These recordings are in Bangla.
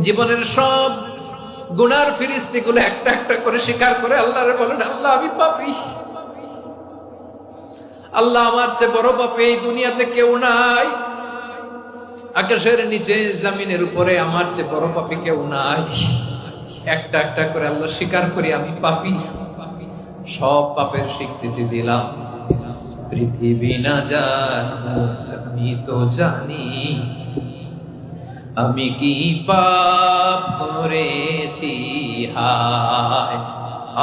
জীবনের সব গুনার ফিরিস্তিগুলো একটা একটা করে স্বীকার করে আল্লাহরে বলেন, আল্লাহ আমি পাপী, আল্লাহ আমার চেয়ে বড় পাপী এই দুনিয়াতে কেউ নাই, আকাশের নিচে জমিনের উপরে আমার চেয়ে বড় পাপী কেউ নাই। একটা একটা করে আল্লাহ স্বীকার করি আমি পাপী, সব পাপের স্বীকৃতি দিলাম। পৃথিবী না জানো আমি তো জানি, আমি কি পাপ করেছি, হায়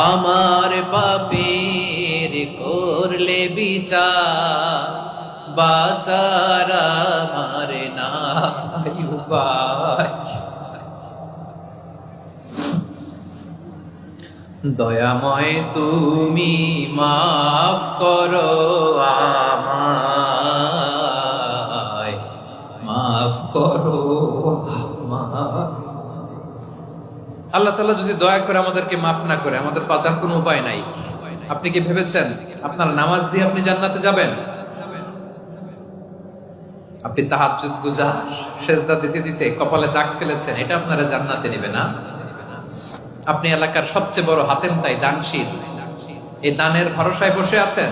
আমার পাপের করলে বিচার, বাঁচার আমার নাই উপায়। দয়াময় তুমি মাফ করো আমায়, মাফ করো আমায়। আল্লাহ তাআলা যদি দয়া করে আমাদেরকে মাফ না করে, আমাদের বাঁচার কোনো উপায় নাই। আপনি কি ভেবেছেন আপনার নামাজ দিয়ে আপনি জান্নাতে যাবেন? আপনি তাহাজ্জুদ গুজার, সেজদা দিতে দিতে কপালে দাগ ফেলেছেন, এটা আপনারা জান্নাতে নেবে না। আপনি এলাকার সবচেয়ে বড় হাতেম তাই দানশীল, এই দানের ভরসায় বসে আছেন,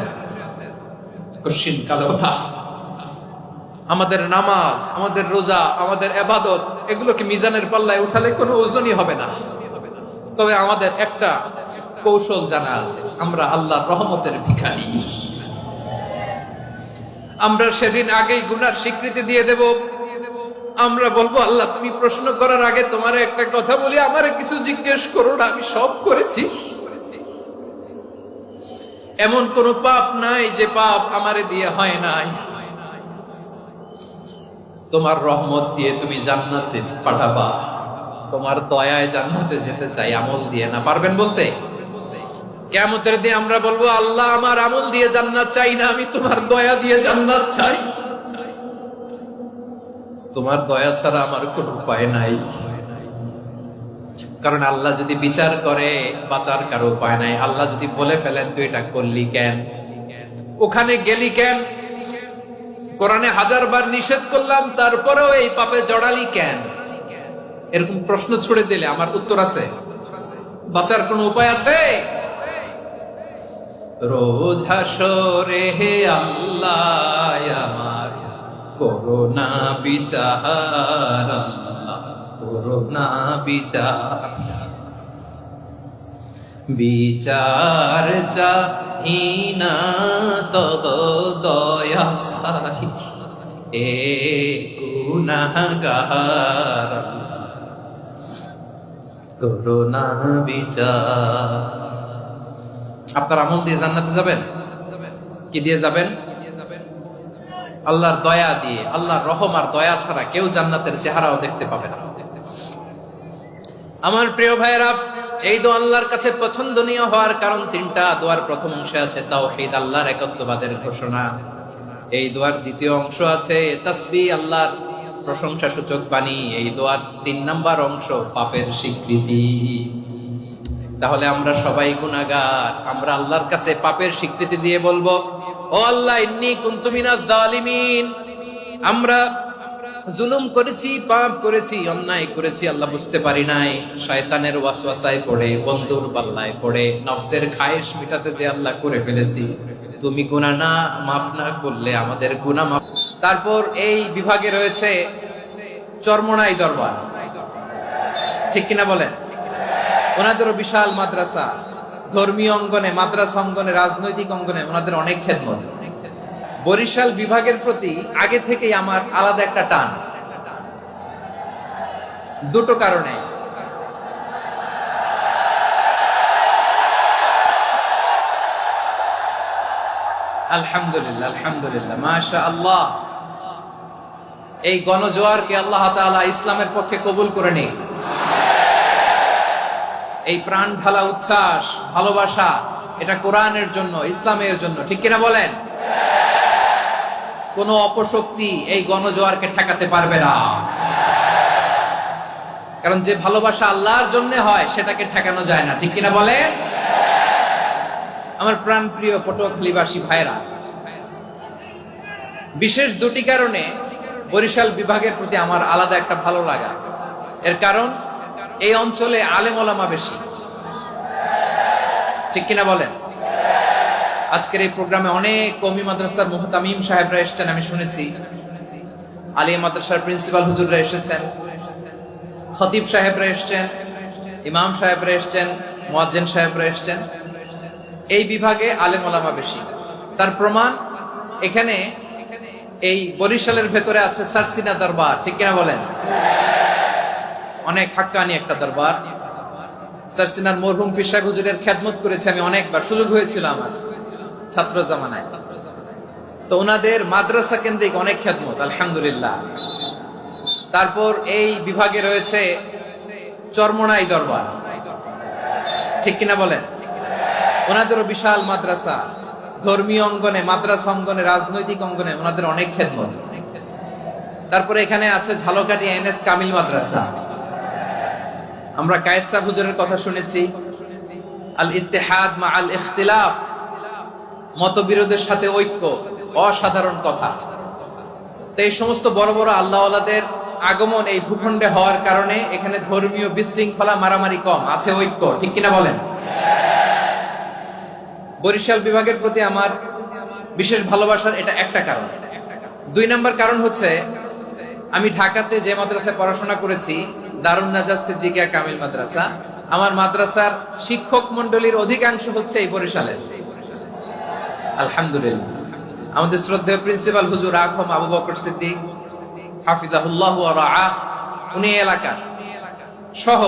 কশিন কালো না। আমাদের নামাজ, আমাদের রোজা, আমাদের ইবাদত, এগুলোকে মিজানের পাল্লায় উঠালে কোনো ওজনই হবে না। তবে আমাদের একটা কৌশল জানা আছে, আমরা আল্লাহর রহমতের ভিখারি। আমরা সেদিন আগেই গুনার স্বীকৃতি দিয়ে দেব। আমরা বলবো, আল্লাহ তুমি প্রশ্ন করার আগে তোমার একটা কথা বলি, আমারে কিছু জিজ্ঞেস করো না, আমি সব করেছি। এমন কোন পাপ নাই যে পাপ আমারে দিয়ে হয় নাই। তোমার রহমত দিয়ে তুমি জান্নাতে পাঠাবা, তোমার দয়ায় জান্নাতে যেতে চাই, আমল দিয়ে না। পারবেন বলতে? কিয়ামতের দিন আমরা বলবো, আল্লাহ আমার আমল দিয়ে জান্নাত চাই না, আমি তোমার দয়া দিয়ে জান্নাত চাই। তোমার দয়া ছাড়া আমার কোনো উপায় নাই। কারণ আল্লাহ যদি বিচার করে, বাঁচার কারো উপায় নাই। আল্লাহ যদি বলে ফেলেন তুই এটা করলি কেন, ওখানে গেলি কেন, কোরআনে 1000 বার নিষেধ করলাম তারপরেও এই পাপে জড়ালি কেন, এরকম প্রশ্ন ছুড়ে দিলে আমার উত্তর আছে? বাঁচার কোনো উপায় আছে? রোজ হাসরে হে আল্লাহ আমার করোনা বিচার, করোনা বিচার, বিচার চাহি না তব দয়া চাহি, এ গুনাহগার করোনা বিচার। আপনার আমল দিয়ে জান্নাতে যাবেন? কি দিয়ে যাবেন? আল্লাহর দয়া দিয়ে। আল্লাহর রহম আর দয়া ছাড়া কেউ জান্নাতের চেহারাও দেখতে পাবে না। আমার প্রিয় ভাইয়েরা, এই দোয়া আল্লাহর কাছে পছন্দনীয় হওয়ার কারণ তিনটা। দোয়ার প্রথম অংশে আছে তাওহীদ, আল্লাহর একত্ববাদের ঘোষণা। এই দোয়ার দ্বিতীয় অংশ আছে তাসবিহ, আল্লাহর প্রশংসা সূচক বাণী। এই দোয়ার 3 নাম্বার অংশ পাপের স্বীকৃতি। তাহলে আমরা সবাই গুনাহগার। আমরা আল্লাহর কাছে পাপের স্বীকৃতি দিয়ে বলবো, ও আল্লাহ ইন্নী কুনতু মিনাজ জালিমিন, আমরা জুলুম করেছি, পাপ করেছি, অন্যায় করেছি, আল্লাহ বুঝতে পারি নাই। শয়তানের ওয়াসওয়াসায় পড়ে, বন্ধুর পাল্লায় পড়ে, নফসের খায়েশ মিটাতে যে আল্লাহ করে ফেলেছি। তুমি গুনাহ না মাফ না করলে আমাদের গুনাহ মাফ। তারপর এই বিভাগে রয়েছে চরমোনাই দরবার, ঠিক কিনা বলেন? ওনাদেরও বিশাল মাদ্রাসা, ধর্মীয় অঙ্গনে, মাদ্রাসা অঙ্গনে, রাজনৈতিক অঙ্গনে ওনাদের অনেক খেদমত। বরিশাল বিভাগের প্রতি আগে থেকেই আমার আলাদা একটা টান, দুটো কারণে। আলহামদুলিল্লাহ, আলহামদুলিল্লাহ, মাশাআল্লাহ। এই গণজোয়ারকে আল্লাহ তাআলা ইসলামের পক্ষে কবুল করে নিন। এই প্রাণ ঢালা উচ্ছ্বাস, ভালোবাসা, এটা কোরআনের জন্য, ইসলামের জন্য, ঠিক কিনা বলেন? কোন অপশক্তি এই গণজোয়ারকে ঠেকাতে পারবে না। কারণ যে ভালোবাসা আল্লাহর জন্য হয় সেটাকে ঠেকানো যায় না, ঠিক কিনা বলে? আমার প্রাণ প্রিয় পটুয়াখালীবাসী ভাইরা, বিশেষ দুটি কারণে বরিশাল বিভাগের প্রতি আমার আলাদা একটা ভালো লাগা। এর কারণ এই অঞ্চলে আলেম ওলামা বেশি, ঠিক কিনা বলেন? আজকের এই প্রোগ্রামে অনেক কওমি মাদ্রাসার মুহতামিম সাহেবরা এসেছেন, আমি শুনেছি। আলিয়া মাদ্রাসার প্রিন্সিপাল হুজুররা এসেছেন, খতিব সাহেবরা এসেছেন, ইমাম সাহেবরা এসেছেন, মুয়াজ্জিন সাহেবরা এসেছেন। এই বিভাগে আলেম ওলামা বেশি। তার প্রমাণ এখানে এই বরিশালের ভেতরে আছে সারসিনা দরবার, ঠিক কিনা বলেন? অনেক হাক্কানি একটা দরবার। সারসিনার মরহুম পীর সাহেব হুজুরের খেদমত করেছে আমি অনেকবার, সুযোগ হয়েছিল আমার ছাত্র জামানায়। তো ওনাদের মাদ্রাসা কেন্দ্রিক অনেক খেদমত, আলহামদুলিল্লাহ। তারপর এই বিভাগে রয়েছে চরমোনাই দরবার, ঠিক কিনা বলেন? ওনাদেরও বিশাল মাদ্রাসা, ধর্মীয় অঙ্গনে, মাদ্রাসা অঙ্গনে, রাজনৈতিক অঙ্গনে ওনাদের অনেক খেদমত। তারপরে এখানে আছে ঝালকাঠি এনএস কামিল মাদ্রাসা। আমরা কায়েদ সাহেব হুজুরের কথা শুনেছি, আল ইত্তেহাদ মা আল ইখতিলাফ, মতবিরোধের সাথে ঐক্য, অসাধারণ কথা। তো এই সমস্ত বড় বড় আল্লাহওয়ালাদের আগমন এই ভূখণ্ডে হওয়ার কারণে এখানে ধর্মীয় বিশৃঙ্খলা, মারামারি কম, আছে ঐক্য, ঠিক কিনা বলেন? বরিশাল বিভাগের প্রতি আমার বিশেষ ভালোবাসার এটা একটা কারণ। 2 নম্বর কারণ হচ্ছে আমি ঢাকাতে যে মাদ্রাসায় পড়াশোনা করেছি, দারুন নাজাত সিদ্দিকিয়া কামিল মাদ্রাসা, আমার মাদ্রাসার শিক্ষক মন্ডলীর অধিকাংশ হচ্ছে এই বরিশালের, আলহামদুলিল্লাহ। আমাদের শ্রদ্ধেয় প্রিন্সিপাল হুজুর আখম আবু বকর সিদ্দিক হাফিজাহুল্লাহ ওয়া রাআহ, উনি এলাকার সহ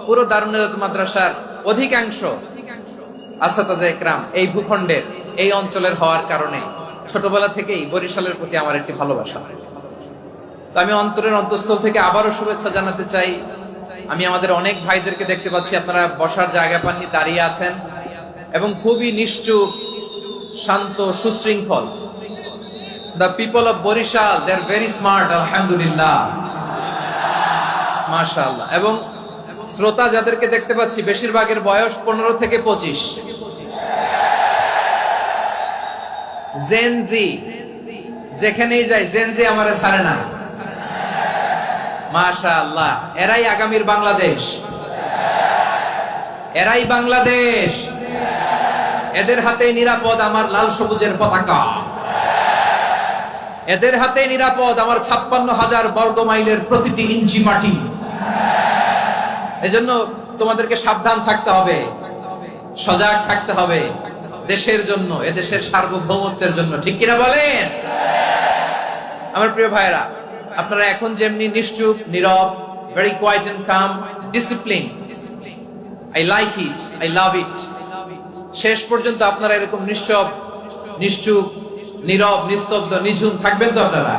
পুরো দারুন নাজাত মাদ্রাসার অধিকাংশ আসাতাজা ইকরাম এই ভূখণ্ডের, এই অঞ্চলের হওয়ার কারণে ছোটবেলা থেকেই বরিশালের প্রতি আমার একটি ভালোবাসা। তো আমি অন্তরের অন্তঃস্থল থেকে আবারও শুভেচ্ছা জানাতে চাই। আমি আমাদের অনেক ভাইদেরকে দেখতে পাচ্ছি, আপনারা বসার জায়গা পাননি, দাঁড়িয়ে আছেন এবং খুবই নিশ্চুপ, শান্ত, সুশৃঙ্খল। The people of Borishal, they are very smart, alhamdulillah, মাশাআল্লাহ। এবং শ্রোতা যাদেরকে দেখতে পাচ্ছি, বেশিরভাগের বয়স 15 থেকে 25। জেনজি, যেখানেই যাই জেনজি আমারে ছাড়ে না, মাশাআল্লাহ। এরাই আগামীর বাংলাদেশ, এরাই বাংলাদেশ। এদের হাতে নিরাপদ আমার লাল সবুজের পতাকা, এদের হাতে নিরাপদ আমার 56,000 বর্গ মাইলের প্রতিটি ইঞ্চি মাটি। এজন্য তোমাদেরকে সাবধান থাকতে হবে, সজাগ থাকতে হবে দেশের জন্য, এদেশের সার্বভৌমত্বের জন্য, ঠিক কিনা বলেন? আমার প্রিয় ভাইরা, আপনারা এখন যেমনি নিশ্চুপ, নীরব, very quiet and calm, discipline, I like it, I love it, শেষ পর্যন্ত আপনারা এরকম নিশ্চুপ, নীরব, নিস্তব্ধ, নিঝুম থাকবেন তো আপনারা?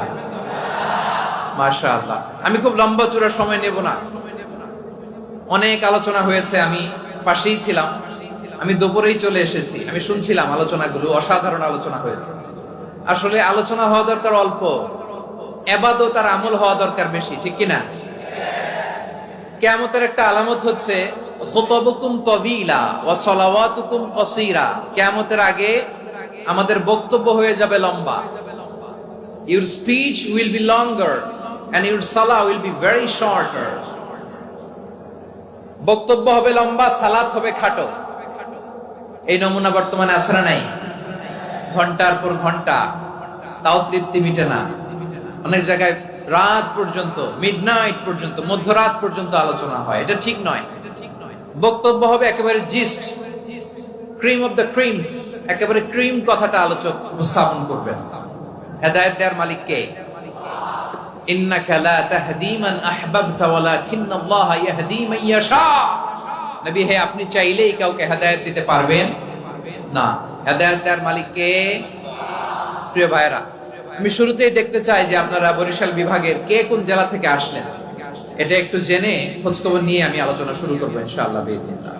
মাশাআল্লাহ। আমি খুব লম্বা চূড়া সময় নেব না, অনেক আলোচনা হয়েছে, আমি পাশেই ছিলাম, আমি দুপুরেই চলে এসেছি, আমি শুনছিলাম আলোচনাগুলো, অসাধারণ আলোচনা হয়েছে। আসলে আলোচনা হওয়া দরকার অল্প, ইবাদত আর আমল হওয়া দরকার বেশি, ঠিক কিনা? কিয়ামতের একটা আলামত হচ্ছে খুতবুকুম তাওয়িলা ওয়া সালাওয়াতুকুম কাসীরা। কিয়ামতের আগে আমাদের বক্তব্য হয়ে যাবে লম্বা। Your speech will be longer and your salah will be very shorter. বক্তব্য হবে লম্বা, সালাত হবে খাটো। এই নমুনা বর্তমানে আছে না নাই? ঘন্টার পর ঘন্টা, তাও তৃপ্তি মিটে না। অনেক জায়গায় রাত পর্যন্ত, মিডনাইট পর্যন্ত, মধ্যরাত পর্যন্ত আলোচনা হয়, এটা ঠিক নয়। বক্তব্য হবে একেবারে gist, cream of the creams, একেবারে ক্রিম কথাটা আলোচক উপস্থাপন করবে। হেদায়েত দেওয়ার মালিক কে? ইন্নাকা লা তাহদি মান আহবাবতা ওয়ালাকিন্নাল্লাহা ইয়াহদি মান ইয়াশা। নবী হে, আপনি চাইলেই কাউকে হেদায়েত দিতে পারবেন না, হেদায়েত দেওয়ার মালিক কে? প্রিয় ভাইরা, আমি শুরুতেই দেখতে চাই যে আপনারা বরিশাল বিভাগের কে কোন জেলা থেকে আসলেন, এটা একটু জেনে খোঁজখবর নিয়ে আমি আলোচনা শুরু করবো ইনশাআল্লাহ বিইذنিল্লাহ।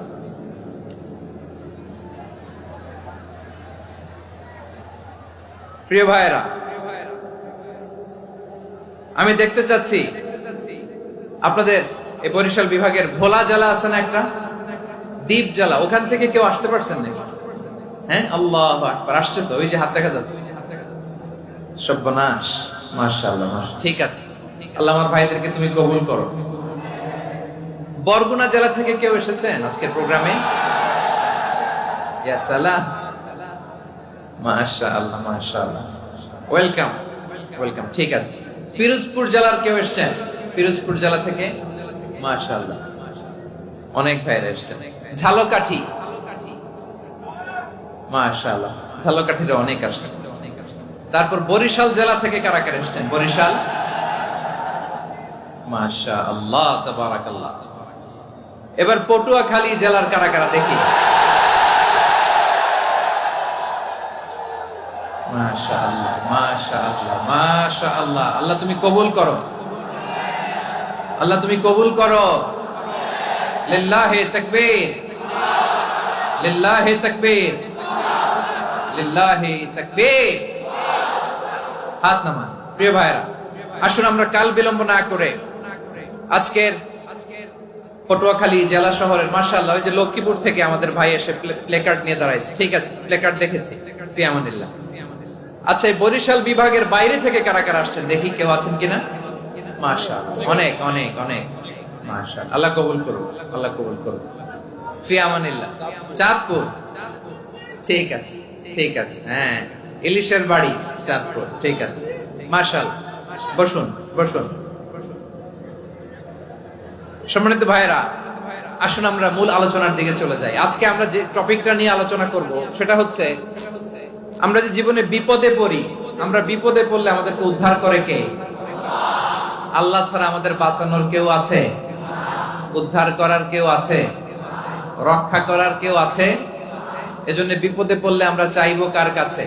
প্রিয় ভাইরা, আমি দেখতে চাচ্ছি আপনাদের এই বরিশাল বিভাগের ভোলা জেলা আছে না একটা, দ্বীপ জেলা, ওখান থেকে কেউ আসতে পারছেন নাকি? হ্যাঁ, আল্লাহু আকবার, আসছে তো, ওই যে হাত দেখা যাচ্ছে। সর্বনাশ, মাশাআল্লাহ, ঠিক আছে। আল্লাহ আমার ভাইদেরকে তুমি কবুল করো। বরগুনা জেলা থেকে কেউ এসেছেন আজকের প্রোগ্রামে? ইয়া সালাম, মাশাআল্লাহ মাশাআল্লাহ, ওয়েলকাম ওয়েলকাম। ঠিক আছে, পিরোজপুর জেলার কেউ এসেছেন? পিরোজপুর জেলা থেকে মাশাআল্লাহ অনেক ভাইরা এসেছেন। ঝালকাঠি, মাশাআল্লাহ ঝালকাঠির অনেক আসছে। তারপর বরিশাল জেলা থেকে কারা কারা এসেছেন? বরিশাল, মাশাআল্লাহ তাবারাকাল্লাহ। এবার পটুয়াখালী জেলার কারা কারা দেখি? মাশাআল্লাহ মাশাআল্লাহ মাশাআল্লাহ। আল্লাহ তুমি কবুল করো, আল্লাহ তুমি কবুল করো। লিল্লাহি তাকবীর, লিল্লাহি তাকবীর, লিল্লাহি তাকবীর। হাত নামান। প্রিয় ভাইরা, আসুন আমরা কাল বিলম্ব না করে আজকের পটুয়াখালী জেলা শহরের মাশাআল্লাহ, ওই যে লক্ষ্মীপুর থেকে আমাদের ভাই এসে প্লেকার্ড নিয়ে দাঁড়াইছে। ঠিক আছে, প্লেকার্ড দেখেছি, ফি আমানিল্লাহ। আচ্ছা, এই বরিশাল বিভাগের বাইরে থেকে কারা কারা আসছেন দেখি, কেউ আছেন কিনা? মাশাআল্লাহ অনেক অনেক অনেক, মাশাআল্লাহ। আল্লাহ কবুল করুন, আল্লাহ কবুল করুন, ফি আমানিল্লাহ। চাঁদপুর, ঠিক আছে ঠিক আছে, হ্যাঁ ইলিশের বাড়ি চাঁদপুর, ঠিক আছে মাশাআল্লাহ। বসুন বসুন। সম্মানিত ভাইরা, আসুন আমরা মূল আলোচনার দিকে চলে যাই। আজকে আমরা যে টপিকটা নিয়ে আলোচনা করব সেটা হচ্ছে, আমরা যে জীবনে বিপদে পড়ি, আমরা বিপদে পড়লে আমাদেরকে উদ্ধার করে কে? আল্লাহ ছাড়া আমাদের বাঁচানোর কেউ আছে? উদ্ধার করার কেউ আছে? রক্ষা করার কেউ আছে? এজন্য বিপদে পড়লে আমরা চাইবো কার কাছে?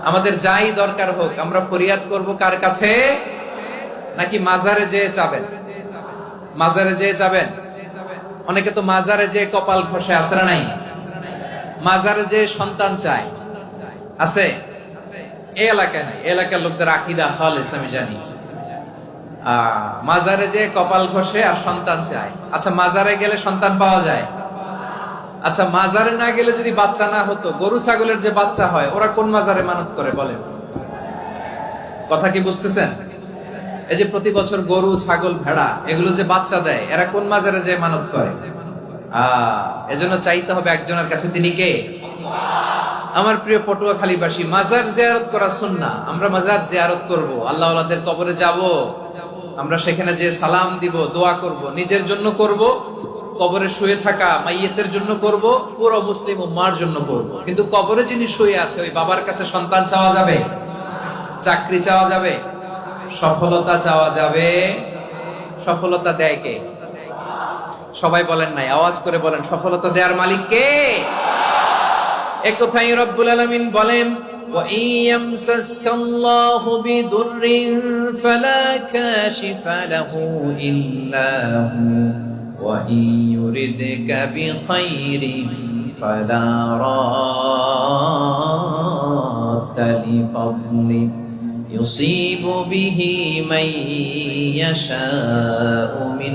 আমাদের যাই দরকার হোক আমরা ফরিয়াদ করব কার কাছে? নাকি মাজারে যেয়ে চাবেন? মাজারে যেয়ে চাবেন? অনেকে তো মাজারে যেয়ে কপাল ঘষে, আছে না নাই? মাজারে যেয়ে সন্তান চায়, আছে? এই এলাকায় নাই, এলাকার লোকদের আকীদা খালেস আমি জানি। মাজারে যেয়ে কপাল ঘষে আর সন্তান চায়। আচ্ছা, মাজারে গেলে সন্তান পাওয়া যায়? আচ্ছা, মাজারে না গেলে যদি বাচ্চা না হতো, গরু ছাগলের যে বাচ্চা হয় ওরা কোন মাজারে মানত করে বলেন? কথা কি বুঝতেছেন? এই যে প্রতি বছর গরু ছাগল ভেড়া এগুলো যে বাচ্চা দেয়, এরা কোন মাজারে যে মানত করে? এজন্য চাইতে হবে একজনের কাছে, তিনি কে? আমার প্রিয় পটুয়াখালীবাসী, মাজার জিয়ারত করা সুন্নাহ। আমরা মাজার জিয়ারত করব, আল্লাহ ওয়ালাদের কবরে যাব, আমরা সেখানে যে সালাম দিব, দোয়া করব, নিজের জন্য করব, কবরে শুয়ে থাকা মাইয়েতের জন্য করব, পুরো মুসলিম উম্মার জন্য করব। কিন্তু কবরে যিনি শুয়ে আছে ওই বাবার কাছে সন্তান চাওয়া যাবে? চাকরি চাওয়া যাবে? সফলতা চাওয়া যাবে? সফলতা দেয় কে? সবাই বলেন নাই, আওয়াজ করে বলেন, সফলতা দেওয়ার মালিক কে? এক কথাই রব্বুল আলামিন বলেন, ওয়া ইয়ামসাসকাল্লাহু বিদুররিন ফালা কাশিফা লাহু ইল্লা হু ওয়া ইয়ুরিদকা বিখাইরিন ফালা রাদ্দা লিফাদলি ইউসিবু বিহি মান ইয়াশাউ মিন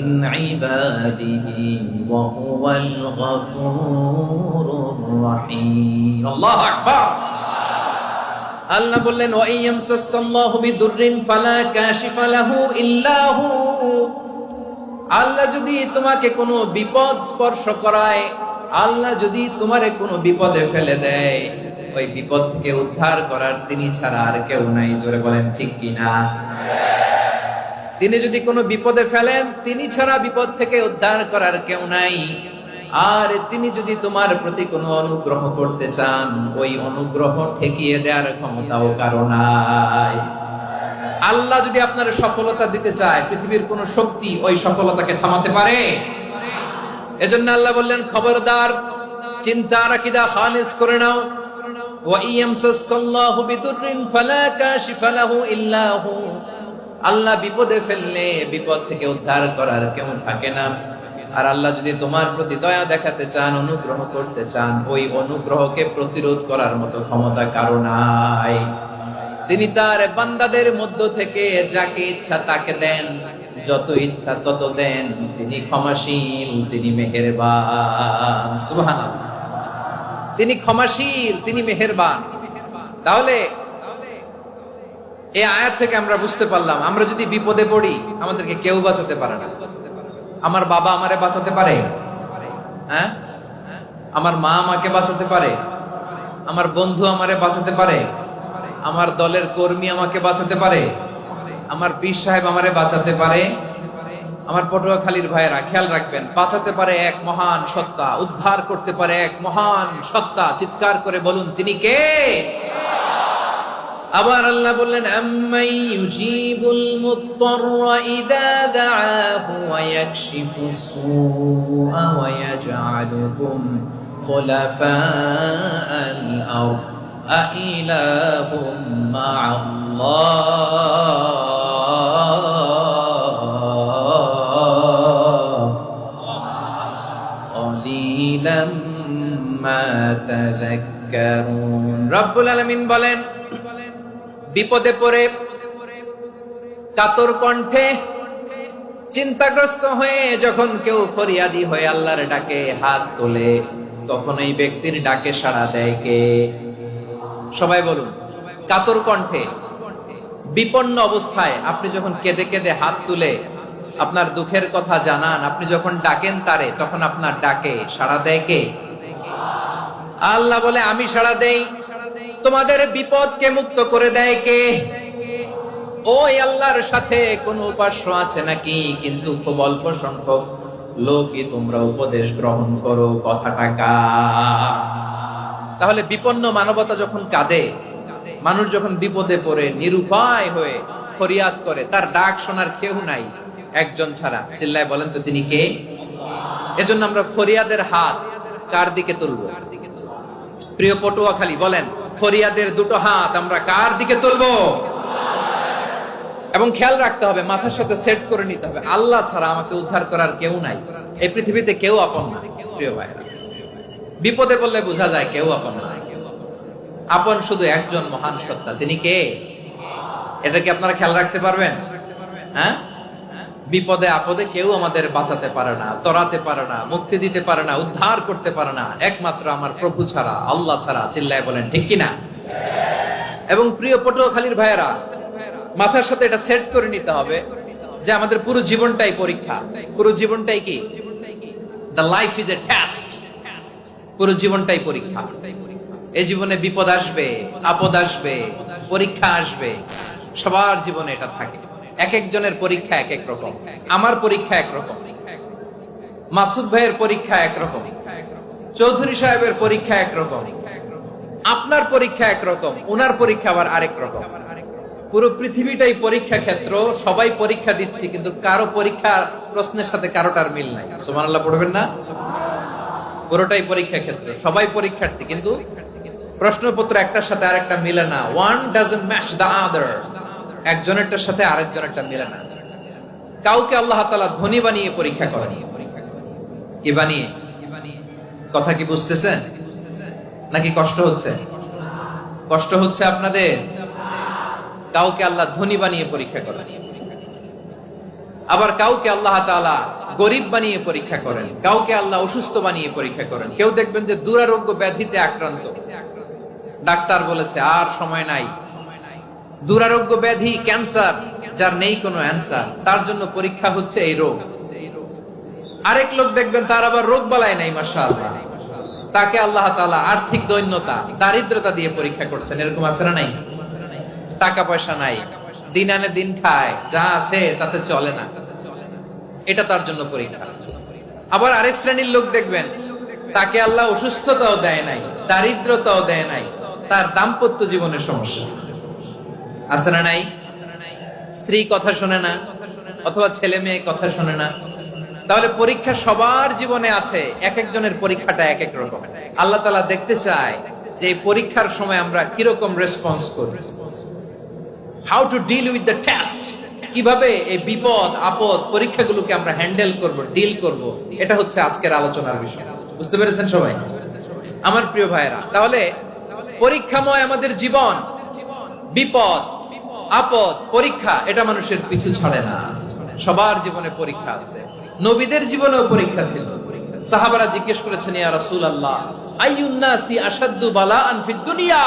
ইবাদিহি ওয়া হুয়াল গফুরুর রহিম। আল্লাহু আকবার। আল্লাহ বললেন, ওয়া ইয়ামসাসকাল্লাহু বিদুররিন ফালা কাশিফা লাহু ইল্লা হু। আল্লাহ যদি তোমাকে কোনো বিপদ স্পর্শ করায়, আল্লাহ যদি তোমারে কোনো বিপদে ফেলে দেয়, ওই বিপদ থেকে উদ্ধার করার তিনি ছাড়া আর কেউ নাই। জোরে বলেন ঠিক কিনা? তিনি যদি কোনো বিপদে ফেলেন, তিনি ছাড়া বিপদ থেকে উদ্ধার করার কেউ নাই। আর তিনি যদি তোমার প্রতি কোনো অনুগ্রহ করতে চান, ওই অনুগ্রহ ঠেকিয়ে দেওয়ার ক্ষমতাও কারো নাই। আল্লাহ যদি আপনার সফলতা দিতে চায়, পৃথিবীর কোন শক্তি ওই সফলতাকে থামাতে পারে? এজন্য আল্লাহ বললেন, খবরদার, চিন্তার আকীদা খালিস করে নাও। ওয়া ইয়ামসাসকাল্লাহু বিদুররিন ফালা কাশিফা লাহু ইল্লা হু। আল্লাহ বিপদে ফেললে বিপদ থেকে উদ্ধার করার কেউ থাকে না। আর আল্লাহ যদি তোমার প্রতি দয়া দেখাতে চান, অনুগ্রহ করতে চান, ওই অনুগ্রহকে প্রতিরোধ করার মতো ক্ষমতা কারো নাই। তিনি তার বান্দাদের মধ্য থেকে যাকে ইচ্ছা তাকে দেন, যত ইচ্ছা তত দেন। তিনি ক্ষমাশীল, তিনি মেহেরবান। সুবহানাল্লাহ। তিনি ক্ষমাশীল, তিনি মেহেরবান। তাহলে এই আয়াত থেকে আমরা বুঝতে পারলাম, আমরা যদি বিপদে পড়ি আমাদেরকে কেউ বাঁচাতে পারে না। আমার বাবা আমারে বাঁচাতে পারে? হ্যাঁ, আমার মা আমাকে বাঁচাতে পারে? আমার বন্ধু আমারে বাঁচাতে পারে? আমার দলের কর্মী আমাকে বাঁচাতে পারে? আমার পীর সাহেব আমারে বাঁচাতে পারে? আমার পটুয়াখালীর ভাইয়েরা খেয়াল রাখবেন, বাঁচাতে পারে এক মহান সত্তা, উদ্ধার করতে পারে এক মহান সত্তা। চিৎকার করে বলুন, তিনি কে? আবার আল্লাহ বললেন, আম্মাই ইউজিবুল মুত্তাররা ইযা দাআহু ওয়া ইয়াকশিফুস সুআ ওয়া ইয়াজআলুকুম খুলাফাআল আরদ আইলাহুম মা'আল্লাহ ক্বালিলাম মা তাযাক্কারুন। রব্বুল আলামিন বলেন, বিপদে পড়ে কাতর কণ্ঠে চিন্তাগ্রস্ত হয়ে যখন কেউ ফরিয়াদি হয়ে আল্লাহর ডাকে হাত তোলে, তখন এই ব্যক্তির ডাকে সাড়া দেয় কে? সবাই বলুন। কাতর কণ্ঠে বিপন্ন অবস্থায় আপনি যখন কেঁদে কেঁদে হাত তুলে আপনার দুঃখের কথা জানান, আপনি যখন ডাকেন তারে, তখন আপনার ডাকে সাড়া দেয় কে? আল্লাহ বলে, আমি সাড়া দেই। তোমাদের বিপদকে মুক্ত করে দেয় কে? ওই আল্লাহর সাথে কোন উপাস্য আছে নাকি? কিন্তু খুব অল্প সংখ্যক লোকই তোমরা উপদেশ গ্রহণ করো। কথাটা কার? তাহলে বিপন্ন মানবতা যখন কাঁদে, মানুষ যখন বিপদে পড়ে নিরুপায় হয়ে ফরিয়াদ করে, তার ডাক শোনার কেউ নাই একজন ছাড়া। চিল্লায় বলেন তো, তিনি কে? এজন্য আমরা ফরিয়াদের হাত কার দিকে তুলবো? প্রিয় পটুয়াখালী, বলেন, ফরিয়াদের দুটো হাত আমরা কার দিকে তুলবো? এবং খেয়াল রাখতে হবে, মাথার সাথে সেট করে নিতে হবে, আল্লাহ ছাড়া আমাকে উদ্ধার করার কেউ নাই। এই পৃথিবীতে কেউ আপন না। প্রিয় ভাইরা, বিপদে পড়লে বোঝা যায় কেউ আপন না। আপন শুধু একজন মহান সত্তা, তিনি কে? এটা কি আপনারা খেয়াল রাখতে পারবেন? হ্যাঁ, বিপদে আপদে কেউ আমাদের বাঁচাতে পারে না, তরাতে পারে না, মুক্তি দিতে পারে না, উদ্ধার করতে পারে না, একমাত্র আমার প্রভু ছাড়া, আল্লাহ ছাড়া। চিল্লায় বলেন ঠিক কিনা? এবং প্রিয় পটুয়াখালীর ভাইয়েরা, মাথার সাথে এটা সেট করে নিতে হবে যে আমাদের পুরো জীবনটাই পরীক্ষা। পুরো জীবনটাই কি? The life is a test. পুরো জীবনটাই পরীক্ষা। এই জীবনে বিপদ আসবে, আপদ আসবে, পরীক্ষা আসবে, সবার জীবনে এটা থাকে। এক একজনের পরীক্ষা এক এক রকম। আমার পরীক্ষা একরকম, মাসুদ ভাইয়ের পরীক্ষা একরকম, চৌধুরী সাহেবের পরীক্ষা একরকম, আপনার পরীক্ষা একরকম, উনার পরীক্ষা আবার আরেক রকম। পুরো পৃথিবীটাই পরীক্ষা ক্ষেত্র, সবাই পরীক্ষা দিচ্ছি, কিন্তু কারো পরীক্ষা প্রশ্নের সাথে কারোটার মিল নাই। সুবহানাল্লাহ পড়বেন না? পুরোটাই পরীক্ষা ক্ষেত্র, সবাই পরীক্ষার্থী, কিন্তু প্রশ্নপত্র একটার সাথে আরেকটা মিলে না। One doesn't match the other. একজনেরটার সাথে আরেকজনেরটা মিলে না। কাউকে আল্লাহ তাআলা ধনী বানিয়ে পরীক্ষা করেন। কি বানিয়ে? কথা কি বুঝতেছেন নাকি কষ্ট হচ্ছে? কষ্ট হচ্ছে আপনাদের? কাউকে আল্লাহ ধনী বানিয়ে পরীক্ষা করেন, আবার কাউকে আল্লাহ তাআলা গরিব বানিয়ে পরীক্ষা করেন, কাউকে আল্লাহ অসুস্থ বানিয়ে পরীক্ষা করেন। কেউ দেখবেন যে দুরারোগ্য ব্যাধিতে আক্রান্ত, ডাক্তার বলেছে আর সময় নাই, দুরারোগ্য ব্যাধি, ক্যান্সার, যার নেই কোনো অ্যান্সার, তার জন্য পরীক্ষা হচ্ছে এই রোগ। আরেক লোক দেখবেন তার আবার রোগ বালাই নাই, মাশাআল্লাহ, তাকে আল্লাহ তাআলা আর্থিক দৈন্যতা, দারিদ্রতা দিয়ে পরীক্ষা করছেন। এরকম আছে না নাই? টাকা পয়সা নাই, দিন আনে দিন খায়, যা আছে তাতে চলে না, এটা তার জন্য পরীক্ষা। আবার আরেক শ্রেণীর লোক দেখবেন তাকে আল্লাহ অসুস্থতাও দেয় নাই, দারিদ্রতাও দেয় নাই, তার দাম্পত্য জীবনের সমস্যা আছে না নাই? স্ত্রী কথা শোনে না, অথবা ছেলে মেয়ে কথা শোনে না। তাহলে পরীক্ষা সবার জীবনে আছে, এক একজনের পরীক্ষাটা এক এক রকম। আল্লাহ তাআলা দেখতে চায় যে এই পরীক্ষার সময় আমরা কিরকম রেসপন্স করি, how to deal with the test, কিভাবে এই বিপদ আপদ পরীক্ষাগুলোকে আমরা হ্যান্ডেল করব, ডিল করব। এটা হচ্ছে আজকের আলোচনার বিষয়। বুঝতে পেরেছেন সবাই আমার প্রিয় ভাইয়েরা? তাহলে পরীক্ষাময় আমাদের জীবন, বিপদ আপদ পরীক্ষা, এটা মানুষের পিছু ছাড়ে না। সবার জীবনে পরীক্ষা আছে, নবীদের জীবনেও পরীক্ষা ছিল। সাহাবারা জিজ্ঞেস করেছেন, ইয়া রাসূলুল্লাহ, আইয়ুন নাসি আশাদ্দু বালাআন ফিদ দুনিয়া,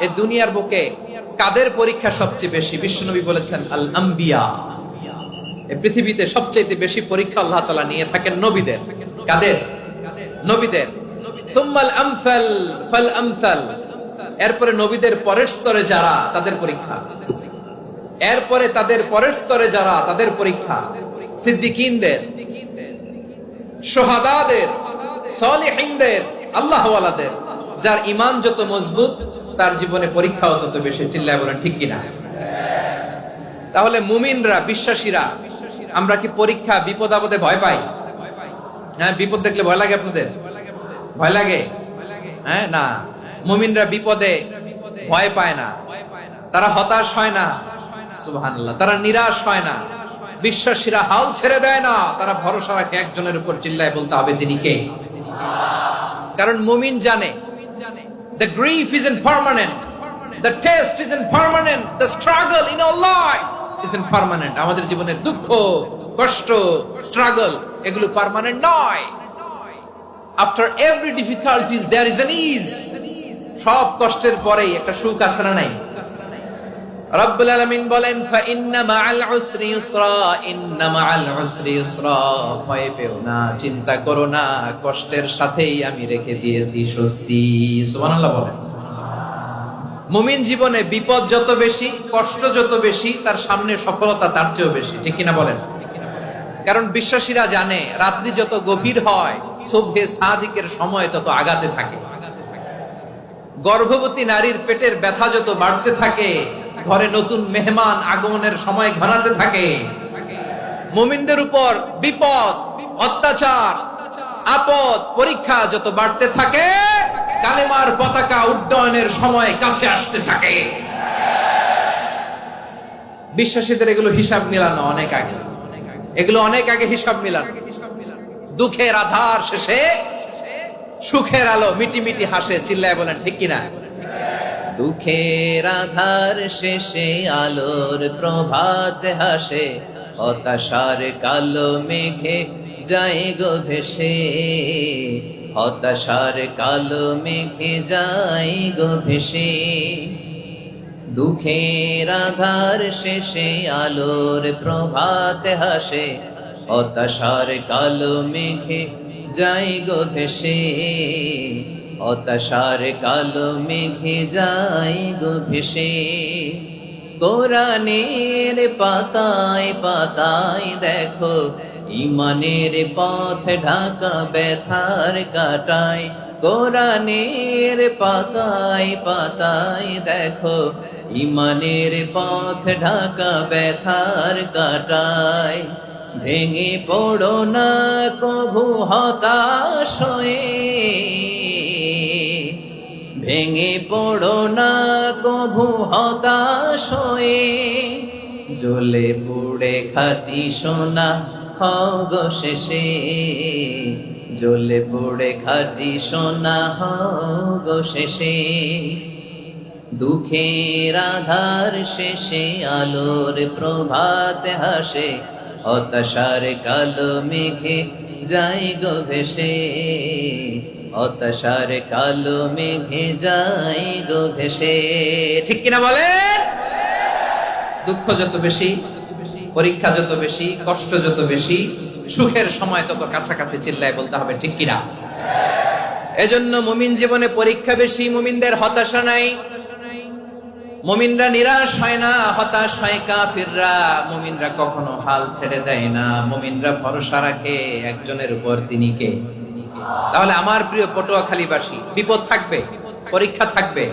এই দুনিয়ার বুকে কাদের পরীক্ষা সবচেয়ে বেশি? বিশ্বনবী বলেছেন, আল আম্বিয়া, এই পৃথিবীতে সবচেয়ে বেশি পরীক্ষা আল্লাহ তাআলা নিয়ে থাকেন নবীদের। কাদের? নবীদের। সুম্মাল আমসাল ফাল আমসাল, এরপরে নবীদের পরের স্তরে যারা তাদের পরীক্ষা, এরপরে তাদের পরের স্তরে যারা তাদের পরীক্ষা, সিদ্দিকীনদের, শুহাদাদের, সালিহিনদের, আল্লাহওয়ালাদের। যার ঈমান যত মজবুত তার জীবনে পরীক্ষাও তত বেশি। চিল্লায় বলেন ঠিক কিনা? তাহলে মুমিনরা, বিশ্বাসীরা, আমরা কি পরীক্ষা বিপদ আপদে ভয় পাই? হ্যাঁ, বিপদ দেখলে ভয় লাগে আপনাদের? ভয় লাগে? হ্যাঁ, না, মুমিনরা বিপদে ভয় পায় না, তারা হতাশ হয় না, সুবহানাল্লাহ, তারা নিরাশ হয় না। বিশ্বাসীরা হাল ছেড়ে দেয় না, তারা ভরসা রাখে একজনের উপর। চিল্লায় বলতে হবে তিনি কে? কারণ মুমিন জানে the grief isn't permanent, the test isn't permanent, the struggle in our life isn't permanent. আমাদের জীবনের দুঃখ, কষ্ট, struggle এগুলো পার্মানেন্ট নয়। After every difficulties there is an ease. সব কষ্টের পরেই একটা সুখ আছে না নাই? রব্বুল আলামিন বলেন ফা ইন্না মাআল উসরি ইউসরা, ইন্না মাআল উসরি ইউসরা, ভয় পেও না, চিন্তা করো না, কষ্টের সাথেই আমি রেখে দিয়েছি স্বস্তি। সুবহানাল্লাহ বলেন। মুমিন জীবনে বিপদ যত বেশি, কষ্ট যত বেশি, তার সামনে সফলতা তার চেয়েও বেশি। ঠিক কিনা বলেন? কারণ বিশ্বাসীরা জানে রাত্রি যত গভীর হয় সুবহে সাদিকের সময় তত আগাতে থাকে। গর্ভবতী নারীর পেটের ব্যথা যত বাড়তে থাকে, ঘরে নতুন মেহমান আগমনের সময় ঘনাতে থাকে। মুমিনদের উপর বিপদ, অত্যাচার, আপদ, পরীক্ষা যত বাড়তে থাকে, কালেমার পতাকা উড্ডয়নের সময় কাছে আসতে থাকে। বিশ্বাসীদের এগুলো হিসাব মিলানো অনেক আগে, এগুলো অনেক আগে হিসাব মিলানো। দুঃখের আধার শেষে সুখের আলো মিটি মিটি হাসে। চিল্লায় বলেন ঠিক কিনা? দুঃখের আধার শেষে আলোর প্রভাত হাসে, হতাশার কালো মেঘে যায় গো ভেসে, হতাশার কালো মেঘে যায় গো ভেসে। দুঃখের আধার শেষে আলোর প্রভাত হাসে, হতাশার কালো মেঘে যায় গো ভেসে, হতাশার কালো মেঘে যায় গো ভেসে। কোরআনের পাতায় পাতায় দেখো ঈমানের পথ ঢাকা ব্যথার কাটায়। কোরআনের পাতায় পাতায় দেখো ঈমানের পথ ঢাকা ব্যথার কাটায়। ভেঙে পড়ো না কভু হতাশ হয়ে, ভেঙে পড়ো না কভু হতাশ হয়ে, জ্বলে পুড়ে খাঁটি সোনা হও গো শেষে, জ্বলে পুড়ে খাঁটি সোনা হও গো শেষে। দুঃখের আধার শেষে আলোর প্রভাত হাসে, হতাশার কালো মেঘে যায় গো ভেসে, হতাশার কালো মেঘে যায় গো ভেসে। ঠিক কিনা বলেন? দুঃখ যত বেশি, পরীক্ষা যত বেশি, কষ্ট যত বেশি, সুখের সময় তত কাছাকাছি। চিল্লায় বলতে হবে ঠিক কিনা? এজন্য মুমিন জীবনে পরীক্ষা বেশি, মুমিনদের হতাশা নাই। মুমিনরা নিরাশ হয় না, হতাশ হয় কাফিররা। মুমিনরা কখনো হাল ছেড়ে দেয় না, মুমিনরা ভরসা রাখে একজনের উপর, তিনি কে? তাহলে আমার প্রিয় পটুয়াখালীবাসী, বিপদ থাকবে, পরীক্ষা থাকবে,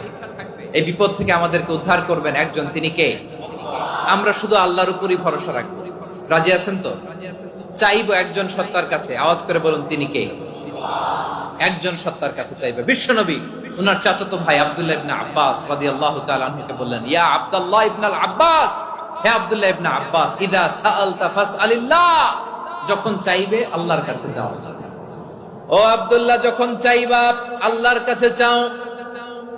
এই বিপদ থেকে আমাদেরকে উদ্ধার করবেন একজন, তিনি কে? আমরা শুধু আল্লাহর উপরই ভরসা রাখবো। রাজি আছেন তো? চাইবো একজন সত্তার কাছে, আওয়াজ করে বলুন তিনি কে? একজন সত্তার কাছে চাইবে। বিশ্বনবী উনার চাচাতো ভাই আব্দুল্লাহ ইবনে আব্বাস রাদিয়াল্লাহু তাআলা আনহুকে বললেন, ইয়া আব্দুল্লাহ ইবনে আব্বাস, হে আব্দুল্লাহ ইবনে আব্বাস, ইদা সাআলতা ফাসআলিল্লাহ, যখন চাইবে আল্লাহর কাছে যাও। ও আব্দুল্লাহ, যখন চাইবা আল্লাহর কাছে চাও।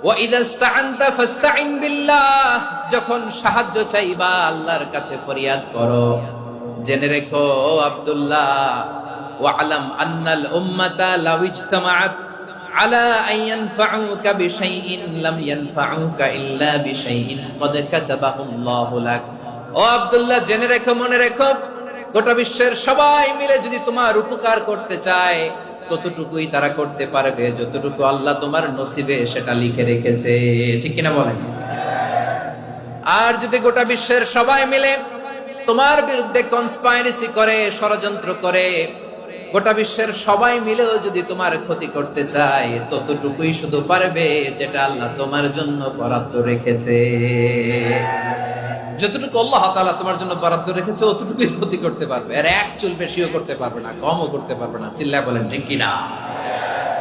ওয়া ইদা ইসতাআনতা ফাসতাইন বিল্লাহ, যখন সাহায্য চাইবা আল্লাহর কাছে ফরিয়াদ করো। জেনে রেখো আব্দুল্লাহ, ওয়া'লাম আন্নাল উম্মাতা লাউ ইজতামাআত আলা আন ইয়ানফাউকা বিশাইইন লাম ইয়ানফাউকা ইল্লা বিশাইইন ক্বাদ কাতাবাহু আল্লাহু লাক। ও আব্দুল্লাহ, জেনে রেখো, মনে রেখো, গোটা বিশ্বের সবাই মিলে যদি তোমার উপকার করতে চায় ততটুকুই তারা করতে পারবে যতটুকু আল্লাহ তোমার নসিবে সেটা লিখে রেখেছে। ঠিক কিনা বলেন? আর যদি গোটা বিশ্বের সবাই মিলে তোমার বিরুদ্ধে কনস্পাইরেসি করে, ষড়যন্ত্র করে, গোটা বিশ্বের সবাই মিলেও যদি তোমার ক্ষতি করতে চায় ততটুকুই শুধু পারবে যেটা আল্লাহ তোমার জন্য বরাদ্দ রেখেছে। যতটুকু আল্লাহ তাআলা তোমার জন্য বরাদ্দ রেখেছে অতটুকুই ক্ষতি করতে পারবে, আর এক চুল বেশিও করতে পারবে না, কমও করতে পারবে না। চিল্লায় বলেন ঠিক কিনা?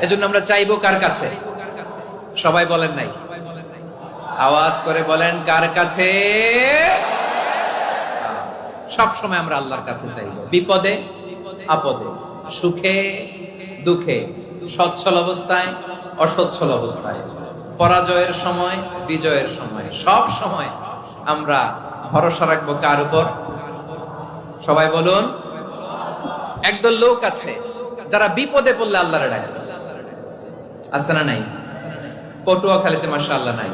এজন্য আমরা চাইবো কার কাছে? সবাই বলেন নাই, আওয়াজ করে বলেন কার কাছে? সব সময় আমরা আল্লাহর কাছে চাইবো, বিপদে আপদে, সুখে দুঃখে, সচ্ছল অবস্থায় অসচ্ছল অবস্থায়, পরাজয়ের সময় বিজয়ের সময়, সব সময় আমরা ভরসা রাখবো কার উপর? সবাই বলুন। একদল লোক আছে যারা বিপদে পড়লে আল্লাহরে ডাকে, আছে না নাই? পটুয়াখালীতে মাশাআল্লাহ নাই,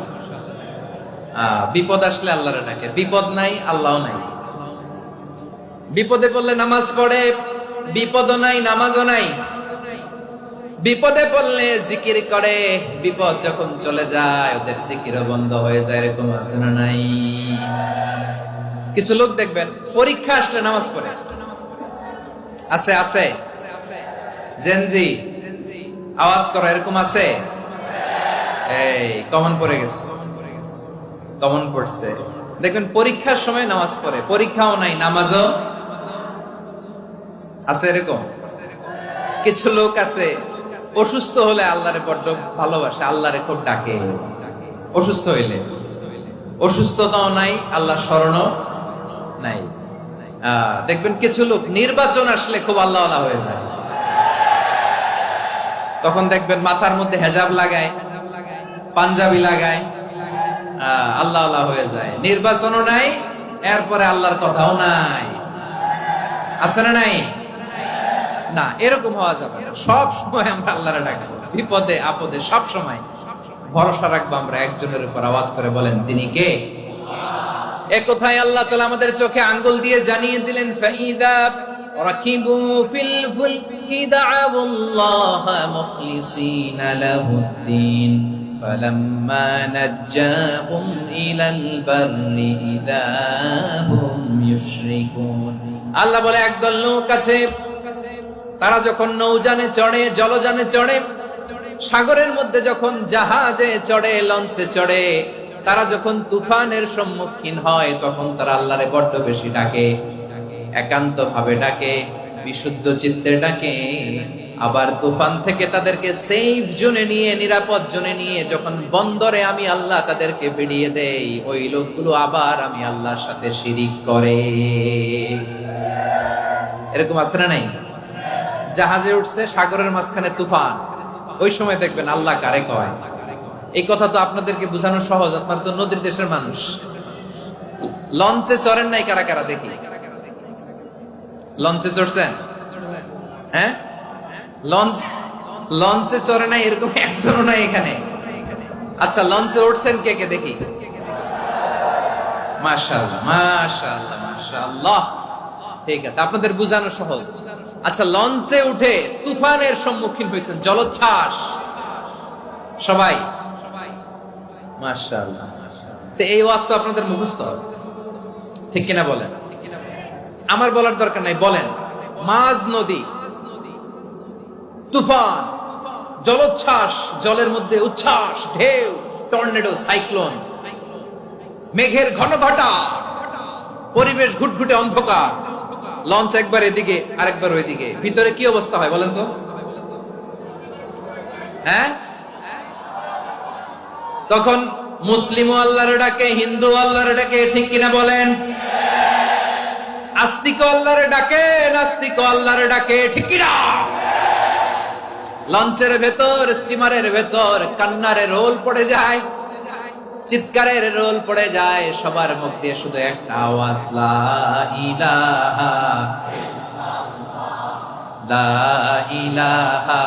বিপদ আসলে আল্লাহরে ডাকে, বিপদ নাই আল্লাহও নাই। বিপদে পড়লে নামাজ পড়ে, বিপদও নাই নামাজও নাই। বিপদে পড়লে জিকির করে, বিপদ যখন চলে যায় ওদের জিকিরও বন্ধ হয়ে যায়। এরকম আছে না নাই? কিছু লোক দেখবেন পরীক্ষা আসলে নামাজ পড়ে, আছে আছে। জেনজি আওয়াজ করো, এরকম আছে? এই কমন পড়ে গেছে, কমন পড়ছে। দেখবেন পরীক্ষার সময় নামাজ পড়ে, পরীক্ষাও নাই নামাজও আছে। এরকম কিছু লোক আছে অসুস্থ হলে আল্লাহরে বড্ড ভালোবাসে, আল্লাহরে খুব ডাকে। অসুস্থ হইলে অসুস্থতাও নাই, আল্লাহর স্মরণও নাই। দেখবেন কিছু লোক নির্বাচন আসলে খুব আল্লাহওয়ালা হয়ে যায়, তখন দেখবেন মাথার মধ্যে হেজাব লাগায়, পাঞ্জাবি লাগায়, আল্লাহওয়ালা হয়ে যায়। নির্বাচনও নাই, এরপরে আল্লাহর কথাও নাই। আছে না নাই? না, এরকম হওয়া যাবে না। সব সময় আমরা আল্লাহরে ডাকবো, বিপদে আপদে সব সময় ভরসা রাখবো আমরা একজনের উপর। আওয়াজ করে বলেন তিনি কে? এ কথায় আল্লাহ তাআলা আমাদের চোখে আঙ্গুল দিয়ে জানিয়ে দিলেন, ফাইদা রাকিবু ফিল ফুলকি দা'আউল্লাহ মুখলিসিনা লাহুদ্দিন ফালাম্মা নাজ্জাহুম ইলাল বাররি ইযা হুম ইউশরিকুন। আল্লাহ বলে একদল লোক আছে, তারা যখন নৌযানে চড়ে, জলযানে চড়ে, সাগরের মধ্যে যখন জাহাজে চড়ে, লঞ্চে চড়ে, তারা যখন তুফানের সম্মুখীন হয় তখন তারা আল্লাহরে বড্ড বেশি ডাকে, একান্ত ভাবে ডাকে, বিশুদ্ধ চিত্তে ডাকে। আবার তুফান থেকে তাদেরকে সেফ জোনে নিয়ে, নিরাপদ জোনে নিয়ে যখন বন্দরে আমি আল্লাহ তাদেরকে ফিরিয়ে দেই, ওই লোকগুলো আবার আমি আল্লাহর সাথে শিরিক করে। এরকম আছে না নাই? জাহাজে উঠছে, সাগরের মাঝখানে তুফান, ওই সময় দেখবেন আল্লাহ কারে কয়। এই কথা তো আপনাদেরকে বোঝানো সহজ, আপনারা তো নদীর দেশের মানুষ। লঞ্চে চড়েন নাই কারা কারা? দেখি, লঞ্চে চড়ছেন? হ্যাঁ, লঞ্চে চড়ে নাই এরকম একজনও নাই এখানে। আচ্ছা, লঞ্চে উঠছেন কে কে? দেখি। মাশাআল্লাহ মাশাআল্লাহ মাশাআল্লাহ, ঠিক আছে, আপনাদের বোঝানো সহজ। আচ্ছা, লঞ্চে উঠে তুফানের সম্মুখীন হয়েছেন, জলোচ্ছ্বাস, সবাই? মাশাআল্লাহ। তো এই ওয়াজ তো আপনাদের মুখস্থ, ঠিক কিনা বলেন? আমার বলার দরকার নাই, বলেন। মাঝ নদী, তুফান, জলোচ্ছ্বাস, জলের মধ্যে উচ্ছ্বাস, ঢেউ, টর্নেডো, সাইক্লোন, মেঘের ঘন ঘটা, পরিবেশ ঘুটঘুটে অন্ধকার, লঞ্চ একবার এদিকে আরেকবার ওইদিকে, ভিতরে কি অবস্থা হয় বলেন তো? হ্যাঁ, তখন মুসলিম আল্লাহর ডাকে, হিন্দু আল্লাহর ডাকে, ঠিক কিনা বলেন? আস্তিক আল্লাহর ডাকে, নাস্তিক আল্লাহর ডাকে, ঠিক কিনা? লঞ্চের ভেতর, স্টিমারের ভেতর কান্নারে রোল পড়ে যায়, চিৎকারের রোল পড়ে যায়, সবার মুখ দিয়ে শুধু একটা আওয়াজ, লা ইলাহা লা ইলাহা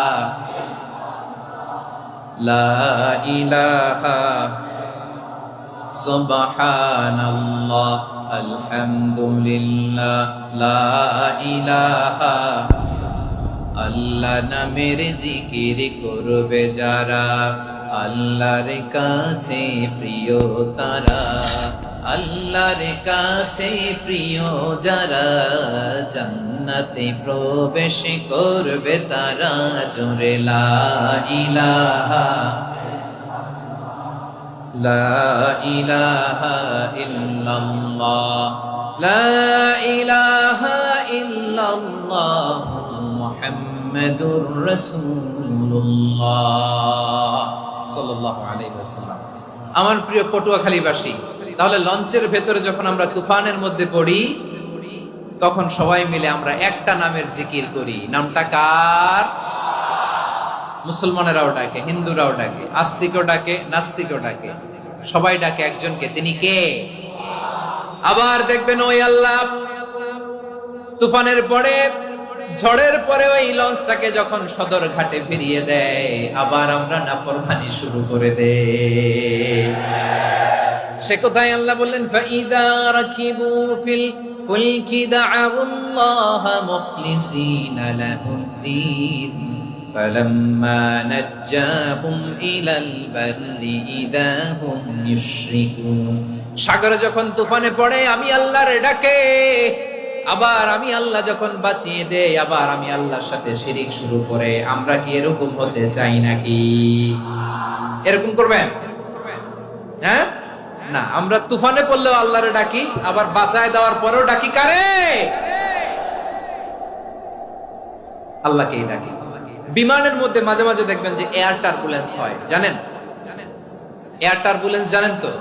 লা ইলাহা সুবহানাল্লাহ, আলহামদুলিল্লাহ, লা ইলাহা। আল্লাহ নামের জিকির করবে যারা, আল্লাহর কাছে প্রিয় তারা, আল্লাহর কাছে প্রিয় যারা, জান্নাতে প্রবেশ করবে তারা। জোরে লা ইলাহা, লা ইলাহা ইল্লাল্লাহ, লা ইলাহা ইল্লাল্লাহ, মুহাম্মাদুর রাসূলুল্লাহ সাল্লাল্লাহু আলাইহি ওয়াসাল্লাম। আমার প্রিয় পটুয়াখালীবাসী, তাহলে লঞ্চের ভেতরে যখন আমরা তুফানের মধ্যে পড়ি, তখন সবাই মিলে আমরা একটা নামের জিকির করি। নামটা কার? মুসলমানেরাও ডাকে, হিন্দুরাও ডাকে, আস্তিকও ডাকে, নাস্তিকও ডাকে, সবাই ডাকে একজনকে। তিনি কে? আবার দেখবেন ওই আল্লাহ তুফানের পরে, ঝড়ের পরে ওই লঞ্চটাকে যখন সদর ঘাটে ফিরিয়ে দেয়, আবার আমরা নাফরমানি শুরু করে দেই। সে কোথায়? আল্লাহ বললেন, ফাইদা রাকিবু ফিল ফুলকি দা'আউল্লাহা মুখলিসিনা লাহুদ্দীন ফালাম্মা নাজ্জাহুম ইলাল বাররি ইযা হুম ইউশরিকুন। সাগরে যখন তুফানে পড়ে আমি আল্লাহর ডাকে, আবার আমি আল্লাহ যখন বাঁচিয়ে দেই, আবার আমি আল্লাহর সাথে শিরিক শুরু করে। আমরা কি এরকম হতে চাই নাকি? এরকম করবেন? হ্যাঁ না, আমরা তুফানে পড়লেও আল্লাহরে ডাকি, আবার বাঁচায় দেওয়ার পরেও ডাকি কারে? আল্লাহকেই ডাকি। বিমানের মধ্যে মাঝে মাঝে দেখবেন যে এয়ার টার্বুলেন্স হয়, জানেন? এয়ার টার্বুলেন্স জানেন তো?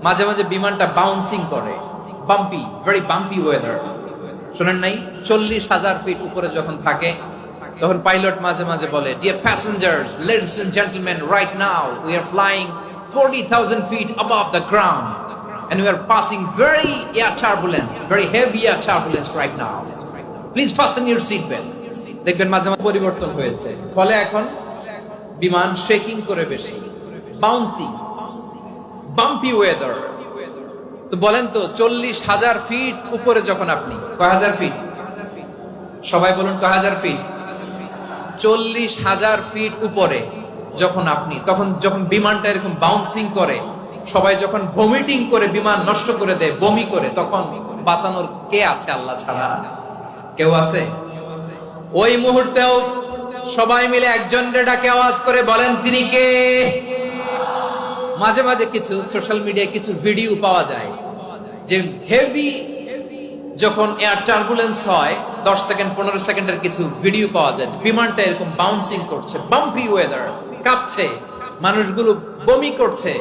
মাঝে মাঝে বিমানটা বাউন্সিং করে, বাম্পি, ভেরি বাম্পি ওয়েদার। শোনেন নাই? 40,000 ফিট উপরে যখন থাকে, তখন পাইলট মাঝে মাঝে বলে, dear passengers, ladies and gentleman, right now we are flying 40,000 feet above the ground and we are passing very air turbulence, very heavy air turbulence right now. Please fasten your seat belt. দেখবেন মাঝে মাঝে পরিবর্তন হয়েছে, ফলে এখন বিমান শেকিং করে বেশি, বাউন্সিং, বাম্পি ওয়েদার। তো বলেন তো, 40,000 ফিট উপরে যখন আপনি, কয় হাজার ফিট? সবাই বলুন কয় হাজার ফিট? 40,000 ফিট উপরে যখন আপনি, তখন যখন বিমানটা এরকম বাউন্সিং করে, সবাই যখন ভমিটিং করে বিমান নষ্ট করে দেয়, বমি করে, তখন বাঁচানোর কে আছে আল্লাহ ছাড়া? কেউ আছে? ওই মুহূর্তেও সবাই মিলে একজনের ডাকে আওয়াজ করে বলেন, তিনি কে? মাঝে মাঝে কিছু সোশ্যাল মিডিয়ায় কিছু ভিডিও পাওয়া যায় যে হেভি যখন এয়ার টার্বুলেন্স হয়, 10 সেকেন্ড 15 সেকেন্ডের কিছু ভিডিও পাওয়া যায়, বিমানটা এরকম বাউন্সিং করছে, বাম্পি ওয়েদার, কাঁপছে, মানুষগুলো বমি করছে,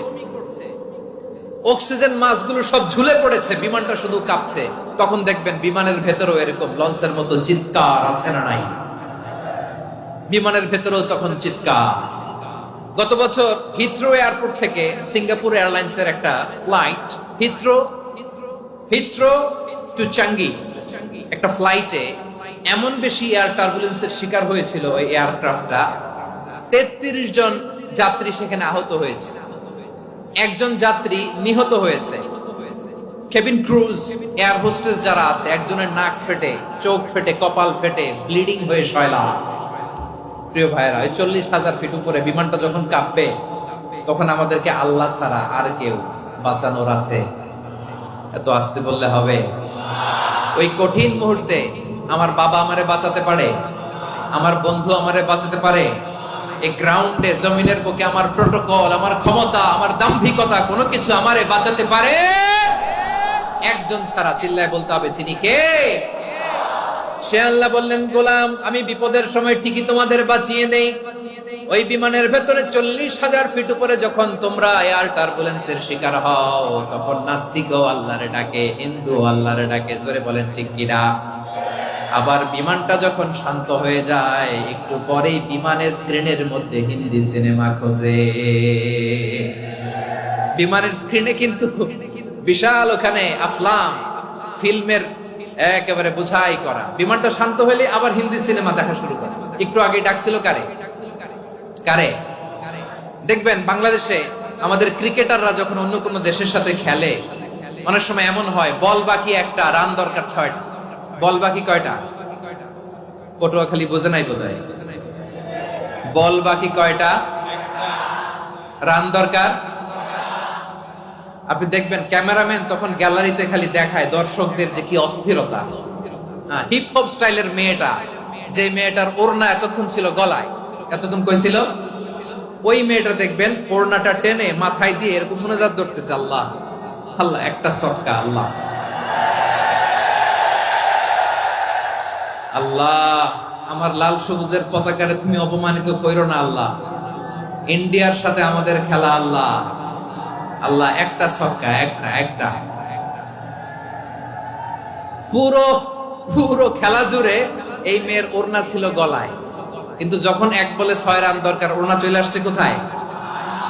অক্সিজেন মাস্কগুলো সব ঝুলে পড়েছে, বিমানটা শুধু কাঁপছে। তখন দেখবেন বিমানের ভেতরেও এরকম লঞ্চের মতো চিৎকার আছে না নাই? বিমানের ভেতরেও তখন চিৎকার। গত বছর হিথ্রো এয়ারপোর্ট থেকে সিঙ্গাপুর এয়ারলাইন্সের একটা ফ্লাইট, হিথ্রো টু চাঙ্গি, একটা ফ্লাইটে এমন বেশি এয়ার টার্বুলেন্সের শিকার হয়েছিল ওই এয়ারক্রাফটটা, 33 জন যাত্রী সেখানে আহত হয়েছে, একজন যাত্রী নিহত হয়েছে। কেবিন ক্রুজ, এয়ার হোস্টেস যারা আছে, একজনের নাক ফেটে, চোখ ফেটে, কপাল ফেটে, ব্লিডিং হয়ে শয়লা। প্রিয় ভাইরা, ওই 40,000 ফিট উপরে বিমানটা যখন কাঁপবে, তখন আমাদেরকে আল্লাহ ছাড়া আর কেউ বাঁচানোর আছে? এত আস্তে বললে হবে? ওই কঠিন মুহূর্তে আমার বাবা আমারে বাঁচাতে পারে, আমার বন্ধু আমারে বাঁচাতে পারে। এই গ্রাউন্ডে, জমিনের বুকে আমার প্রোটোকল, আমার ক্ষমতা, আমার দাম্ভিকতা, কোনো কিছু আমারে বাঁচাতে পারে? একজন ছাড়া। চিল্লায় বলতে হবে, তিনি কে? সে আল্লাহ বললেন, গোলাম, আমি বিপদের সময় ঠিকই তোমাদের বাঁচিয়ে নেই। ওই বিমানের ভেতরে 40,000 ফিট উপরে যখন তোমরা এয়ার টার্বুলেন্সের শিকার হও, তখন নাস্তিকও আল্লাহরে ডাকে, হিন্দু আল্লাহরে ডাকে। জোরে বলেন ঠিক কিনা? আবার বিমানটা যখন শান্ত হয়ে যায়, একটু পরেই বিমানের স্ক্রিনের মধ্যে হিন্দি সিনেমা খোঁজে। বিমানের স্ক্রিনে কিন্তু বিশাল ওখানে আফলাম, ফিল্মের একেবারে বোঝাই করা। বিমানটা শান্ত হলে আবার হিন্দি সিনেমা দেখা শুরু করে। একটু আগে ডাকছিল কারে? কারে? দেখবেন বাংলাদেশে আমাদের ক্রিকেটাররা যখন অন্য কোনো দেশের সাথে খেলে, অনেক সময় এমন হয় বল বাকি একটা, রান দরকার 6টা। বল বাকি কয়টা? পটুয়াখালী বোঝে নাই বোধহয়। বল বাকি কয়টা? রান দরকার। আপনি দেখবেন ক্যামেরাম্যান তখন গ্যালারিতে খালি দেখায় দর্শকদের যে কি অস্থিরতা। হিপ হপ স্টাইলের মেয়েটা, যে মেয়েটার ওড়না এতক্ষণ ছিল গলায়, এতক্ষণ কইছিল, ওই মেয়েটা দেখবেন ওড়নাটা টেনে মাথায় দিয়ে এরকম মুনাজাত ধরতেছে, আল্লাহ আল্লাহ, একটা সক্কা, আল্লাহ আল্লাহ, আমার লাল সবুজের পতাকারে তুমি অপমানিত কইরো না আল্লাহ, ইন্ডিয়ার সাথে আমাদের খেলা, আল্লাহ আল্লাহ, একটা সক্কা, একটা। পুরো পুরো খেলা জুড়ে এই মেয়ের ওড়না ছিল গলায়, কিন্তু যখন 1 বলে 6 রান দরকার, ওড়না চলে আসছে কোথায়?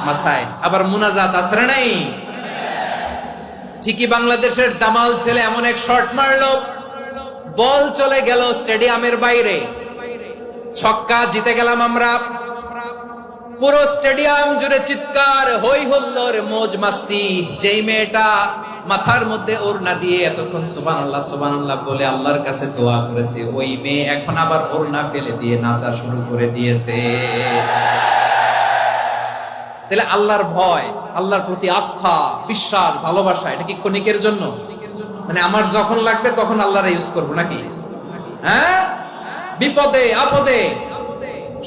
মাথায়। আবার মুনাজাত আছে না নাই? ঠিকই বাংলাদেশের দামাল ছেলে এমন এক শট মারলো, বল চলে গেল স্টেডিয়ামের বাইরে, ছক্কা, জিতে গেলাম আমরা। পুরো স্টেডিয়াম জুড়ে চিৎকার, হই হুল্লোড়, মৌজ মাস্তি। যেই মেয়েটা মাথার মধ্যে ওড়না দিয়ে এতক্ষণ সুবহানাল্লাহ সুবহানাল্লাহ বলে আল্লাহর কাছে দোয়া করেছে, ওই মেয়ে এখন আবার ওড়না ফেলে দিয়ে নাচা শুরু করে দিয়েছে। তাহলে আল্লাহর ভয়, আল্লাহর প্রতি আস্থা, বিশ্বাস, ভালোবাসা, এটা কি ক্ষণিকের জন্য? মানে আমার যখন লাগবে তখন আল্লাহর ইউজ করবো নাকি? হ্যাঁ, বিপদে আপদে,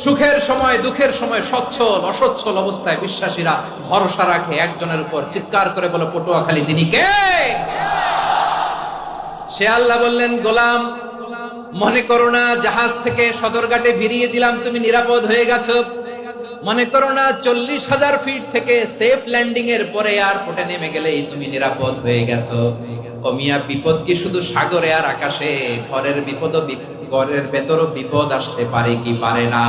সুখের সময় দুঃখের সময়, সচ্ছল অসচ্ছল অবস্থায় বিশ্বাসীরা ভরসা রাখে একজনের উপর। চিৎকার করে বলো, পটুয়াখালী তিনি কে? সে আল্লাহ বললেন, গোলাম মনে করো না জাহাজ থেকে সদরঘাটে ভিড়িয়ে দিলাম, তুমি নিরাপদ হয়ে গেছো। মনে করো না 40,000 ফিট থেকে সেফ ল্যান্ডিং এর পরে এয়ারপোর্টে নেমে গেলেই তুমি নিরাপদ হয়ে গেছো। ও মিয়া, বিপদ কি শুধু সাগরে আর আকাশে? ঘরের বিপদ, ঘরের ভেতরও বিপদ আসতে পারে কি পারে না?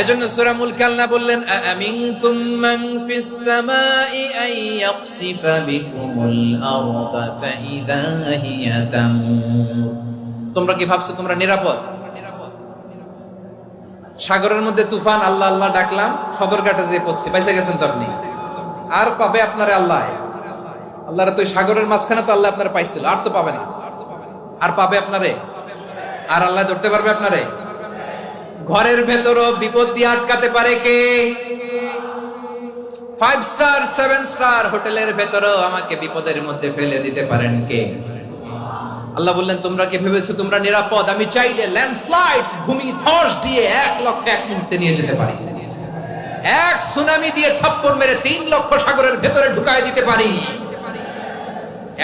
এজন্য সূরা মুলক আল্লাহ বললেন, আমিনতুম মান ফিস সামাই আন ইয়াখসিফা বিকুমুল আরদা ফাইদা হিয়া তামুর। তোমরা কি ভাবছো তোমরা নিরাপদ? সাগরের মধ্যে তুফান, আল্লাহ আল্লাহ ডাকলাম, সদরঘাটে যে পড়ছে, পয়সা গেছেন তো আপনি। আর পাবে আপনারে আল্লাহ? আল্লাহর তো সাগরের মাঝখানে তো আল্লাহ আপনারা পাইছিল, আর তো পাবে না। আর পাবে আপনারে? আর আল্লাহ ধরতে পারবে আপনারে? ঘরের ভেতরও বিপদ দিয়ে আটকাতে পারে কে? 5 স্টার 7 স্টার হোটেলের ভেতরও আমাকে বিপদের মধ্যে ফেলে দিতে পারেন কে? আল্লাহ বললেন, তোমরা কি ভেবেছো তোমরা নিরাপদ? আমি চাইলে ল্যান্ডস্লাইডস, ভূমি ধস দিয়ে 1 লক্ষ 1 মুহূর্তে নিয়ে যেতে পারি। এক সুনামি দিয়ে থাপ্পড় মেরে 3 লক্ষ সাগরের ভেতরে ঢুকায় দিতে পারি।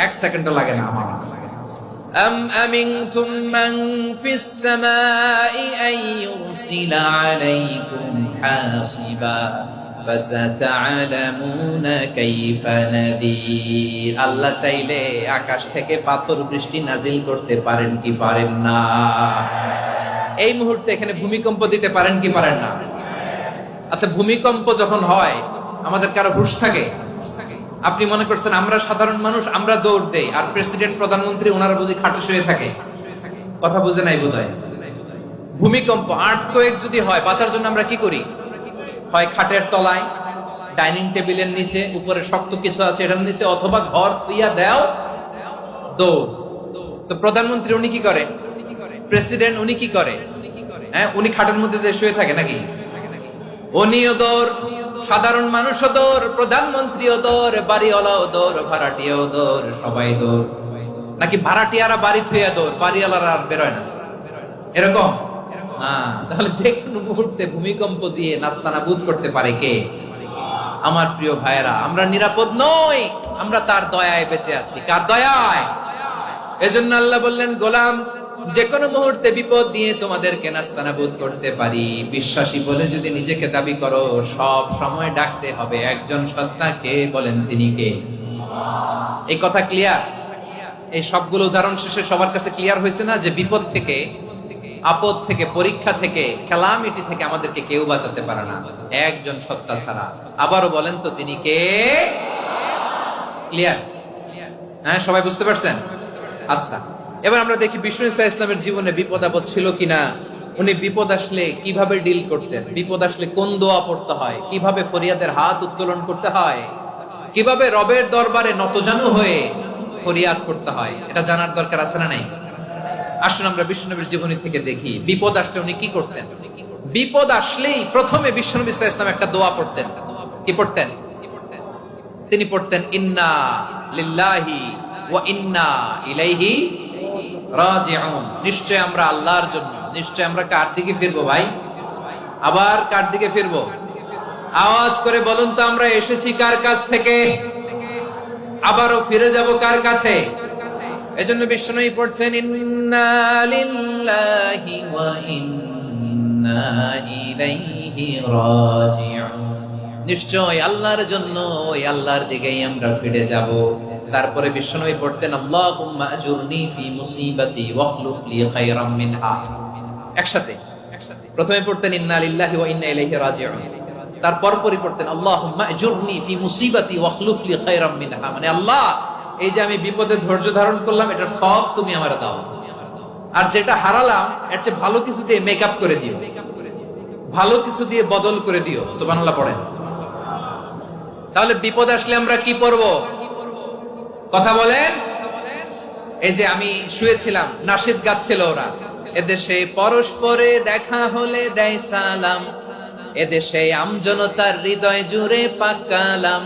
1 সেকেন্ডও লাগে না আমার। أم أمنتم من في السماء أن يرسل عليكم حاصبا فستعلمون كيف نذير। আল্লাহ চাইলে আকাশ থেকে পাথর বৃষ্টি নাজিল করতে পারেন কি পারেন না? এই মুহূর্তে এখানে ভূমিকম্প দিতে পারেন কি পারেন না? আচ্ছা, ভূমিকম্প যখন হয় আমাদের কারো হুঁশ থাকে? আপনি মনে করছেন আমরা সাধারণ মানুষ, আমরা দৌড় দেই, আর প্রেসিডেন্ট প্রধানমন্ত্রী ওনারা বুঝি খাটে শুয়ে থাকে? কথা বুঝে নাই বোধহয়। ভূমিকম্প, আর্থকোয়েক যদি হয়, বাঁচার জন্য আমরা কি করি? হয় খাটের তলায়, ডাইনিং টেবিলের নিচে, উপরে শক্ত কিছু আছে এটার নিচে, অথবা ঘর থুইয়া দেও, দৌড়। তো প্রধানমন্ত্রী উনি কি করে? প্রেসিডেন্ট উনি কি করে? হ্যাঁ, উনি খাটের মধ্যে যে শুয়ে থাকে নাকি? উনিও দৌড়, সাধারণ মানুষও দৌড়, প্রধানমন্ত্রীও দৌড়, বাড়িওয়ালাও দৌড়, ভাড়াটিয়াও দৌড়, সবাই দৌড়। নাকি ভাড়াটিয়ারা বাড়ি থুইয়া দৌড়, বাড়িওয়ালারা আর বেরোয় না? এরকম? তাহলে যে কোনো মুহূর্তে ভূমিকম্প দিয়ে নাস্তানাবুদ করতে পারে কে? আমার প্রিয় ভাইয়েরা, আমরা নিরাপদ নই, আমরা তার দয়ায় বেঁচে আছি। কার দয়ায়? এজন্য আল্লাহ বললেন, গোলাম যে কোনো মুহূর্তে বিপদ দিয়ে তোমাদেরকে নাস্তানাবুদ করতে পারি। বিশ্বাসী বলে যদি নিজেকে দাবি করো, সব সময় ডাকতে হবে একজন সত্তাকে। বলেন তিনি কে? এই কথা ক্লিয়ার? এই সবগুলো উদাহরণ শেষে সবার কাছে ক্লিয়ার হয়েছে না যে বিপদ থেকে, আপদ থেকে, পরীক্ষা থেকে, ক্যালামিটি থেকে আমাদেরকে কেউ বাঁচাতে পারে না একজন সত্তা ছাড়া। আবারও বলেন তো তিনি কে? ক্লিয়ার? হ্যাঁ, সবাই বুঝতে পারছেন? আচ্ছা, এবার আমরা দেখি বিষ্ণু ইসা ইসলামের জীবনে বিপদ আপদ ছিল কিনা। উনি বিপদ আসলে কিভাবে ডিল করতেন, বিপদ আসলে কোন দোয়া পড়তে হয়, কিভাবে ফরিয়াদের হাত উত্তোলন করতে হয়, কিভাবে রবের দরবারে নতজানু হয়ে ফরিয়াদ করতে হয়, এটা জানার দরকার আছে না নাই? আসুন আমরা বিশ্বনবীর জীবনী থেকে দেখি বিপদ আসলে উনি কি করতেন। বিপদ আসলেই প্রথমে বিশ্বনবী সাল্লাল্লাহু আলাইহি ওয়াসাল্লাম একটা দোয়া পড়তেন। কি পড়তেন? তিনি পড়তেন ইন্না লিল্লাহি ওয়া ইন্না ইলাইহি রাজিউন। নিশ্চয় আমরা আল্লাহর জন্য, নিশ্চয় আমরা কার দিকে ফিরবো ভাই? আবার কার দিকে ফিরবো? আওয়াজ করে বলুন তো, আমরা এসেছি কার কাছ থেকে, আবারও ফিরে যাব কার কাছে? এজন্য বিশ্বনবী পড়ছেন ইন্না লিল্লাহি ওয়া ইন্না ইলাইহি রাজিউন। নিশ্চয় আল্লাহর জন্য, ওই আল্লাহর দিকেই আমরা ফিরে যাব। তারপরে বিশ্বনবী পড়তেন আল্লাহুম্মা আজুরনি ফি মুসিবাতি ওয়াখলুফ লি খায়রাম মিনহা। একসাথে প্রথমে পড়তেন ইন্না লিল্লাহি ওয়া ইন্না ইলাইহি রাজিউন, তারপর পরে পড়তেন আল্লাহুম্মা আজুরনি ফি মুসিবাতি ওয়াখলুফ লি খায়রাম মিনহা। মানে আল্লাহ, এই যে আমি বিপদে ধৈর্য ধারণ করলাম, এটার সব তুমি আমারে দাও, আর যেটা হারালাম এর চেয়ে ভালো কিছু দিয়ে মেকআপ করে দিও, ভালো কিছু দিয়ে বদল করে দিও। সুবহানাল্লাহ পড়েন। তাহলে বিপদ আসলে আমরা কি পড়ব? কথা বলেন। এই যে আমি শুয়েছিলাম, নাশিদ গাচ্ছিল ওরা, এদেশে পরস্পরে দেখা হলে দেয় সালাম, এদেশে আমজনতার হৃদয় জুড়ে পাকালাম,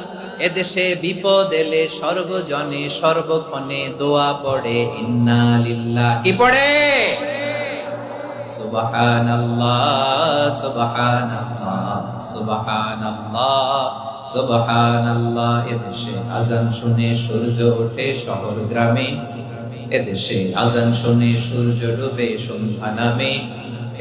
এদেশে বিপদ এলে সর্বজনে সর্বক্ষণে দোয়া পড়ে ইন্না লিল্লাহ। কি পড়ে? সুবহানাল্লাহ সুবহানাল্লাহ সুবহানাল্লাহ সুবহানাল্লাহ। এদেশে আজান শুনে সূর্য ওঠে শহর গ্রামে, এদেশে আজান শুনে সূর্য ডুবে সন্ধ্যা নামে,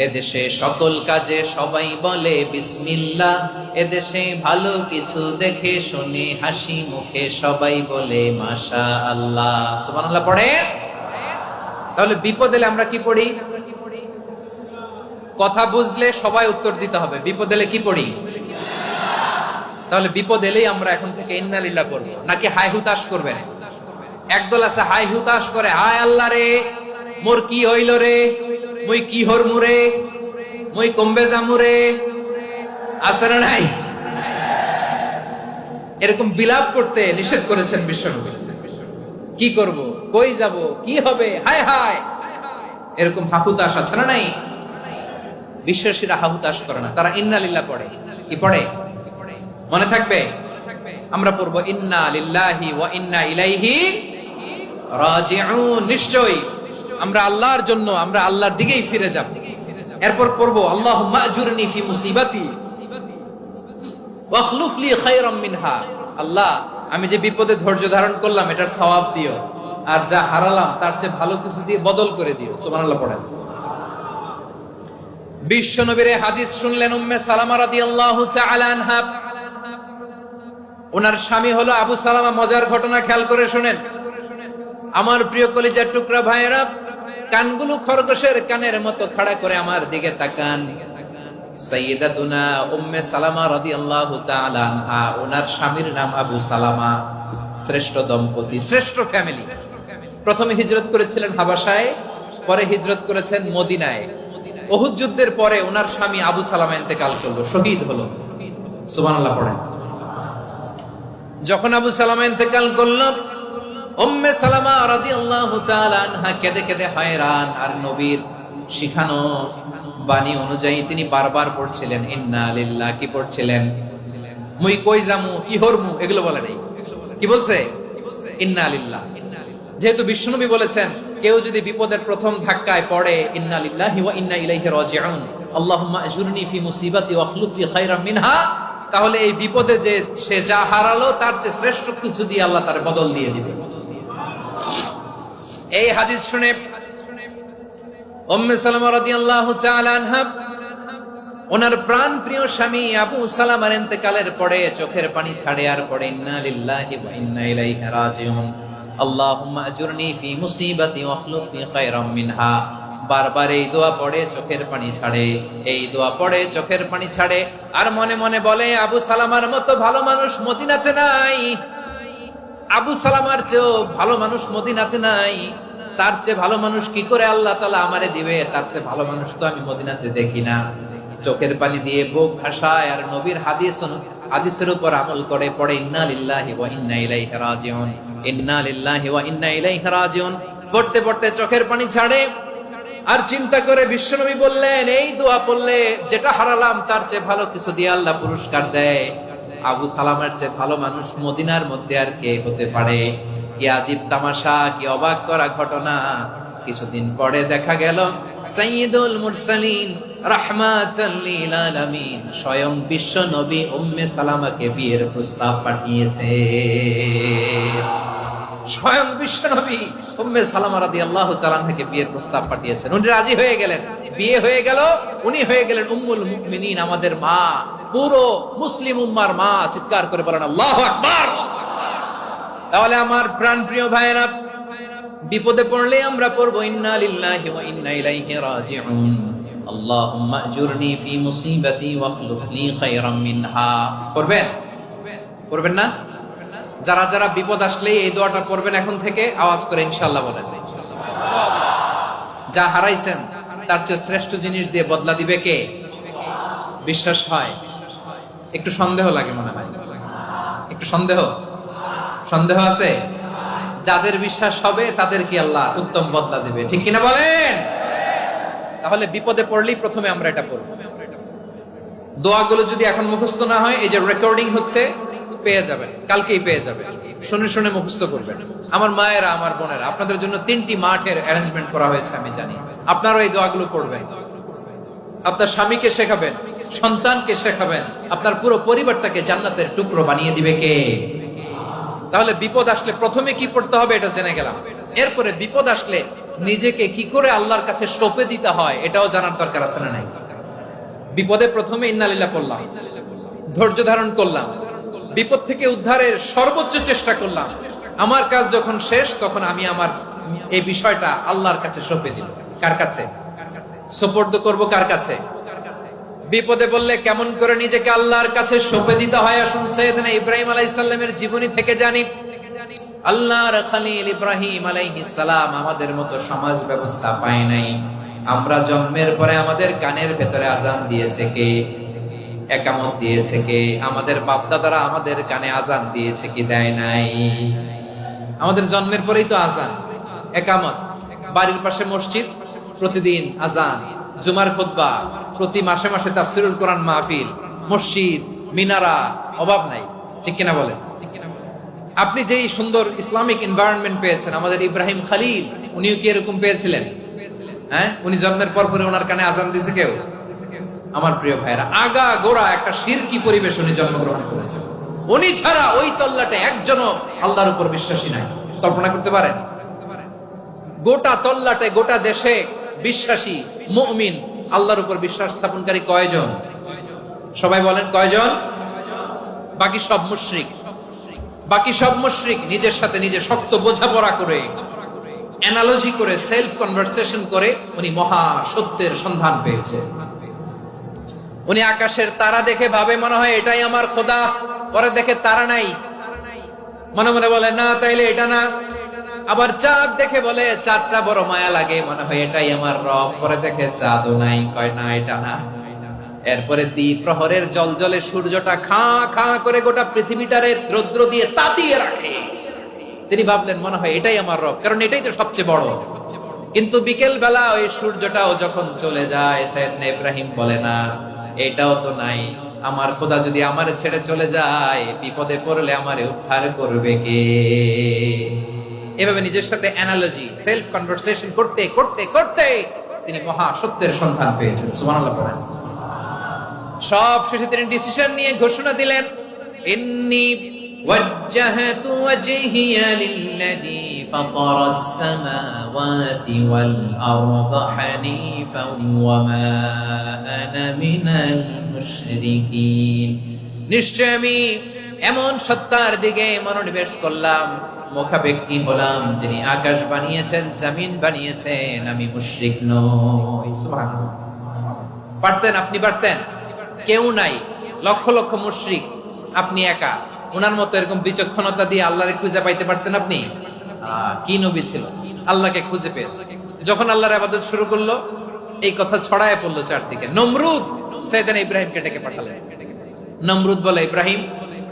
এদেশে সকল কাজে সবাই বলে বিসমিল্লাহ, এদেশে ভালো কিছু দেখে শুনে হাসি মুখে সবাই বলে মাশাআল্লাহ। সুবহানাল্লাহ পড়ে। তাহলে বিপদ এলে আমরা কি পড়ি? কথা বুঝলে সবাই উত্তর দিতে হবে। বিপদ এলে কি পড়ি? তাহলে বিপদ এলেই আমরা এখন থেকে ইন্না লিল্লাহ পড়ব, নাকি হাই হুতাশ করবেন? একদল আছে হাই হুতাশ করে, হায় আল্লাহ রে মোর কি হইল রে, মুই কি হরমু রে, মুই কমবে যামু রে। আছে না নাই? এরকম বিলাপ করতে নিষেধ করেছেন বিশ্বনবী। কি করব, কই যাব, কি হবে, হায় হায়, এরকম হাহুতাশ আছে না নাই? বিশ্বাসীরা হাহুতাশ করে না, তারা ইন্না লিল্লাহ পড়ে। কি পড়ে? মনে থাকবে? আমরা পড়ব ইন্না লিল্লাহি ওয়া ইন্না ইলাইহি রাজিউন। নিশ্চয় আমরা আল্লাহর জন্য, আমরা আল্লাহর দিকেই ফিরে যাব। এরপর পড়ব আল্লাহুম্মা আজুরনি ফি মুসিবাতি ওয়াখলুফ লি খায়রাম মিনহা। আল্লাহ, আমি যে বিপদে ধৈর্য ধারণ করলাম এটার সওয়াব দিও, আর যা হারালাম তার চেয়ে ভালো কিছু দিয়ে বদল করে দিও। সুবহানাল্লাহ পড়েন। বিশ্বনবীর হাদিস শুনলেন উম্মে সালামা রাদিয়াল্লাহু তাআলা আনহা। ওনার স্বামী হলো আবু সালামা। মজার ঘটনা খেয়াল করে শুনেন আমার প্রিয় কলিজার টুকরা ভাইয়েরা। কানগুলো খরগোশের কানের মতো খাড়া করে আমার দিকে তাকান। সাইয়্যিদাতুনা উম্মে সালামা রাদিয়াল্লাহু তাআলা আনহা, ওনার স্বামীর নাম আবু সালামা। শ্রেষ্ঠ দম্পতি, শ্রেষ্ঠ ফ্যামিলি। প্রথমে হিজরত করেছিলেন হাবাসায়, পরে হিজরত করেছেন মদিনায়। উহুদ যুদ্ধের পরে ওনার স্বামী আবু সালামা ইন্তেকাল করলো, শহীদ হলো। সুবহানাল্লাহ পড়েন। যখন আবু সালামা ইন্তেকাল করলো, উম্মে সালামা রাদিয়াল্লাহু তাআলা আনহা কেঁদে কেঁদে হয়রান। আর নবীর শিখানো বাণী অনুযায়ী তিনি বারবার পড়ছিলেন ইন্না লিল্লাহ। কি পড়ছিলেন? মুই কই যামু, কি হরমু, এগুলো বলে নাই। কি বলছে? ইন্না লিল্লাহ। যেহেতু বিশ্বনবী বলেছেন কেউ যদি বিপদের প্রথম ধাক্কায় পড়ে ইন্না লিল্লাহি ওয়া ইন্না ইলাইহি রাজিউন, আল্লাহুম্মা আজুরনি ফি মুসিবাতি ওয়াখলুফ লি খায়রাম মিনহা, তাহলে এই বিপদে যে সে যা হারালো তার চেয়ে শ্রেষ্ঠ কিছু দিয়ে আল্লাহ তার বদল দিয়ে দিবে। এই হাদিস শুনে উম্মে সালামা রাদিয়াল্লাহু তাআলা আনহা ওনার প্রাণ প্রিয় স্বামী আবু সালামার ইন্তেকালের পরে চোখের পানি ছাড়ে আর পড়ে ইন্না লিল্লাহি ওয়া ইন্না ইলাইহি রাজিউন, আল্লাহুম্মা আজুরনি ফি মুসিবাতি ওয়াখলুফ লি খায়রাম মিনহা। বারবার এই দোয়া পড়ে চোখের পানি ছাড়ে, এই দোয়া পড়ে চোখের পানি ছাড়ে, আর মনে মনে বলে আবু সালামার মতো ভালো মানুষ মদিনাতে নাই, আবু সালামার চেয়েও ভালো মানুষ মদিনাতে নাই। তার চেয়ে ভালো মানুষ কি করে আল্লাহ তাআলা আমারে দিবে, তার চেয়ে ভালো মানুষ তো আমি মদিনাতে দেখি না। চোখের পানি দিয়ে বুক ভাসায় আর নবীর হাদিসের উপর আমল করে পড়ে ইন্না লিল্লাহি ওয়া ইন্না ইলাইহি রাজিউন, ইন্না লিল্লাহি ওয়া ইন্না ইলাইহি রাজিউন পড়তে পড়তে চোখের পানি ছাড়ে আর চিন্তা করে বিশ্বনবী বললেন এই দোয়া পড়লে যেটা হারালাম তার চেয়ে ভালো কিছু দিয়ে আল্লাহ পুরস্কার দেয়। আবু সালামের চেয়ে ভালো মানুষ মদিনার মধ্যে আর কে হতে পারে? কি আজীব তামাশা, কি অবাক করা ঘটনা। কিছুদিন পরে দেখা গেল সাইয়্যিদুল মুরসালিন রাহমাতাল লিল আলামিন স্বয়ং বিশ্ব নবী উম্মে সালামাকে বিয়ের প্রস্তাব পাঠিয়েছে। স্বয়ং বিশ্ব নবী উম্মে সালামা রাদিয়াল্লাহু তাআলা আনহাকে বিয়ের প্রস্তাব পাঠিয়েছেন। উনি রাজি হয়ে গেলেন, বিয়ে হয়ে গেল, উনি হয়ে গেলেন উম্মুল মুমিনিন, আমাদের মা, পুরো মুসলিম উম্মার মা। চিৎকার করে বলেন আল্লাহু আকবার। তাহলে আমার প্রাণপ্রিয় ভাইয়েরা, বিপদে পড়লে আমরা পড়বো ইন্না লিল্লাহি ওয়া ইন্না ইলাইহি রাজিউন, আল্লাহুম্মা আজুরনি ফি মুসিবাতি ওয়াখলুফনি খায়রাম মিনহা। করবেন? করবেন না? যারা যারা বিপদ আসলে এই দোয়াটা পড়বেন এখন থেকে আওয়াজ করে ইনশাআল্লাহ বলেন। যা হারাইছেন তার চেয়ে শ্রেষ্ঠ জিনিস দিয়ে বদলা দিবে কে? বিশ্বাস হয়? একটু সন্দেহ লাগে মনে হয়, একটু সন্দেহ আছে? যাদের বিশ্বাস হবে তাদের কি আল্লাহ উত্তম বদলা দিবে, ঠিক কিনা বলেন? তাহলে বিপদে পড়লেই প্রথমে আমরা এটা পড়ব। দোয়াগুলো যদি এখন মুখস্থ না হয়, এই যে রেকর্ডিং হচ্ছে পেয়ে যাবেন, কালকেই পেয়ে যাবেন। শুনে শুনে মুখস্থ করবেন। আমার মায়েরা, আমার বোনেরা, আপনাদের জন্য 3টি মাঠের অ্যারেঞ্জমেন্ট করা হয়েছে, আমি জানি। আপনারা এই দোয়াগুলো পড়বেন, আপনার স্বামীকে শেখাবেন, সন্তানকে শেখাবেন, আপনার পুরো পরিবারটাকে জান্নাতের টুকরো বানিয়ে দিবে কে? তাহলে বিপদ আসলে প্রথমে কি পড়তে হবে এটা জেনে গেলাম। এরপরে বিপদ আসলে নিজেকে কি করে আল্লাহর কাছে সঁপে দিতে হয় এটাও জানার দরকার আছে না নাই? বিপদে প্রথমে ইন্না লিল্লাহ পড়লাম, ধৈর্য ধারণ করলাম, বিপদ থেকে উদ্ধারের সর্বোচ্চ চেষ্টা করলাম। আমার কাজ যখন শেষ তখন আমি আমার এই বিষয়টা আল্লাহর কাছে সঁপে দিলাম। কার কাছে সুপর্দ করব? কার কাছে? বিপদে বললে কেমন করে নিজেকে আল্লাহর কাছে সঁপে দিতে হয় আসুন সাইয়েদনা ইব্রাহিম আলাইহিস সালামের জীবনী থেকে জানি। আল্লাহর খলিল ইব্রাহিম আলাইহিস সালাম আমাদের মতো সমাজ ব্যবস্থা পায় নাই। আমরা জন্মের পরে আমাদের কানের ভেতরে আজান দিয়েছে কে? একামত দিয়েছে কে? আমাদের বাপ দাদারা আমাদের কানে আজান দিয়েছে কি দেয় নাই? আমাদের জন্মের পরেই তো আজান, একামত, বাড়ির পাশে মসজিদ, প্রতিদিন আজান, জুমার খুতবা, প্রতি মাসে মাসে তাফসীরুল কোরআন মাহফিল, মসজিদ, মিনারা, অভাব নাই, ঠিক কিনা বলেন? আপনি যেই সুন্দর ইসলামিক এনভায়রনমেন্ট পেয়েছেন, আমাদের ইব্রাহিম খলিল উনিও কি এরকম পেয়েছিলেন? হ্যাঁ, উনি জন্মের পর পরে ওনার কানে আজান দিয়েছে কেউ? আমার প্রিয় ভাইরা, আগা গোড়া একটা শিরকি পরিবেশ উনি জন্মগ্রহণ করেছেন। উনি ছাড়া ওই তল্লাটে একজনও আল্লাহর উপর বিশ্বাসী নাই। কল্পনা করতে পারেন? গোটা তল্লাটে, গোটা দেশে বিশ্বাসী মুমিন, আল্লাহর উপর বিশ্বাস স্থাপনকারী কয়জন? সবাই বলেন কয়জন? বাকি সব মুশরিক। বাকি সব মুশরিক নিজের সাথে নিজে শক্ত বোঝাপড়া করে, অ্যানালজি করে, সেলফ কনভারসেশন করে উনি মহা সত্যের সন্ধান পেয়েছে। উনি আকাশের তারা দেখে ভাবে মনে হয় এটাই আমার খোদা, পরে দেখে তারা নাই, মনে মনে বলে না তাইলে এটা না। আবার চাঁদ দেখে বলে চাঁদটা বড় মায়া লাগে, মনে হয় এটাই আমার রব, পরে দেখে চাঁদও নাই, কয় না এটা না। এরপরে দ্বীপ প্রহরের জলজলে সূর্যটা খাঁ খাঁ করে গোটা পৃথিবীটারে রৌদ্র দিয়ে তাতিয়ে রাখে। তিনি ভাবলেন মনে হয় এটাই আমার রব, কারণ এটাই তো সবচেয়ে বড়। কিন্তু বিকেল বেলা ওই সূর্যটাও যখন চলে যায়, সাইয়েদনা ইব্রাহিম বলে না এটাও তো নাই, আমার খোদা যদি আমারে ছেড়ে চলে যায়, বিপদে পড়লে আমারে উদ্ধার করবে কে? এভাবে নিজের সাথে অ্যানালজি, সেলফ কনভারসেশন করতে করতে করতে তিনি মহা সত্যের সন্ধান পেয়েছেন। সুবহানাল্লাহ পড়েন। সব শেষে তিনি ডিসিশন নিয়ে ঘোষণা দিলেন, ইন্নী ওয়াজ্জাহতু ওয়াজহিয়া লিল্লাযী ফাতারাস সামাওয়াতি ওয়াল আরদা হানিফান ওয়া মা আনা মিনাল মুশরিকিন। নিশ্চয় আমি এমন সত্তার দিকে মনোনিবেশ করলাম, মুখাপেক্ষী হলাম, যিনি আকাশ বানিয়েছেন, জমিন বানিয়েছেন, আমি মুশরিক নই। সুবহানাল্লাহ। পারতেন? আপনি পারতেন? কেউ নাই, লক্ষ লক্ষ মুশরিক, আপনি একা। ওনার মতো এরকম বিচক্ষণতা দিয়ে আল্লাহরে খুঁজে পাইতে পারতেন আপনি? কি নবী ছিল! আল্লাহকে খুঁজে পেয়েছে। যখন আল্লাহর ইবাদত শুরু করলো, এই কথা ছড়ায় পড়লো চারদিকে। নমরুদ সাইয়েদনা ইব্রাহিমকে ডেকে পাঠালেন। নমরুদ বলে, ইব্রাহিম,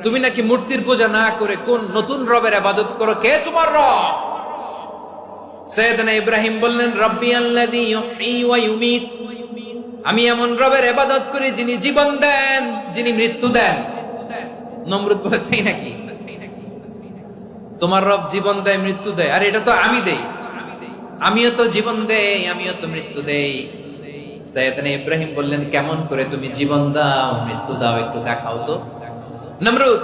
তুমি নাকি মূর্তির পূজা না করে কোন নতুন রবের ইবাদত করো, কে তোমার রব? সাইয়েদনা ইব্রাহিম বললেন, রব্বি আল্লাযী ইউহয়ী ওয়া ইউমীত, আমি এমন রবের ইবাদত করি যিনি জীবন দেন, যিনি মৃত্যু দেন। নমরুদ বলে, তাই নাকি? তোমার রব জীবন দেয়, মৃত্যু দেয়, আর এটা তো আমি দেই। আমিও তো জীবন দেই, আমিও তো মৃত্যু দেই। সাইয়েদনা ইব্রাহিম বললেন, কেমন করে তুমি জীবন দাও, মৃত্যু দাও, একটু দেখাও তো। নমরুদ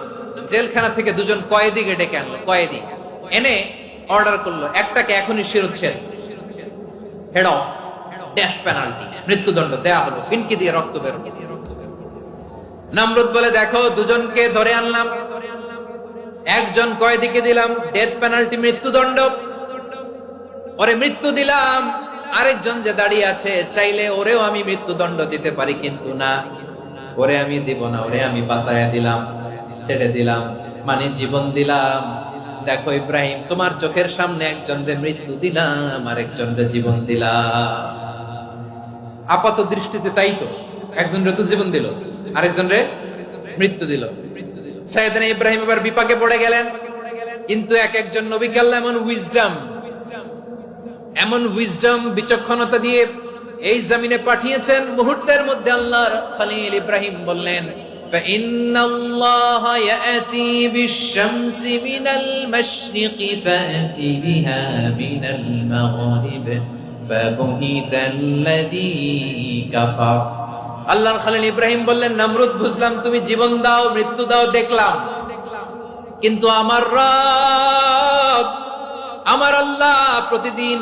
জেলখানা থেকে দুজন কয়েদিকে ডেকে আনলো। কয়েদি এনে অর্ডার করলো, একটাকে এখনই শিরোচ্ছেদ, হেড অফ, ডেথ পেনাল্টি, মৃত্যুদণ্ড দেয়া হলো, ফিনকি দিয়ে রক্ত বের। নমরুদ বলে, দেখো, দুজনকে ধরে আনলাম, একজন কয়েদিকে দিলাম ডেথ পেনাল্টি, মৃত্যুদণ্ড, ওরে মৃত্যু দিলাম। আরেকজন যে দাঁড়িয়ে আছে, চাইলে ওরেও আমি মৃত্যুদণ্ড দিতে পারি, কিন্তু না, ওরে আমি দিব না, ওরে আমি বাঁচাইয়া দিলাম, ছেড়ে দিলাম, মানে জীবন দিলাম। দেখো ইব্রাহিম, তোমার চোখের সামনে একজন যে মৃত্যু দিলাম, আর একজন যে জীবন দিলাম। আপাত দৃষ্টিতে তাই তো, একজন রে তো জীবন দিল, আরেকজন রে মৃত্যু দিল। সাইয়েদনা ইব্রাহিম এবার বিপাকে পড়ে গেলেন। কিন্তু এক একজন নবীকে আল্লাহ এমন উইজডম বিচক্ষণতা দিয়ে এই জমিনে পাঠিয়েছেন, মুহূর্তের মধ্যে আল্লাহর খলিল ইব্রাহিম বললেন, فإن الله يأتي بالشمس من المشرق فأت بها من المغرب فبهت الذي كفر। আল্লাহর খলিল ইব্রাহিম বললেন, নমরুদ, বুঝলাম তুমি জীবন দাও, মৃত্যু দাও, দেখলাম, কিন্তু আমার রব, আমার আল্লাহ প্রতিদিন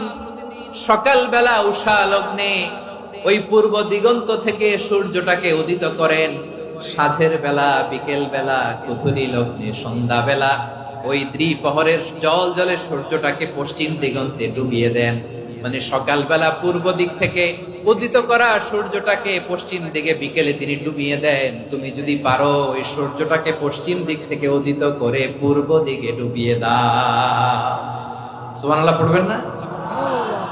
সকালবেলা উষা লগ্নে ওই পূর্ব দিগন্ত থেকে সূর্যটাকে উদিত করেন, সাঁঝের বেলা, বিকেল বেলা, কুথুরি লগ্নে, সন্ধ্যা বেলা ওই দ্বিপ্রহরের জল জলে সূর্যটাকে পশ্চিম দিগন্তে ডুবিয়ে দেন। মানে সকালবেলা পূর্ব দিক থেকে উদিত করা সূর্যটাকে পশ্চিম দিকে বিকেলে তিনি ডুবিয়ে দেন। তুমি যদি পারো ওই সূর্যটাকে পশ্চিম দিক থেকে উদিত করে পূর্ব দিকে ডুবিয়ে দাও। সুবহানাল্লাহ পড়বেন না?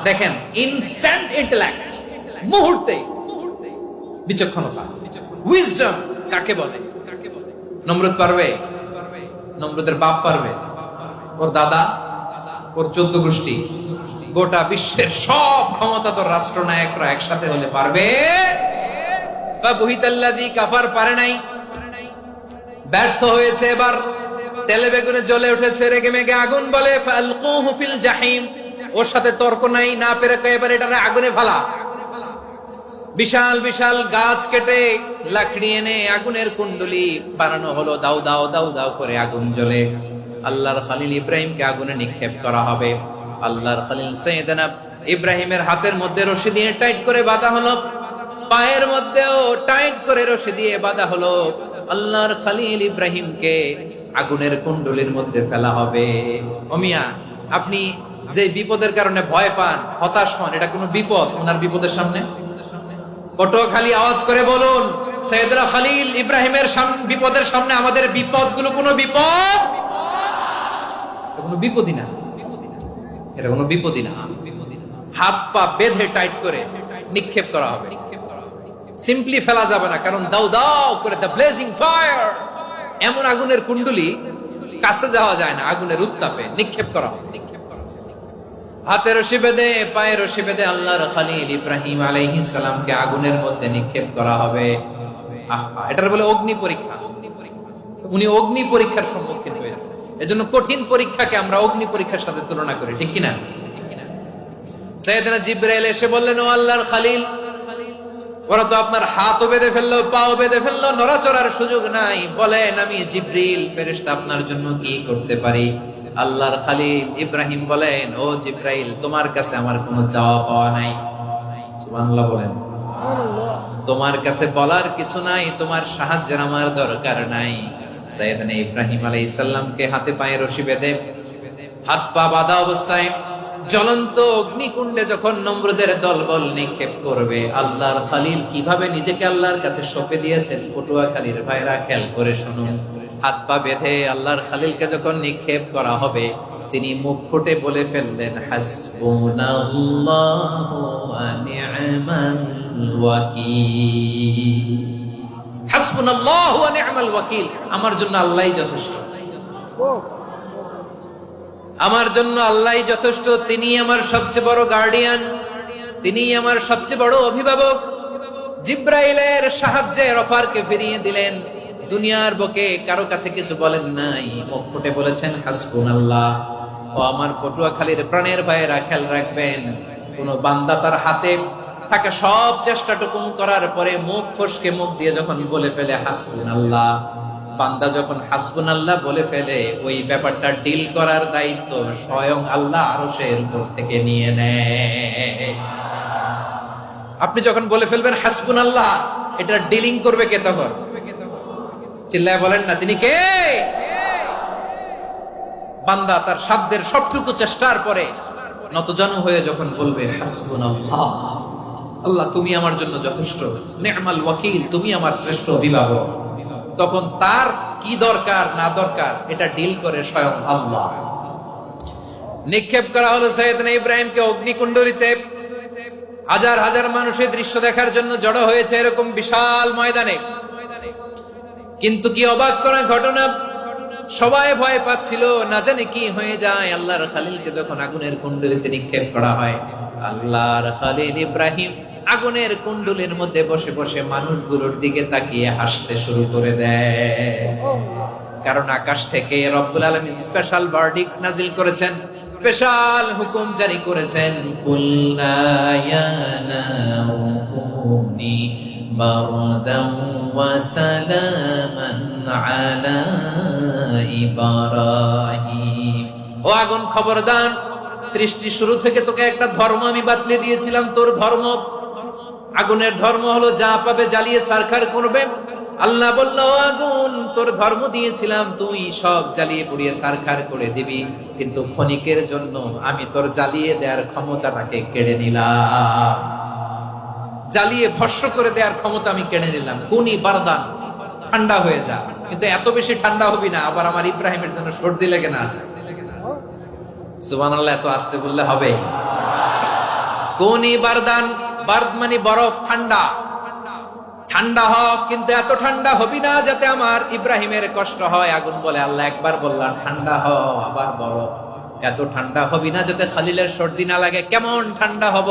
দেখেন, ইনস্ট্যান্ট ইন্টেলেক্ট, মুহূর্তে বিচক্ষণতা, উইজডম কাকে বলে? নমরুদ পারবে? নমরুদের বাপ পারবে? ওর দাদা, ওর 14 গোষ্ঠী, গোটা বিশ্বের সব ক্ষমতাধর রাষ্ট্রনায়করা একসাথে হলে পারবে? ফাবুহিতাল্লাযী কাফার, পারে নাই, ব্যর্থ হয়েছে। এবার তেলে বেগুনে জ্বলে উঠেছে, রেগে মেগে আগুন বলে, ফালকুহু ফিল জাহিম, ওর সাথে তর্ক নাই, না পেরে এবার এটারে আগুনে ফেলা। বিশাল বিশাল গাছ কেটে লাকড়ি এনে আগুনের কুণ্ডলি বানানো হলো, দাও দাও দাও দাও করে আগুন জ্বলে। আল্লাহর খলিল ইব্রাহিমকে আগুনে নিক্ষেপ করা হবে। আল্লাহর খলিল সাইয়েদনা ইব্রাহিমের হাতের মধ্যে রশি দিয়ে টাইট করে বাঁধা হলো, পায়ের মধ্যেও টাইট করে রশি দিয়ে বাঁধা হলো। আল্লাহর খলিল ইব্রাহিমকে আগুনের কুণ্ডলির মধ্যে ফেলা হবে। ও মিয়া, আপনি যে বিপদের কারণে ভয় পান, হতাশ হন, এটা কোনো বিপদ ওনার বিপদের সামনে? পটুয়াখালী আওয়াজ করে বলুন, সাইয়েদনা খলিল ইব্রাহিমের বিপদের সামনে আমাদের বিপদগুলো কোনো বিপদ? কোনো বিপদই না, এটা কোনো বিপদই না। হাত পা বেঁধে টাইট করে নিক্ষেপ করা হবে, সিম্পলি ফেলা যাবে না, কারণ দাও দাও করে দ্য ব্লেজিং ফায়ার, এমন আগুনের কুণ্ডলি, কাছে যাওয়া যায় না, আগুনের উত্তাপে নিক্ষেপ করা হবে। হাতে রশি বেঁধে, পায়ে রশি বেঁধে আল্লাহর খলিল ইব্রাহিম আলাইহিস সালামকে আগুনের মধ্যে নিক্ষেপ করা হবে। আহা, এটার বলে অগ্নি পরীক্ষা। উনি অগ্নি পরীক্ষার সম্মুখীন হয়েছে। এজন্য কঠিন পরীক্ষাকে আমরা অগ্নি পরীক্ষার সাথে তুলনা করি, ঠিক কিনা? সাইয়েদনা জিবরাইল এসে বললেন, ও আল্লাহর খলিল, ওরা তো আপনার হাতও বেঁধে ফেললো, পাও বেঁধে ফেললো, নড়াচড়ার সুযোগ নাই, বলেন আমি জিবরিল ফেরেশতা আপনার জন্য কি করতে পারি? আল্লাহর খলিল ইব্রাহিম বলেন, ও জিবরাইল, তোমার কাছে আমার কোনো চাওয়া পাওয়া নাই। সুবহানাল্লাহ বলেন। তোমার কাছে বলার কিছু নাই, তোমার সাহায্যের আমার দরকার নাই। সাইয়েদনা ইব্রাহিম আলাইহিস সালামকে হাতে পায়ে রশি বেঁধে, হাত পা বাঁধা অবস্থায় জ্বলন্ত অগ্নিকুণ্ডে যখন নমরুদের দলবল নিক্ষেপ করবে, আল্লাহর খলিল কিভাবে নিজেকে আল্লাহর কাছে সঁপে দিয়েছেন, পটুয়াখালীর ভাইরা খেয়াল করে শুনুন। হাত পা বেঁধে আল্লাহর খলিলকে যখন নিক্ষেপ করা হবে, তিনি মুখ ফুটে বলে ফেললেন, হাসবুনাল্লাহু ওয়া নি'মাল ওয়াকিল। হাসবুনাল্লাহু ওয়া নি'মাল ওয়াকিল, আমার জন্য আল্লাহই যথেষ্ট, আমার জন্য আল্লাহই যথেষ্ট। তিনি আমার সবচেয়ে বড় গার্ডিয়ান, তিনি আমার সবচেয়ে বড় অভিভাবক। জিব্রাইলের সাহায্যে রফারকে ফিরিয়ে দিলেন, দুনিয়ার বুকে কারো কাছে কিছু বলেন নাই, মুখ ফুটে বলেছেন হাসবুনাল্লাহ। ও আমার পটুয়াখালীর প্রাণের ভাইয়েরা, খেয়াল রাখবেন, কোন বান্দা তার হাতে থাকা সব চেষ্টাটুকু করার পরে মুখ ফসকে মুখ দিয়ে যখন বলে ফেলে হাসবুনাল্লাহ, বান্দা যখন হাসবুনাল্লাহ বলে ফেলে, ওই ব্যাপারটা ডিল করার দায়িত্ব স্বয়ং আল্লাহ আরশের উপর থেকে নিয়ে নেয়। আপনি যখন বলে ফেলবেন হাসবুনাল্লাহ, এটা ডিলিং করবে কে তখন? চিল্লায় বলেন না, তিনি কে? বান্দা তার সাধ্যের সবটুকু চেষ্টার পরে নতজানু হয়ে যখন বলবে হাসবুনাল্লাহ, আল্লাহ তুমি আমার জন্য যথেষ্ট, নি'মাল ওয়াকিল, তুমি আমার শ্রেষ্ঠ অভিভাবক, তখন তার কি দরকার না দরকার এটা ডিল করে স্বয়ং আল্লাহ। নিক্ষেপ করা হলো সাইয়েদনা ইব্রাহিমকে অগ্নিকুণ্ডলিতে। হাজার হাজার মানুষের দৃশ্য দেখার জন্য জড়ো হয়েছে এরকম বিশাল ময়দানে। কিন্তু কি অবাক করার ঘটনা, সবাই ভয় পাচ্ছিল, না জানি কি হয়ে যায়। আল্লাহর খলিলকে যখন আগুনের কুণ্ডলিতে নিক্ষেপ করা হয়, আল্লাহর খলিল ইব্রাহিম আগুনের কুণ্ডলীর মধ্যে বসে বসে মানুষগুলোর দিকে তাকিয়ে হাসতে শুরু করে দেয়। কারণ আকাশ থেকে রব্বুল আলামিন স্পেশাল ভার্ডিক্ট নাজিল করেছেন, স্পেশাল হুকুম জারি করেছেন, কুল্লা ইয়া নারু কুনি বারদান ওয়া সালামান আলা ইব্রাহিম। ও আগুন, খবরদার, সৃষ্টি শুরু থেকে তোকে একটা ধর্ম আমি বাতলে দিয়েছিলাম, তোর ধর্ম, আগুনের ধর্ম হলো যা পাবে জ্বালিয়ে সারখার করবে। আল্লাহ বলল, আগুন, তোর ধর্ম দিয়েছিলাম, তুই সব জ্বালিয়ে পুড়িয়ে সারখার করে দিবি, কিন্তু ক্ষণিকের জন্য আমি তোর জ্বালিয়ে দেওয়ার ক্ষমতাটাকে কেড়ে নিলাম, জ্বালিয়ে ভস্ম করে দেওয়ার ক্ষমতা আমি কেড়ে নিলাম। কুনি বারদান, ঠান্ডা হয়ে যা, কিন্তু এত বেশি ঠান্ডা হবি না আবার আমার ইব্রাহিমের জন্য সর্দি লেগে না যায়। সুবহানাল্লাহ, এত আস্তে বললে হবে? কুনি বারদান, বারদ মানে বরফ, ঠান্ডা, ঠান্ডা হোক, কিন্তু এত ঠান্ডা হবি না যাতে আমার ইব্রাহিমের কষ্ট হয়। আগুন বলে, আল্লাহ একবার বললাম ঠান্ডা হ, আবার বরফ, এত ঠান্ডা হবি না যাতে খলিলের সর্দি না লাগে। কেমন ঠান্ডা হব,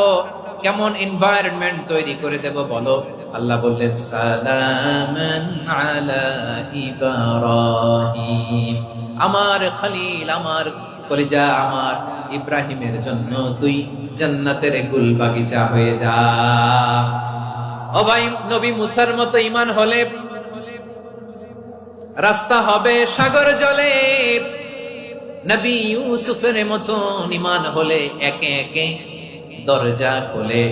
কেমন এনভায়রনমেন্ট তৈরি করে দেব বলো? আল্লাহ বললেন, সালামান আলা ইব্রাহিম, আমার খলিল, আমার কলিজা, আমার ইব্রাহিমের জন্য তুই জান্নাতের গুল বাগিচা হয়ে যা। ও ভাই, নবী মুসার মতো ঈমান হলে রাস্তা হবে সাগর জলে, নবী ইউসুফের মতো ঈমান হলে একে একে দরজা খোলে।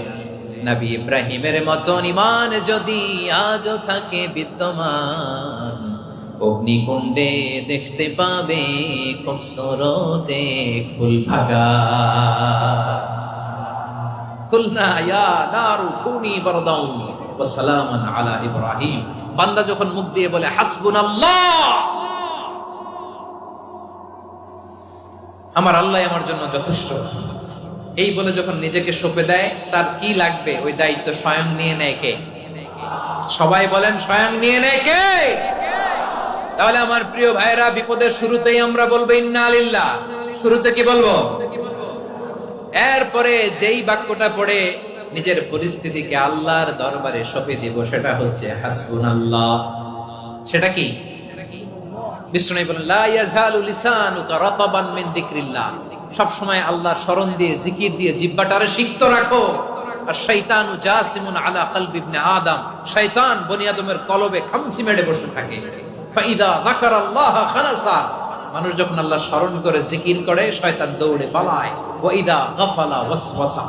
নবী ইব্রাহিমের মতো ঈমান যদি আজও থাকে বিদ্যমান, অগ্নিকুণ্ডে দেখতে পাবে খুবসুরতে ফুল ভাগা। কুলনা ইয়া নারু কুনি বারদান ওয়া সালামান আলা ইব্রাহিম। বান্দা যখন মুখ দিয়ে বলে হাসবুনাল্লাহ, আমার আল্লাহ আমার জন্য যথেষ্ট, এই বলে যখন নিজেকে সঁপে দেয়, তার কি লাগবে ওই দায়িত্ব স্বয়ং নিয়ে নেয় কে? সবাই বলেন, স্বয়ং নিয়ে নেয় কে? তাহলে আমার প্রিয় ভাইরা, বিপদের শুরুতেই আমরা বলবো ইন্না লিল্লাহ। শুরুতে কি বলবো? এরপরে যেই বাক্যটা পড়ে নিজের পরিস্থিতিকে আল্লাহর দরবারে সঁপে দিব, সেটা হচ্ছে হাসবুনাল্লাহ। সেটা কি? বিষ্ণু বলেন, লা ইয়াজালু লিসানুকা রাতাবান মিন যিকরিল্লাহ, সব সময় আল্লাহর স্মরণ দিয়ে, জিকির দিয়ে জিহ্বাটারে সিক্ত রাখো। আর শয়তানু জাসিমুন আলা কলবি ইবনে আদম, শয়তান বনি আদমের কলবে খামচি মেরে বসে থাকে। ফাইদা যাকারাল্লাহ খানাসা, মানুষ যখন আল্লাহর স্মরণ করে, জিকির করে, শয়তান দৌড়ে পালায়। ওয়া ইদা গাফালা ওয়াসওয়াসা,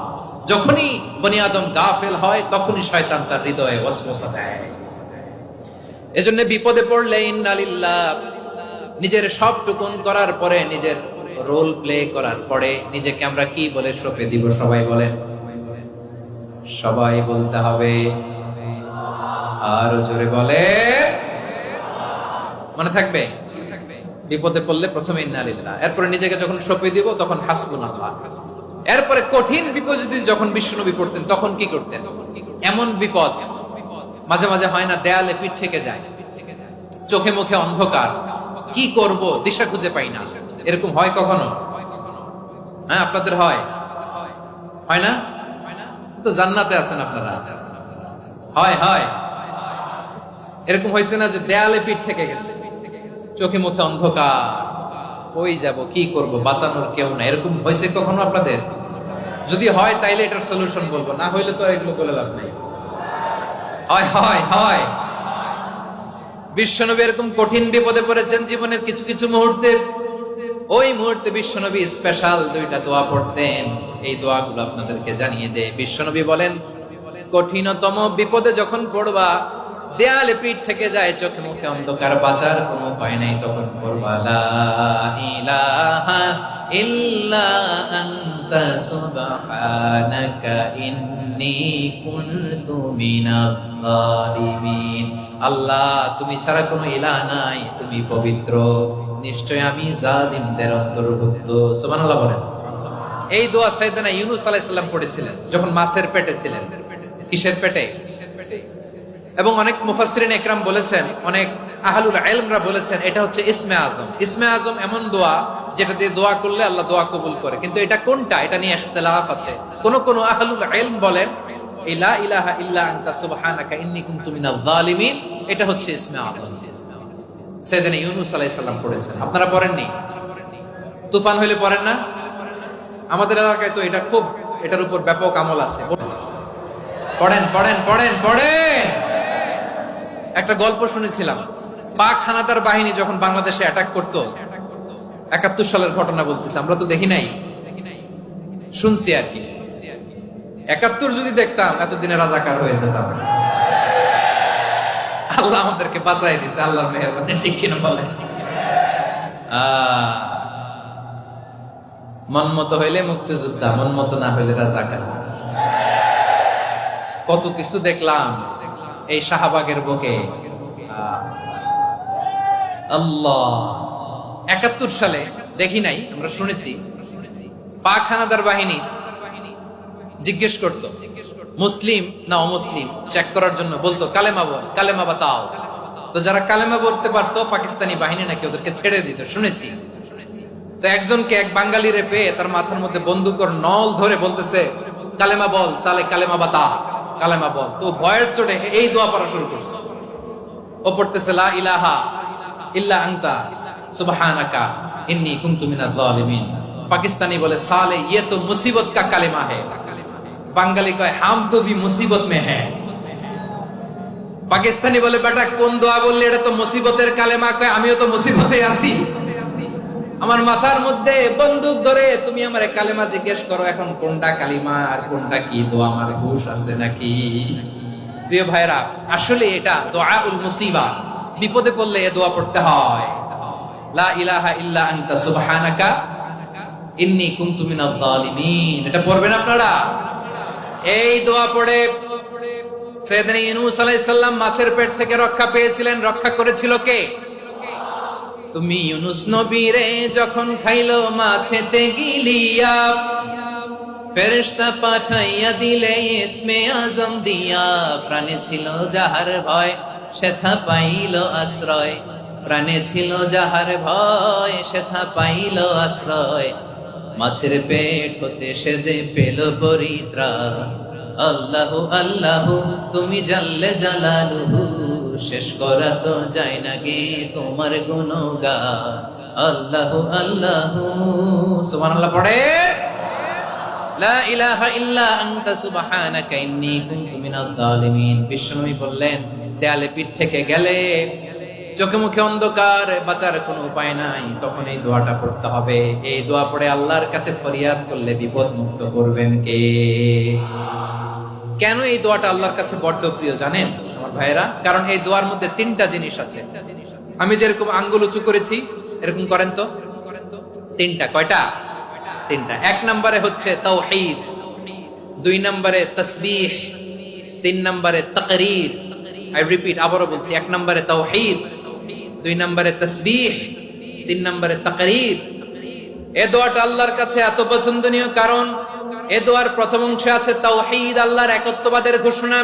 যখনই বনি আদম গাফেল হয়, তখনই শয়তান তার হৃদয়ে ওয়াসওয়াসা দেয়। এজন্য বিপদে পড়লে ইন্না লিল্লাহ, নিজের সবটুকুন করার পরে, নিজের রোল প্লে করার পরে নিজেকে আমরা কি বলে সঁপে দিব? সবাই বলেন, সবাই বলতে হবে, আরো জোরে বলে, মনে থাকবে? বিপদে পড়লে প্রথমে ইন্না লিল্লাহ, এরপরে নিজেকে যখন সঁপে দিব তখন হাসবুনাল্লাহ। এরপরে কঠিন বিপদ যদি যখন বিশ্বনবী পড়তেন তখন কি করতেন? এমন বিপদ মাঝে মাঝে হয় না, দেয়ালে পিঠ থেকে যায়, চোখে মুখে অন্ধকার, কি করব দিশা খুঁজে পাই না, এরকম হয় কখনো? হ্যাঁ, আপনাদের হয়? হয় না? তো জান্নাতে আছেন আপনারা। হয় হয় এরকম হয়েছে না যে দেয়ালে পিঠ থেকে গেছে, চোখে মুখে অন্ধকার, কই যাব, কি করব, বাঁচানোর কেউ না, এরকম হয়েছে কখনো আপনাদের? যদি হয় তাইলে এটার সলিউশন বলবো, না হইলে তো এগুলো বলে লাভ নাই। হয় হয় হয় বিশ্বনবী এরকম কঠিন বিপদে পড়েছেন জীবনের কিছু কিছু মুহূর্তে। ওই মুহূর্তে বিশ্বনবী স্পেশাল 2টা দোয়া পড়তেন। এই দোয়াগুলো আপনাদেরকে জানিয়ে দেয়। বিশ্বনবী বলেন, কঠিনতম বিপদে যখন পড়বা, দেয়ালে পিঠ থেকে যায়, চোখে মুখে অন্ধকার, বাঁচার কোনো উপায় নাই, তখন পড়বা লা ইলাহা ইল্লা আনতা সুবহানাকা ইন্নী কুনতু মিনাজ জালিমিন। আল্লাহ, তুমি ছাড়া কোনো ইলাহ নাই, তুমি পবিত্র, নিশ্চয় আমি জালিমদের অন্তর্ভুক্ত। সুবহানাল্লাহ বলেন। এই দোয়া সাইয়েদনা ইউনূস আলাইহিস সালাম পড়েছিলেন যখন মাছের পেটে ছিলেন। কিসের পেটে? এবং অনেক মুফাসসিরিন ইকরাম বলেছেন, অনেক আহলুল ইলমরা বলেছেন, এটা হচ্ছে ইসমে আজম। ইসমে আজম এমন দোয়া যেটা দিয়ে দোয়া করলে আল্লাহ দোয়া কবুল করে, কিন্তু এটা কোনটা, এটা নিয়ে ইখতিলাফ আছে। কোন কোন আহলুল ইলম বলেন লা ইলাহা ইল্লা আনতা সুবহানাকা ইন্নী কুনতু মিনাজ জালিমিন, এটা হচ্ছে ইসমে আজম। সাইয়েদনা ইউনূস আলাইহিস সালাম পড়েছেন, আপনারা পড়েননি? তুফান হইলে পড়েন না? আমাদের এলাকায় তো এটা খুব, এটার উপর ব্যাপক আমল আছে। পড়েন পড়েন পড়েন পড়েন। একটা গল্প শুনেছিলাম, পাক হানাদার বাহিনী যখন বাংলাদেশে অ্যাটাক করতো, 71 সালের ঘটনা বলতেছি, আমরা তো দেখি নাই, শুনছি আর কি। 71 যদি দেখতাম এতদিনে রাজাকার হয়ে যেতাম। আল্লাহ আমাদেরকে বাঁচাই দিছে, আল্লাহর মেহেরবানি, ঠিক কিনা বলেন? মন মতো হইলে মুক্তিযোদ্ধা, মন মতো না হইলে রাজাকার। কত কিছু দেখলাম এই শাহবাগের বুকে। আল্লাহ, 71 সালে দেখি নাই, আমরা শুনেছি পাক হানাদার বাহিনী জিজ্ঞেস করত মুসলিম না অমুসলিম চেক করার জন্য, বলতো কালেমা বল, কালেমা বাতাও। তো যারা কালেমা বলতে পারতো পাকিস্তানি বাহিনী নাকি ওদেরকে ছেড়ে দিত, শুনেছি। তো একজনকে, এক বাঙালিরে পেয়ে তার মাথার মধ্যে বন্দুকের নল ধরে বলতেছে কালেমা বল সালে, কালেমা বাতা, কালেমা বল। তো ভয়ের চোটে এই দোয়া পড়া শুরু করছে। ও পড়তেছে লা ইলাহা ইল্লা আনতা সুবহানাকা ইন্নী কুনতু মিনাজ জালিমিন। পাকিস্তানি বলে সালে ये तो मुसीबत का কালেমা है। বাঙালি কয় হাম তো ভি মুসিবত মে হ্যায়। পাকিস্তানি বলে বেটা কোন দোয়া বললি, এটা তো মুসিবতের কালেমা। কয় আমিও তো মুসিবতে আছি, আমার মাথার মধ্যে বন্দুক ধরে তুমি আমার কালেমা জিজ্ঞেস করো, এখন কোনটা কালিমা আর কোনটা কি দোয়া, আমার হুঁশ আছে নাকি? প্রিয় ভাইরা, আসলে এটা দুআউল মুসিবা, বিপদে পড়লে এই দোয়া পড়তে হয়। লা ইলাহা ইল্লা আনতা সুবহানাকা ইন্নী কুনতু মিনাজ জালিমিন, এটা পড়বেন আপনারা। এই দোয়া পড়ে সাইয়েদনা ইউনূস আলাইহিস সালাম মাছের পেট থেকে রক্ষা পেয়েছিলেন। রক্ষা করেছিল কে? তুমি ইউনূস নবীরে যখন খাইলো মাছেতে গিলিয়া, ফেরেশতা পাঠাইয়া দিলে ইসমে আজম দিয়া। প্রাণে ছিল যাহার ভয় সেথা পাইল আশ্রয়, প্রাণে ছিল যাহার ভয় সেথা পাইল আশ্রয়। মাছের পেট হতে সে যে পেল পরিত্রাণ। আল্লাহু আল্লাহু তুমি জাল্লে জালালুহু, শেষ করা তো যায় না গে তোমার গুণগান। আল্লাহু আল্লাহু, সুবহানাল্লাহ পড়ে। লা ইলাহা ইল্লা আনতা সুবহানাকা ইন্নী কুনতু মিনাজ জালিমিন। বিশ্বনবী বললেন, দেয়ালে পিঠ থেকে গেলে, চোখে মুখে অন্ধকার, বাঁচার কোনো উপায় নাই, তখন এই দোয়াটা পড়তে হবে। এই দোয়া পড়ে আল্লাহর কাছে ফরিয়াদ করলে বিপদ মুক্ত করবেন কে? কেন এই দোয়াটা আল্লাহর কাছে বড্ড প্রিয় জানেন আমার ভাইয়েরা? কারণ এই দোয়ার মধ্যে 3টা জিনিস আছে। আমি যেরকম আঙ্গুল উঁচু করেছি, এরকম করেন তো। 3টা। কয়টা? 3টা। 1 নম্বরে হচ্ছে তাওহীদ, 2 নম্বরে তাসবিহ, 3 নম্বরে তাকরীর। আই রিপিট, আবারও বলছি, 1 নম্বরে তাওহীদ, 2 নম্বরে তাসবিহ, তিন নম্বরে তাকরীর। এ দোয়াটা আল্লাহর কাছে এত পছন্দনীয় কারণ এ দোয়ার প্রথম অংশে আছে তাওহীদ, আল্লাহর একত্ববাদের ঘোষণা।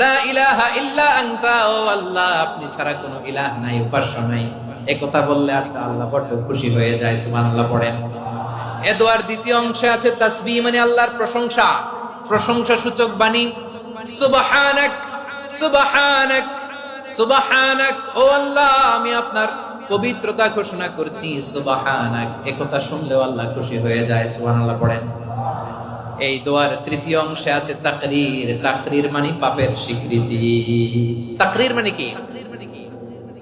লা ইলাহা ইল্লা আনতা, ও আল্লাহ আপনি ছাড়া কোনো ইলাহ নাই, উপাস্য নাই। এই কথা বললে আর আল্লাহ বড় খুশি হয়ে যায়। সুবহানাল্লাহ পড়েন। এ দোয়ার দ্বিতীয় অংশে আছে তাসবিহ, মানে আল্লাহর প্রশংসা, প্রশংসা সূচক বাণী। সুবহানাক সুবহানাক সুবহানাক, ও আল্লাহ আমি আপনার পবিত্রতা ঘোষণা করছি। সুবহানাক, এই কথা শুনলেও আল্লাহ খুশি হয়ে যায়। সুবহানাল্লাহ পড়েন। এই দোয়ার তৃতীয় অংশে আছে তাকরীর। তাকরীর মানে পাপের স্বীকৃতি। তাকরীর মানে কি?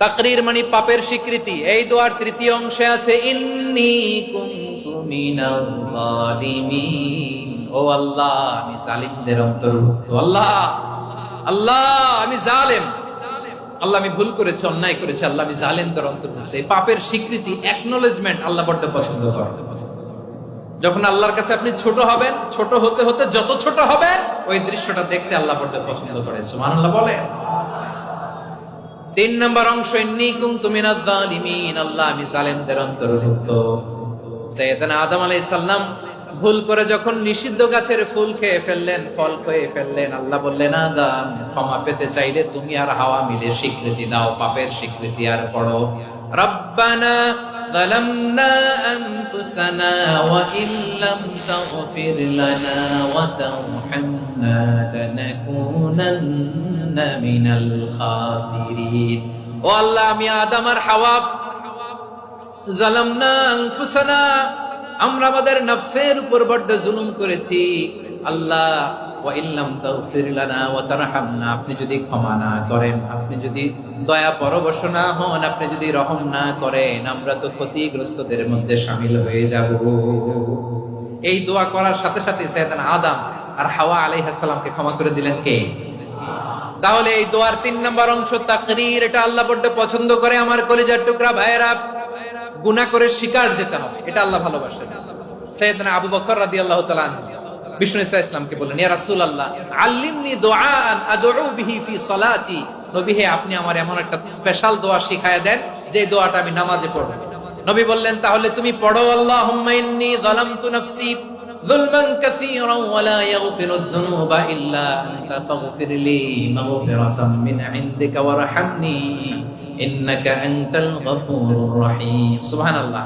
তাকরীর মানে পাপের স্বীকৃতি। এই দোয়ার তৃতীয় অংশে আছে ইন্নী কুনতু মিনাল যালিমিন, ও আল্লাহ আমি জালিমদের অন্তর্ভুক্ত। আল্লাহ আল্লাহ আমি জালেম, আল্লাহ আমি ভুল করেছি, অন্যায় করেছি, আল্লাহ আমি জালেমদের অন্তর্ভুক্ত। এই পাপের স্বীকৃতি, অ্যাকনলেজমেন্ট আল্লাহ বড় পছন্দ করেন। যখন আল্লাহর কাছে আপনি ছোট হবেন, ছোট হতে হতে যত ছোট হবেন ওই দৃশ্যটা দেখতে আল্লাহ বড় পছন্দ করে। সুবহানাল্লাহ বলে। তিন নম্বর অংশ ইন্নী কুনতু মিনাজ যালিমিন, আল্লাহ আমি জালেমদের অন্তর্ভুক্ত। সাইয়েদনা আদম আলাইহিস সালাম ভুল করে যখন নিষিদ্ধ গাছের ফুল খেয়ে ফেললেন, ফল খেয়ে ফেললেন, আল্লাহ বললেন আদম ক্ষমা পেতে চাইলে তুমি আর হাওয়া মিলে স্বীকৃতি দাও, পাপের স্বীকৃতি আর পড়ো রব্বানা ظلمنا أنفسنا وإن لم تغفر لنا وترحمنا لنكونن من الخاسرين। ও আল্লাহ আমি আদম আর হাওয়া জালামনা আনফুসানা, আমরা আমাদের নফসের উপর বড় জুলুম করেছি। আল্লাহ ওয়া ইল্লাম তাগফির লানা ওয়া তারহামনা, আপনি যদি ক্ষমা না করেন, আপনি যদি দয়া পরবশ না হন, আপনি যদি রহম না করেন, আমরা তো ক্ষতিগ্রস্তদের মধ্যে শামিল হয়ে যাব। এই দোয়া করার সাথে সাথে সাইয়েদনা আদম আর হাওয়া আলাইহিস সালামকে ক্ষমা করে দিলেন কে? তাহলে এই দোয়ার তিন নম্বর অংশ তাকরীর, এটা আল্লাহ বড় পছন্দ করে। আমার কলিজার টুকরা ভাইয়েরা, গুনাহ করে শিকার যেতে হবে, এটা আল্লাহ ভালোবাসেন। সাইয়েদনা আবু বকর রাদিয়াল্লাহু তাআলা বিষ্ণু ইসা ইসলামকে বললেন, ইয়া রাসূলুল্লাহ আল্লিমনি দুআআন আদউ বিহি ফি সালাতি, নবী হে আপনি আমার এমন একটা স্পেশাল দোয়া শিখায়া দেন যে দোয়াটা আমি নামাজে পড়ব। নবী বললেন তাহলে তুমি পড়ো আল্লাহুম্মা ইন্নী যালামতু নাফসি যুলমান কাসীরান ওয়া লা ইয়াগফিরুয যুনুবা ইল্লা আনতা ফাগফিরলি মাগফিরাতাম মিন ইনদিকা ওয়ারহামনি ইন্নাকা আনতাল গফুরুর রহিম। সুবহানাল্লাহ।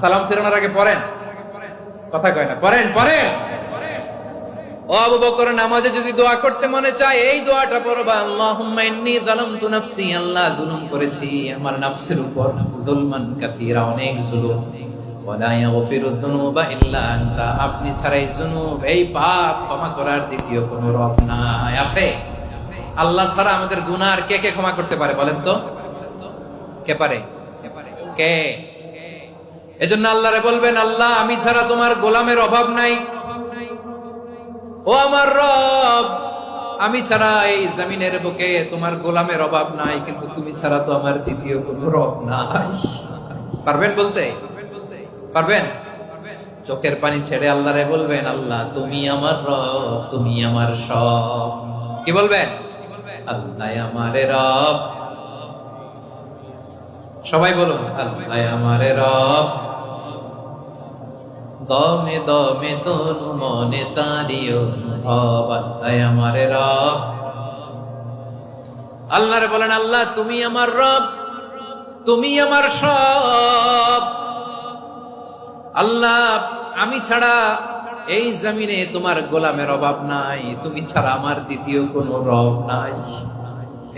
সালাম ফেরানোর আগে পড়েন, কথা কয় না, পড়েন পড়েন। ও আবু বকর নামাজে যদি দোয়া করতে মনে চায় এই দোয়াটা পড়বা, আল্লাহুম্মা ইন্নী যালামতু নাফসি, আল্লাহ জুলুম করেছি আমার নফসের উপর, যুলমান কাসীরা অনেক জুলুম, ওয়া লা ইয়াগফিরুয যুনুবা ইল্লা আনতা, আপনি ছাড়াই জুনুব এই পাপ ক্ষমা করার দ্বিতীয় কোনো রব নাই। আছে? আল্লাহ ছাড়া আমাদের গুনাহ কে কে ক্ষমা করতে পারে বলেন তো? কে পারে? কে? এজন্য আল্লাহরে বলবেন আল্লাহ আমি ছাড়া তোমার গোলামের অভাব নাই, ও আমার রব আমি ছাড়া এই জমিনের বুকে তোমার গোলামের অভাব নাই, কিন্তু তুমি ছাড়া তো আমার দ্বিতীয় কোনো রব নাই। পারবেন বলতে? পারবেন? চোখের পানি ছেড়ে আল্লাহরে বলবেন আল্লাহ তুমি আমার রব, তুমি আমার সব। কি বলবেন? আল্লাহ আমারে রব। সবাই বলুন আল্লাহ আমারে রব, দমে দমে তনু মনে তারি অনুভব, আল্লাহ আমারে রব। আল্লাহরে বলেন আল্লাহ তুমি আমার রব, তুমি আমার সব। আল্লাহ আমি ছাড়া এই জমিনে তোমার গোলামের অভাব নাই, তুমি ছাড়া আমার দ্বিতীয় কোনো রব নাই।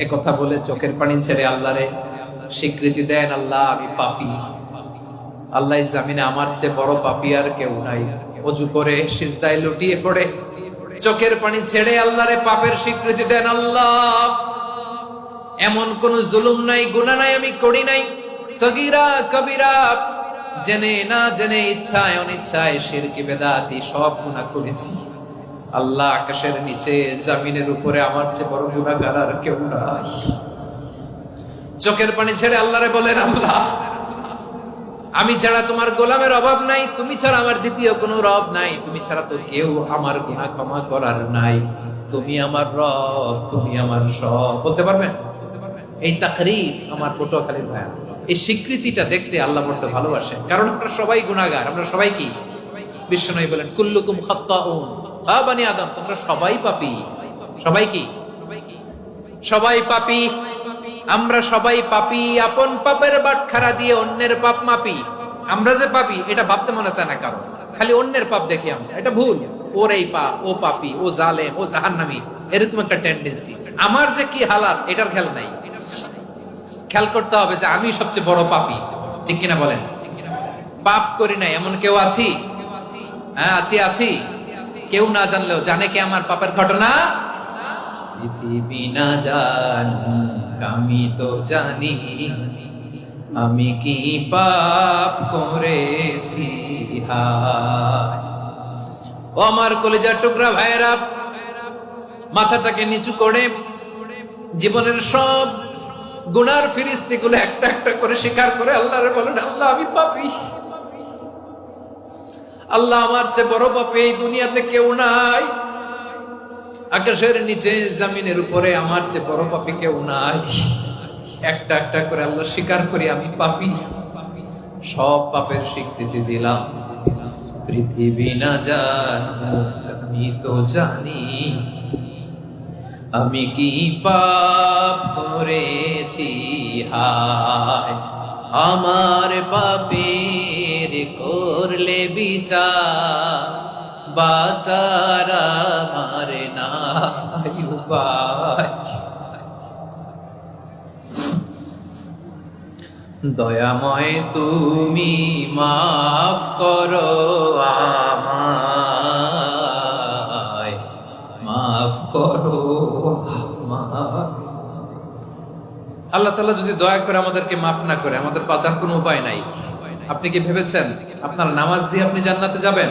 এ কথা বলে চোখের পানি ছেড়ে আল্লাহরে স্বীকৃতি দেন আল্লাহ আমি পাপী, আল্লাহ জামিনে আমার চেয়ে বড় পাপী আর কেউ নাই। ওযু করে সিজদায় লুটিয়ে পড়ে চোখের পানি ছেড়ে আল্লাহরে পাপের স্বীকৃতি দেন আল্লাহ এমন কোন জুলুম নাই, গুনাহ নাই আমি করি নাই, সগীরা কবিরা জেনে না জেনে ইচ্ছায় অনিচ্ছায় শিরকি বেদাতি সব গুনাহ করেছি। আল্লাহ আকাশের নিচে জমিনের উপরে আমার চেয়ে বড় গুনাহগার আর কেউ নাই। চোখের পানি ছেড়ে আল্লাহরে বলেন আল্লাহ আমি ছাড়া তোমার গোলামের অভাব নাই, তুমি ছাড়া আমার দ্বিতীয় কোনো রব নাই, তুমি ছাড়া তো কেউ আমার গুনাহ ক্ষমা করার নাই, তুমি আমার রব, তুমি আমার সব। বলতে পারবেন? এই তাকরীর আমার পটুয়াখালীর ভাই এই স্বীকৃতিটা দেখতে আল্লাহ বড্ড ভালোবাসেন, কারণ আমরা সবাই গুনাহগার। আমরা সবাই কি? বিশ্বনবী বলেন কুল্লুকুম খাত্তাউন, আ বনি আদম, তোমরা সবাই পাপী। সবাই কি? সবাই পাপী। আমরা সবাই পাপী। আপন পাপের বাটখারা দিয়ে অন্যের পাপ মাপি। আমরা যে পাপী এটা ভাবতে মনে চায় না কারণ, খালি অন্যের পাপ দেখি আমরা, এটা ভুল। ওর এই পাপ, ও পাপী, ও জালেম, ও জাহান্নামী, এরকম একটা টেন্ডেন্সি। আমার যে কি হালাত এটার খেয়াল নাই। খেয়াল করতে হবে যে আমি সবচেয়ে বড় পাপী, ঠিক কিনা বলেন? পাপ করি নাই এমন কেউ আছি? হ্যাঁ আছি। কেউ না জানলেও জানে কে আমার পাপের ঘটনা? পৃথিবী না জানুক আমি তো জানি, আমি কি পাপ করেছি। ও আমার কলিজার টুকরা ভাইয়েরা, মাথাটাকে নিচু করে জীবনের সব গুনার ফিরিস্তিগুলো একটা একটা করে স্বীকার করে আল্লাহরে বলেন, আল্লাহ আমি পাপী। আল্লাহ আমার চেয়ে বড় পাপী এই দুনিয়াতে কেউ নাই। আকাশের নিচে জমিনের উপরে আমার চেয়ে বড় পাপী কেউ নাই। একটা একটা করে আল্লাহ স্বীকার করি আমি পাপী। সব পাপের স্বীকৃতি দিলাম। পৃথিবী না জানুক আমি তো জানি, আমি কি পাপ করেছি। হায় আমার পাপের করলে বিচার, বাঁচার আমার নাই উপায়। দয়াময় তুমি মাফ করো আমায়, মাফ করো আমায়। আল্লাহ তাআলা যদি দয়া করে আমাদেরকে মাফ না করে, আমাদের বাঁচার কোনো উপায় নাই। আপনি কি ভেবেছেন আপনার নামাজ দিয়ে আপনি জান্নাতে যাবেন?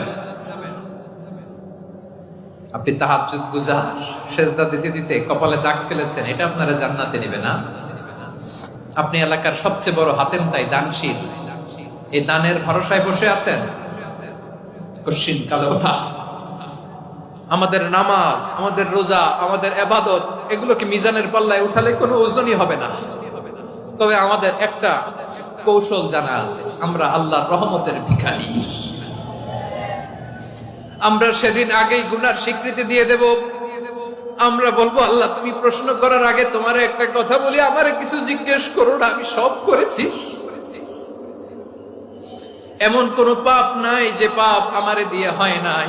আপনি তাহাজ্জুদ গুজার, সেজদা দিতে দিতে কপালে দাগ ফেলেছেন, এটা আপনারা জান্নাতে নেবে না। আপনি এলাকার সবচেয়ে বড় হাতেম তাই দানশীল, এই দানের ভরসায় বসে আছেন কশিন কালো না। আমাদের নামাজ, আমাদের রোজা, আমাদের ইবাদত, এগুলোকে মিজানের পাল্লায় উঠালে কোনো ওজনই হবে না। তবে আমাদের একটা কৌশল জানা আছে, আমরা আল্লাহর রহমতের ভিখারি। আমরা সেদিন আগেই গুনার স্বীকৃতি দিয়ে দেব। আমরা বলবো, আল্লাহ তুমি প্রশ্ন করার আগে তোমার একটা কথা বলি, আমারে কিছু জিজ্ঞেস করো না, আমি সব করেছি। এমন কোন পাপ নাই যে পাপ আমারে দিয়ে হয় নাই।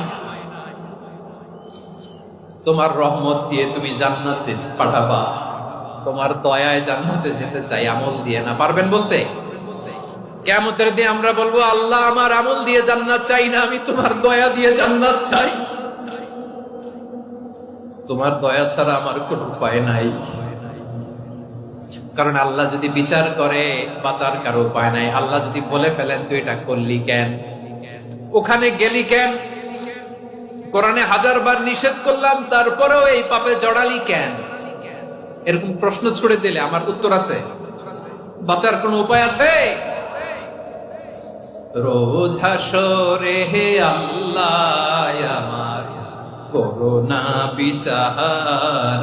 তোমার রহমত দিয়ে তুমি জান্নাতে পাঠাবা, তোমার দয়ায় জান্নাতে যেতে চাই, আমল দিয়ে না। পারবেন বলতে? কিয়ামতের দিন আমরা বলবো, আল্লাহ আমার আমল দিয়ে জান্নাত চাই না, আমি তোমার দয়া দিয়ে জান্নাত চাই। তোমার দয়া ছাড়া আমার কোন উপায় নাই। কারণ আল্লাহ যদি বিচার করে বাঁচার কারো উপায় নাই। আল্লাহ যদি বলে ফেলেন তুই এটা করলি কেন, ওখানে গেলি কেন, কোরআনে 1000 বার নিষেধ করলাম তারপরেও এই পাপে জড়ালি কেন, এরকম প্রশ্ন ছুড়ে দিলে আমার উত্তর আছে? বাঁচার কোন উপায় আছে? রোজ হাসরে হে আল্লাহ আমার করোনা বিচার,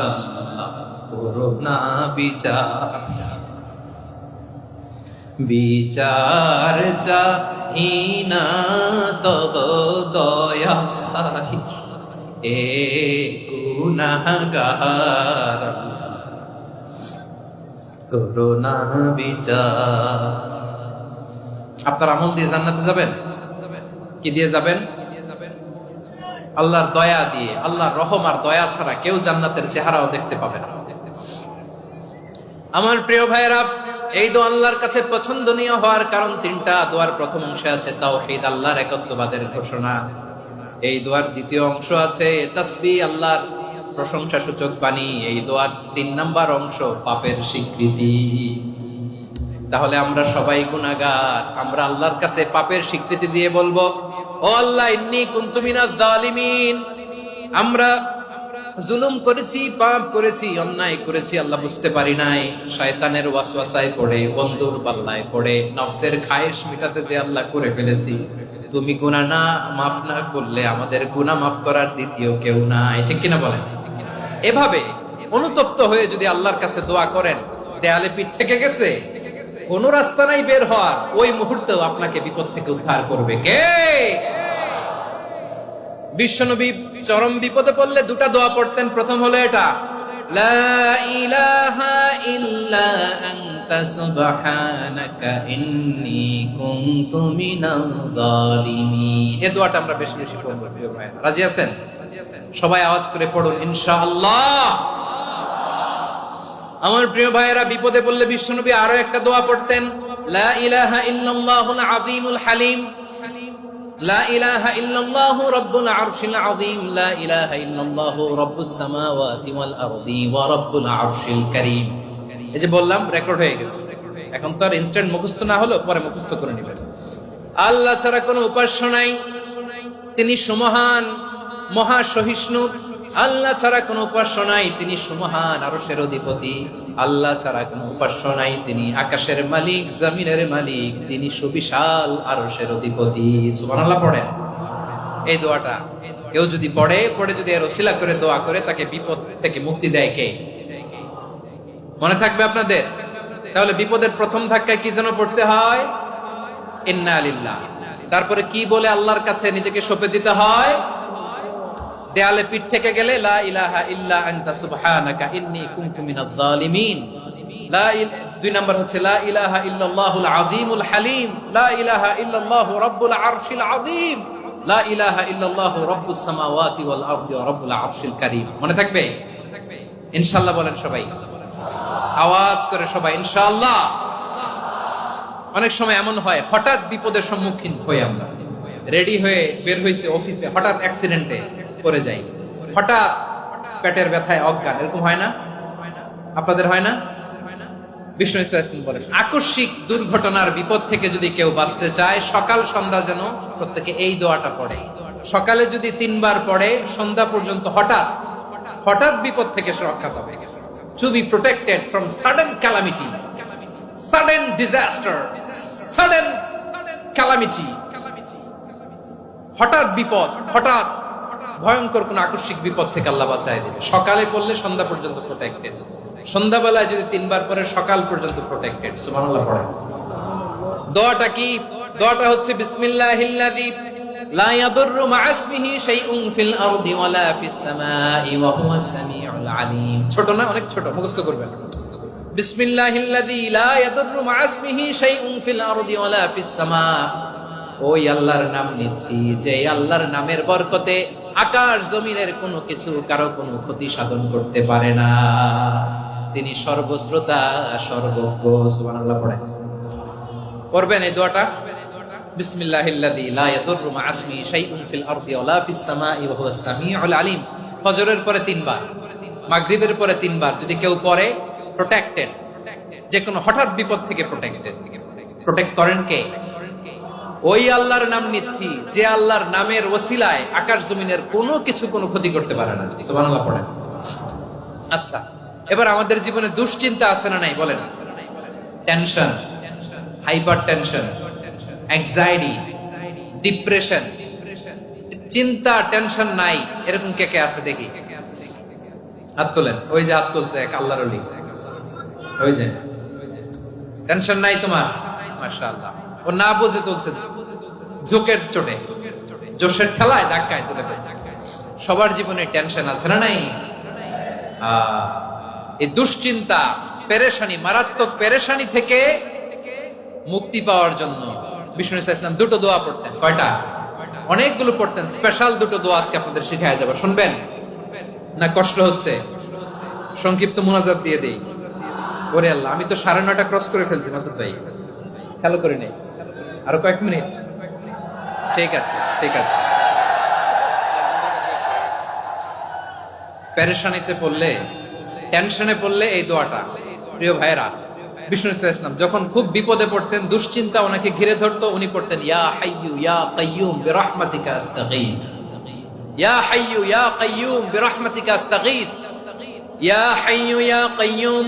করোনা বিচার, বিচার চাহি না তব দয়া চাহি এ গুনাহগার, করোনা বিচার। আপনার আমল দিয়ে জান্নাতে যাবেন? কি দিয়ে যাবেন? আল্লাহর দয়া দিয়ে। আল্লাহর রহম আর দয়া ছাড়া কেউ জান্নাতের চেহারাও দেখতে পাবে না। আমার প্রিয় ভাইয়েরা, এই দোয়া আল্লাহর কাছে পছন্দনীয় হওয়ার কারণ তিনটা। দোয়ার প্রথম অংশে আছে তাওহীদ, আল্লাহর একত্ববাদের ঘোষণা। এই দোয়ার দ্বিতীয় অংশ আছে তাসবিহ, আল্লাহর প্রশংসা সূচক বাণী। এই দোয়ার 3 নাম্বার অংশ পাপের স্বীকৃতি। তাহলে আমরা সবাই গুনাহগার। আমরা আল্লাহর কাছে পাপের স্বীকৃতি দিয়ে বলবো, ও আল্লাহ ইন্নী কুনতু মিনাজ জালিমিন, আমরা জুলুম করেছি, পাপ করেছি, অন্যায় করেছি, আল্লাহ বুঝতে পারি নাই। শয়তানের ওয়াসওয়াসায় পড়ে, বন্ধুর পাল্লায় পড়ে, নফসের খায়েশ মিটাতে যে আল্লাহ করে ফেলেছি। তুমি গুনাহ না মাফ না করলে আমাদের গুনাহ মাফ করার দ্বিতীয় কেউ নাই, ঠিক কিনা বলেন? এভাবে অনুতপ্ত হয়ে যদি আল্লাহর কাছে দোয়া করেন, দেয়ালে পিঠ থেকে গেছে, কোনো রাস্তা নাই বের হওয়ার, ওই মুহূর্তেও আপনাকে বিপদ থেকে উদ্ধার করবে কে? বিশ্বনবী চরম বিপদে পড়লে দুটা দোয়া পড়তেন। প্রথম হলো এটা, লা ইলাহা ইল্লা আনতা সুবহানাকা ইন্নী কুনতু মিনাল জালিমিন। এই দোয়াটা আমরা বেশি বেশি পড়ব প্রিয় ভাই। রাজি আছেন? সবাই আওয়াজ করে পড়ুন ইনশাআল্লাহ। আমার প্রিয় ভাইয়েরা, বিপদে পড়লে বিশ্বনবী আরো একটা দোয়া পড়তেন, লা ইলাহা ইল্লাল্লাহুল আযীমুল হালিম, লা ইলাহা ইল্লাল্লাহু রাব্বুল আরশিল আযীম, লা ইলাহা ইল্লাল্লাহু রাব্বুস সামাওয়াতি ওয়াল আরদি ওয়া রাব্বুল আরশিল কারীম। এই যে বললাম, রেকর্ড হয়ে গেছে। এখন তো আর ইনস্ট্যান্ট মুখস্থ না হলো, পরে মুখস্থ করে নেবেন। আল্লাহ ছাড়া কোনো উপাস্য নাই, তিনি সুমহান, মহা সহিষ্ণু। আল্লাহ ছাড়া কোনো উপাস্য নাই, তিনি সুমহান, আরশের অধিপতি। আল্লাহ ছাড়া কোনো উপাস্য নাই, তিনি আকাশের মালিক, জমিনের মালিক, তিনি সুবিশাল আরশের অধিপতি। সুবহানাল্লাহ পড়েন এই দোয়াটা। কেউ যদি পড়ে যদি এর ওসিলা করে দোয়া করে, তাকে বিপদ থেকে মুক্তি দেয় কে? মনে থাকবে আপনাদের? তাহলে বিপদের প্রথম ধাক্কায় কি যেন পড়তে হয়? ইন্না লিল্লাহ। তারপরে কি বলে আল্লাহর কাছে নিজেকে সঁপে দিতে হয়? দেয়ালে পিঠ থেকে গেলে লা ইলাহা ইল্লা আনতা সুবহানাকা ইন্নী কুনতু মিনাজ জালিমিন। দুই নাম্বার হচ্ছে লা ইলাহা ইল্লাল্লাহুল আযীমুল হালিম, লা ইলাহা ইল্লাল্লাহু রাব্বুল আরশিল আযীম, লা ইলাহা ইল্লাল্লাহু রাব্বুস সামাওয়াতি ওয়াল আরদি ওয়া রাব্বুল আরশিল কারীম। মনে থাকবে? ইনশাআল্লাহ বলেন সবাই, আওয়াজ করে সবাই ইনশাআল্লাহ। অনেক সময় এমন হয়, হঠাৎ বিপদের সম্মুখীন হই আমরা, রেডি হয়ে বের হইছে অফিসে, হঠাৎ অ্যাক্সিডেন্টে পড়ে যাই, হঠাৎ পেটের ব্যথায় অজ্ঞান। এরকম হয় না? আপনাদের হয় না? বিষ্ণু ইসলাম বলেন, আকস্মিক দুর্ঘটনার বিপদ থেকে যদি কেউ বাঁচতে চায়, সকাল সন্ধ্যা যেন প্রত্যেকে এই দোয়াটা পড়ে। সকালে যদি 3 বার পড়ে, সন্ধ্যা পর্যন্ত হঠাৎ বিপদ থেকে রক্ষা পাবে। To be protected from sudden calamity, sudden disaster, sudden calamity, হঠাৎ বিপদ, হঠাৎ ভয়ঙ্কর কোন আকস্মিক বিপদ থেকে আল্লাহ বাঁচায় দিবে। সকালে পড়লে সন্ধ্যা পর্যন্ত প্রোটেক্টেড, সন্ধ্যাবেলায় যদি 3 বার পরে সকাল পর্যন্ত প্রোটেক্টেড। সুবহানাল্লাহ পড়েন। দোয়াটা কি? দোয়াটা হচ্ছে বিসমিল্লাহিল্লাযী লা ইয়াদুররু মা ইসমিহি শাইউন ফিল আরদি ওয়ালা ফিস সামাই ওয়া হুয়াস সামিউল আলীম। ছোট না? অনেক ছোট, মুখস্থ করবেন। বিসমিল্লাহিল্লাযী লা ইয়াদুররু মা ইসমিহি শাইউন ফিল আরদি ওয়ালা ফিস সামা। ওই আল্লাহর নাম নিচ্ছি, যে আল্লাহর নামের বরকতে আকাশ জমিনের কোনো কিছু কারো কোনো ক্ষতি সাধন করতে পারে না। তিনি সর্বশ্রোতা, সর্বজ্ঞ। সুবহানাল্লাহ পড়েন। পড়বেন এই দোয়াটা, বিসমিল্লাহিল্লাযী লা ইয়াদুররু মা ইসমিহি শাইউন ফিল আরদি ওয়ালা ফিস সামাই ওয়া হুয়াস সামিউল আলীম। ফজরের পরে 3 বার, মাগরিবের পরে 3 বার যদি কেউ পড়ে, প্রোটেক্টেড, যে কোনো হঠাৎ বিপদ থেকে প্রোটেক্টেড। প্রোটেক্ট করেন কে? ওই আল্লাহর নাম নিচ্ছি, যে আল্লাহর নামের ওসিলায় আকাশ জমিনের কোনো কিছু কোনো ক্ষতি করতে পারে না। সুবহানাল্লাহ পড়েন। আচ্ছা, এবার আমাদের জীবনে দুশ্চিন্তা আছে না নাই বলেন? Tension, hyper tension, anxiety, depression, চিন্তা, টেনশন নাই, এরকম কে কে আছে দেখি? হাত তোলেন। ওই যে হাত তুলছে এক আল্লাহর ওলি, ওই যে টেনশন নাই তোমার, মাশাআল্লাহ। ও না বুঝে তুলছে, ঝোঁকের চোটে, জোশের ঠেলায় ধাক্কায় তুলে ফেলছে। সবার জীবনে টেনশন আছে না নাই? এই দুশ্চিন্তা, পেরেশানি, মারাত্মক পেরেশানি থেকে মুক্তি পাওয়ার জন্য বিষ্ণু ইসলাম 2টো দোয়া পড়তেন। কয়টা? অনেকগুলো পড়তেন। স্পেশাল 2টো দোয়া আজকে আপনাদের শিখায় যাবো। শুনবেন না? কষ্ট হচ্ছে? সংক্ষিপ্ত মুনাজাত দিয়ে দেই। ওরে আল্লাহ, আমি তো 9:30 ক্রস করে ফেলছি মাসুদ ভাই, খেয়াল করে নেই। আরো কয়েক মিনিট? ঠিক আছে, ঠিক আছে। পেরেশানিতে পড়লে, টেনশনে পড়লে এই দোয়াটা, প্রিয় ভাইরা, বিষ্ণু ইসলাম যখন খুব বিপদে পড়তেন, দুশ্চিন্তা ওনাকে ঘিরে ধরতো, উনি পড়তেন ইয়া হাইয়্যু ইয়া কাইয়্যুম বিরহমাতিকা আস্তাগীথ, ইয়া হাইয়্যু ইয়া কাইয়্যুম বিরহমাতিকা আস্তাগীথ, ইয়া হাইয়্যু ইয়া কাইয়্যুম,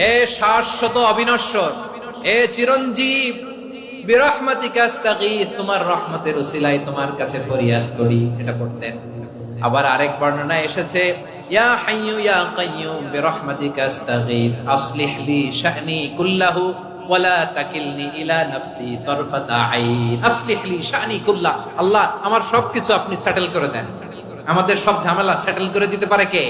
হে শাশ্বত অবিনশ্বর, হে চিরঞ্জীব, বিরহমাতিকা আস্তাগীথ, তোমার রহমতের উসিলায় তোমার কাছে ফরিয়াদ করি। এটা পড়তেন। আবার আরেক বর্ণনায় এসেছে ইয়া হাইয়্যু ইয়া কাইয়্যুম বিরহমাতিকা আস্তাগীথ আসলিহ লি শা'নি কুল্লাহু ওয়ালা তাকিলনি ইলা নাফসি তারফাতা আইন আসলিহ লি শানি কুল্লাহ। আল্লাহ আমার সবকিছু আপনি সেটেল করে দেন, আমাদের সব ঝামেলা সেটেল করে দিতে পারে কে?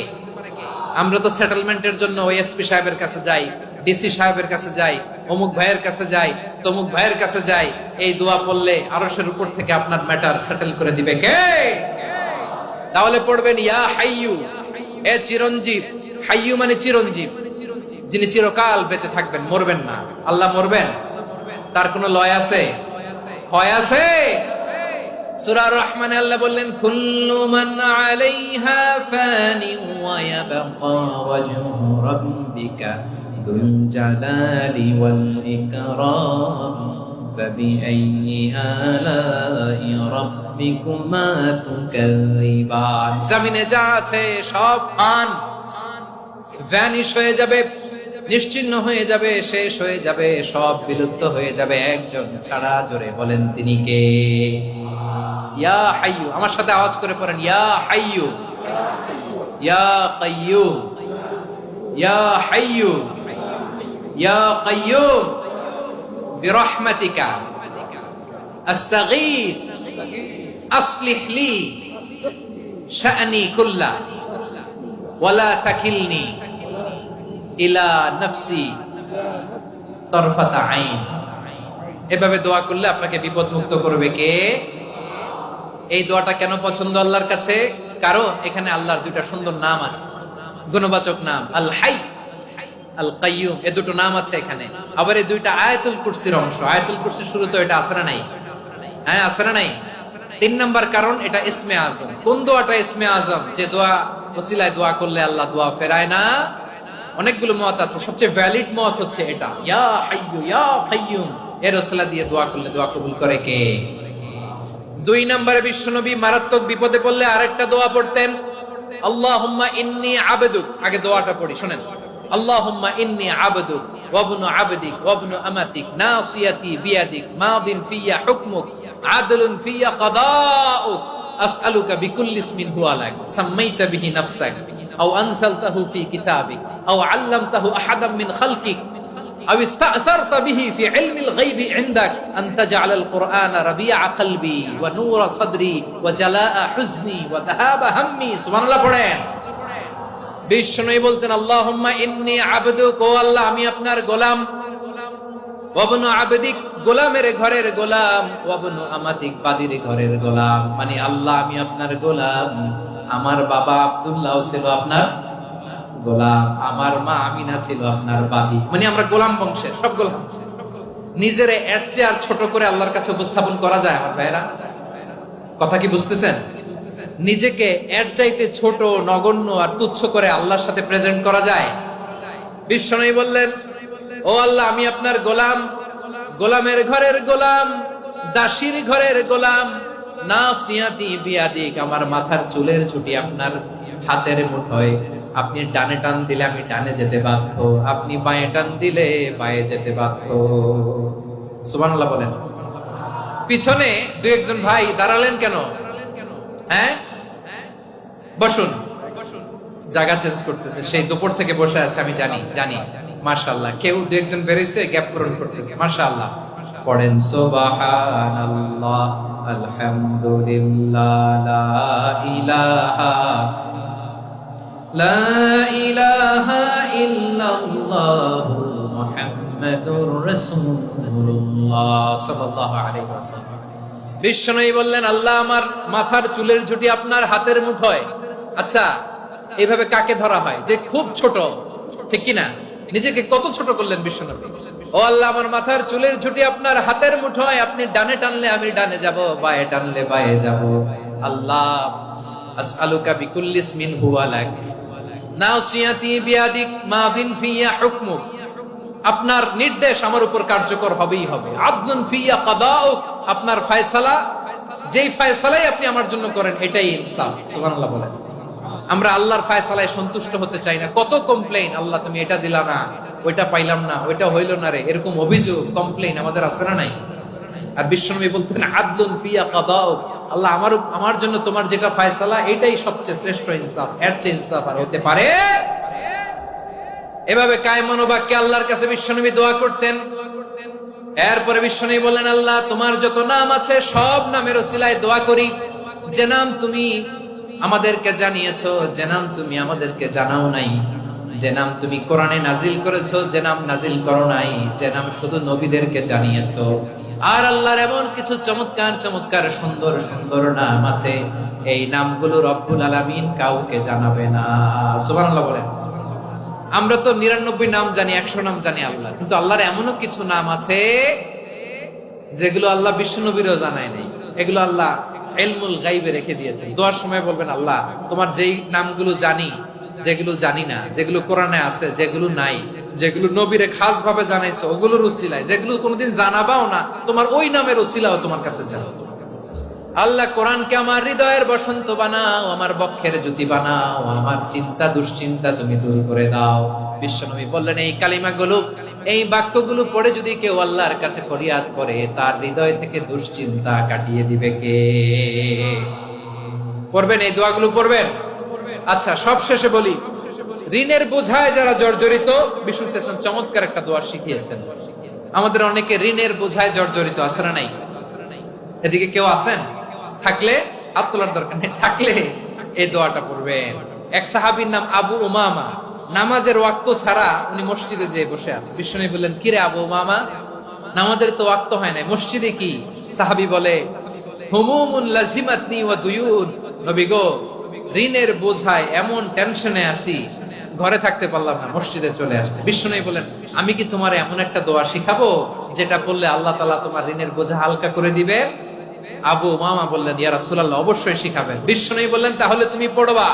আমরা তো সেটেলমেন্টের জন্য ওএসপি সাহেবের কাছে যাই, ডিসি সাহেবের কাছে যাই, অমুক ভাইয়ের কাছে যাই, তমুক ভাইয়ের কাছে যাই। এই দোয়া পড়লে আরশের উপর থেকে আপনার ম্যাটার সেটেল করে দিবে কে? তাহলে পড়বেন ইয়া হাইয়ু, এ চিরঞ্জীব। হাইয়ু মানে চিরঞ্জীব, যিনি চিরকাল বেঁচে থাকবেন, মরবেন না। আল্লাহ মরবেন? তার কোনো লয় আছে? ক্ষয় আছে? সূরা রহমানে আল্লাহ বললেন কুল্লু মান আলাইহা ফানি ওয়া ইয়াবকা ওয়াজহু রাব্বিকা যুল জালালি ওয়াল ইকরাম ফাবিআইয়ি আলাই রাব্বিকুমা তুকাযিবান। জমিনে যা আছে সব ফান, ভ্যানিশ হয়ে যাবে, নিশ্চিহ্ন হয়ে যাবে, শেষ হয়ে যাবে, সব বিলুপ্ত হয়ে যাবে, একজন ছাড়া। জোরে বলেন তিনি কে? ইয়া হাইয়ু। আমার সাথে আওয়াজ করে পড়েন ইয়া হাইয়ু, ইয়া কাইয়ুম, ইয়া হাইয়ু, ইয়া কাইয়ুম বিরহমাতিকা আস্তাগীথ আসলিহ লি শা'নি কুল্লা ওয়ালা তাকিলনি ইলা নাফসি তারফাতা আইন। এভাবে দোয়া করলে আপনাকে বিপদ মুক্ত করবে কে? এই দোয়াটা কেন পছন্দ আল্লাহর কাছে? কারণ এখানে আল্লাহর দুইটা সুন্দর নাম আছে, গুণবাচক নাম, আল হাই, আল কাইয়ুম। এই দুটো নাম আছে এখানে। আবার এই দুইটা আয়াতুল কুরসির অংশ। আয়াতুল কুরসির শুরুতে এটা আছে না নাই? হ্যাঁ, আছে না নাই? 3 নাম্বার কারণ এটা ইসমে আজম। কোন দোয়াটা ইসমে আজম? যে দোয়া ওসিলায় দোয়া করলে আল্লাহ দোয়া ফেরায় না। অনেকগুলো মত আছে, সবচেয়ে ভ্যালিড মত হচ্ছে এটা, ইয়া হাইয়ু ইয়া কাইয়ুম। এর ওসিলা দিয়ে দোয়া করলে দোয়া কবুল করে কে? 2 নম্বরে বিশ্বনবী মারাত্মক বিপদে পড়লে আরেকটা দোয়া পড়তেন, আল্লাহুম্মা ইন্নী আবদুক। আগে দোয়াটা পড়ি, শুনেন। আল্লাহুম্মা ইন্নী আবদুক ওয়া ইবনু আবদিক ওয়া ইবনু আমাতিক নাসিয়াতি বিয়াদিক মাদিন ফিয়া হুকমুক আদলুন ফিয়া কাদাউক আসআলুকা বিকুল্লি ইসমিন হুয়া লাক সাম্মাইতা বিহি নাফসাক আও আনসালতাহু ফি কিতাবিক আও আল্লামতাহু আহাদাম মিন খালকিক أو استأثرت به في علم الغيب عندك أن تجعل القرآن ربيع قلبي ونور صدري وجلاء حزني وذهاب همي। سبحان الله পড়েন। বিশ্বনবী বলতেন আল্লাহুম্মা ইন্নী আবদুক, ও আল্লাহ আমি আপনার গোলাম, ওয়া ইবনু আবদিক, গোলামের ঘরের গোলাম, ওয়া ইবনু আমাতিক, বাদীর ঘরের গোলাম। মানে আল্লাহ আমি আপনার গোলাম। আমার বাবা আব্দুল্লাহ ছিল আপনার গোলাম, আমার মা আমিনা ছিল আপনার বাদী। মানে আমরা গোলাম বংশের, সব গোলাম। নিজের এর চেয়ে আর ছোট করে আল্লাহর কাছে উপস্থাপন করা যায় আমার ভাইরা? কথা কি বুঝতেছেন? নিজেকে এর চাইতে ছোট, নগণ্য আর তুচ্ছ করে আল্লাহর সাথে প্রেজেন্ট করা যায়? বিশ্বনবী বললেন, ও আল্লাহ আমি আপনার গোলাম, গোলামের ঘরের গোলাম, দাসীর ঘরের গোলাম, নাসিয়াতি বিয়াদিক, আমার মাথার চুলের ছুটি আপনার হাতের মুঠোয়। আপনি ডানে টান দিলে আমি ডানে যেতে বাধ্য, আপনি বাঁয়ে টান দিলে বাঁয়ে যেতে বাধ্য। সুবহানাল্লাহ বলেন। পিছনে 2-1 ভাই দাঁড়ালেন কেন? হ্যাঁ, বসুন। জায়গা চেঞ্জ করতেছে, সেই দুপুর থেকে বসে আছে, আমি জানি জানি। মাশাআল্লাহ, কেউ 2-1 বেরিয়েছে, গ্যাপ পূরণ করতেছে। মাশাআল্লাহ। পড়েন সুবহানাল্লাহ আলহামদুলিল্লাহ লা ইলাহা লা ইলাহা ইল্লাল্লাহু মুহাম্মাদুর রাসূলুল্লাহ সাল্লাল্লাহু আলাইহি ওয়াসাল্লাম। বিশ্বনবী বললেন, আল্লাহ আমার মাথার চুলের ঝুঁটি আপনার হাতের মুঠোয়। আচ্ছা, এইভাবে কাকে ধরা হয়? যে খুব ছোট, ঠিক কি না? নিজেকে কত ছোট করলেন বিশ্বনবী। ও আল্লাহ আমার মাথার চুলের ঝুঁটি আপনার হাতের মুঠোয়, আপনি ডানে টানলে আমি ডানে যাব, বাঁয়ে টানলে বাঁয়ে যাব। আল্লাহ আসআলুকা বিকুল্লি ইসমিন হুয়া লাক নাসিয়াতি বিয়াদিক মাদিন ফিয়া হুকমুক, আপনার নির্দেশ আমার উপর কার্যকর হবেই হবে। আদলুন ফিয়া কাদাউক, আপনার ফয়সালা, যেই ফয়সালাই আপনি আমার জন্য করেন এটাই ইনসাফ। সুবহানাল্লাহ বলেন। আমরা আল্লাহর ফয়সালায় সন্তুষ্ট হতে চাই না। কত কমপ্লেইন, আল্লাহ তুমি এটা দিলা না, ওইটা পাইলাম না, ওইটা হইল না রে, এরকম অভিযোগ, কমপ্লেইন আমাদের আছে না নাই? আর বিশ্বনবী বলতেন আদলুন ফিয়া কাদাউক, আল্লাহ আমার জন্য তোমার যেটা ফয়সালা এটাই সবচেয়ে শ্রেষ্ঠ ইনসাফ, এর চেয়ে ইনসাফ আর হতে পারে? এভাবে কায়মান বাক্যে আল্লাহর কাছে বিশ্বনবী দোয়া করতেন। এরপরে বিশ্বনবী বললেন, আল্লাহ তোমার যত নাম আছে সব নামের ওসিলায় দোয়া করি, যে নাম তুমি আমাদেরকে জানিয়েছো, যে নাম তুমি আমাদেরকে জানাও নাই, যে নাম তুমি কোরআনে নাজিল করেছো, যে নাম নাজিল করো নাই, যে নাম শুধু নবীদেরকে জানিয়েছো। আর আল্লাহর এমন কিছু চমৎকার চমৎকার সুন্দর সুন্দর নাম আছে, এই নামগুলো রব্বুল আলামিন কাউকে জানাবে না। সুবহানাল্লাহ বলেন। আমরা তো 99 নাম জানি, 100 নাম জানি আল্লাহ, কিন্তু আল্লাহর এমনও কিছু নাম আছে যেগুলো আল্লাহ বিশ্বনবীরও জানায় নাই। এগুলো আল্লাহ ইলমুল গায়বে রেখে দিয়েছেন। দোয়ার সময় বলবেন, আল্লাহ তোমার যেই নামগুলো জানি, যেগুলো জানি না, যেগুলো কোরআনে আছে, যেগুলো নাই, যেগুলো নবীরে খাস ভাবে জানাইছো ওগুলোর উসিলায়, যেগুলো কোনোদিন জানাবাও না, তোমার ওই নামের উসিলাও তোমার কাছে চাও। আল্লাহ কোরআনকে আমার হৃদয়ের বসন্ত বানাও, আমার বক্ষের জ্যোতি বানাও, আমার চিন্তা দুশ্চিন্তা তুমি দূর করে দাও। বিশ্বনবী বললেন, এই কালিমাগুলো, এই বাক্যগুলো পড়ে যদি কেউ আল্লাহর কাছে ফরিয়াদ করে, তার হৃদয় থেকে দুশ্চিন্তা কাটিয়ে দিবে কে? পড়বেন, এই দোয়াগুলো পড়বেন। আচ্ছা, সব শেষে বলি, ঋণের বোঝায় যারা জর্জরিত, বিষ্ণু ইসলাম চমৎকার একটা দোয়া শিখিয়েছেন। আমাদের অনেকে ঋণের বোঝায় জর্জরিত, আছে না নাই? এদিকে কেউ আছেন? থাকলে হাত তোলার দরকার নেই, থাকলে এই দোয়াটা পড়বেন। এক সাহাবীর নাম আবু উমামা, নামাজের ওয়াক্ত ছাড়া উনি মসজিদে যেয়ে বসে আছে। বিশ্বনবী বললেন, কি রে আবু উমামা, নামাজের তো ওয়াক্ত হয় না, মসজিদে কি? সাহাবী বলে, হুমুমুন লাজিমাতনি ওয়া দুয়ুন, নবী গো, ঋণের বোঝায় এমন টেনশনে আছি, ঘরে থাকতে পারলাম না, মসজিদে চলে আসছে। বিশ্বনবী বলেন, আমি কি তোমার এমন একটা দোয়া শিখাবো যেটা পড়লে আল্লাহ তাআলা তোমার ঋণের বোঝা হালকা করে দিবে? আবু উমামা বললেন, ইয়া রাসূলুল্লাহ, অবশ্যই শিখাবেন। বিশ্বনবী বললেন, তাহলে তুমি পড়বা,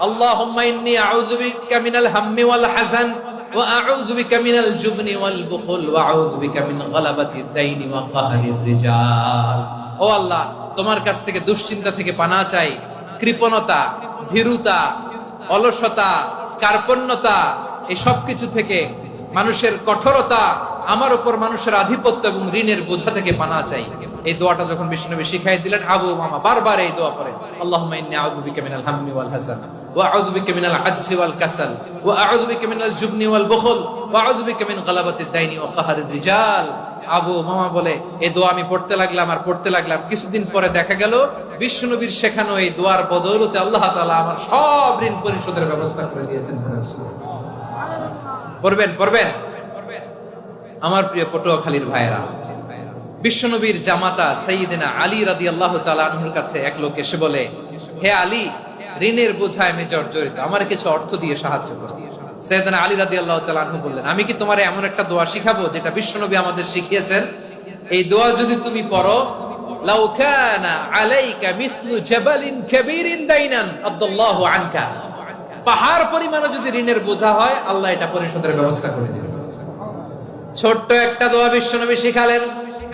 আল্লাহুম্মা ইন্নী আউযু বিকা মিনাল হাম্মি ওয়াল হাযান ওয়া আউযু বিকা মিনাল জুবনি ওয়াল বুখল ওয়া আউযু বিকা মিন গালাবাতিদ দাইনি ওয়া কাহরির রিজাল। ও আল্লাহ, তোমার কাছ থেকে দুশ্চিন্তা থেকে পানাহ চাই, কৃপণতা, ভীরুতা, অলসতা, কার্পণ্যতা, এই সব কিছু থেকে, মানুষের কঠোরতা, আমার উপর মানুষের আধিপত্য এবং ঋণের বোঝা থেকে পানাহ চাই। এই দোয়াটা যখন বিশ্বনবী শিখাই দিলেন, আবু উমামা বারবার এই দোয়া পড়ে, আল্লাহুম্মা ইন্নী আউযু বিকা মিনাল হাম্মি ওয়াল হাযান ওয়া আউযু বিকা মিনাল আজজি ওয়াল কাসাল ওয়া আউযু বিকা মিনাল জুবনি ওয়াল বুখল ওয়া আউযু বিকা মিন গালাবাতিদ দাইনি ওয়া কাহরির রিজাল। আবু উমামা বলে, এই দোয়া আমি পড়তে লাগলাম আর পড়তে লাগলাম, কিছুদিন পরে দেখা গেল বিশ্বনবীর শেখানো এই দোয়ার বদৌলতে আল্লাহ তাআলা আমার সব ঋণ পরিশোধের ব্যবস্থা করে দিয়েছেন। পড়বেন, পড়বেন। আমার প্রিয় পটুয়াখালীর ভাইয়েরা, বিশ্বনবীর জামাতা সাইয়্যিদিনা আলী রাদিয়াল্লাহু তাআলা আনহুর কাছে এক লোক এসে বলে, হে আলী, ঋণের বোঝায় আমি জর্জরিত, আমার কিছু অর্থ দিয়ে সাহায্য করো। সাইয়্যিদিনা আলী রাদিয়াল্লাহু তাআলা আনহু বললেন, আমি কি তোমারে এমন একটা দোয়া শিখাবো যেটা বিশ্বনবী আমাদের শিখিয়েছেন? এই দোয়া যদি তুমি পড়ো, লাউ কানা আলাইকা মিসলু জাবালিন কাবীরিন দাইনান আদাল্লাহু আনকা, পাহাড় পরিমাণে যদি ঋণের বোঝা হয়, আল্লাহ এটা পরিশোধের ব্যবস্থা করে দিবেন। ছোট্ট একটা দোয়া বিশ্বনবী শিখালেন,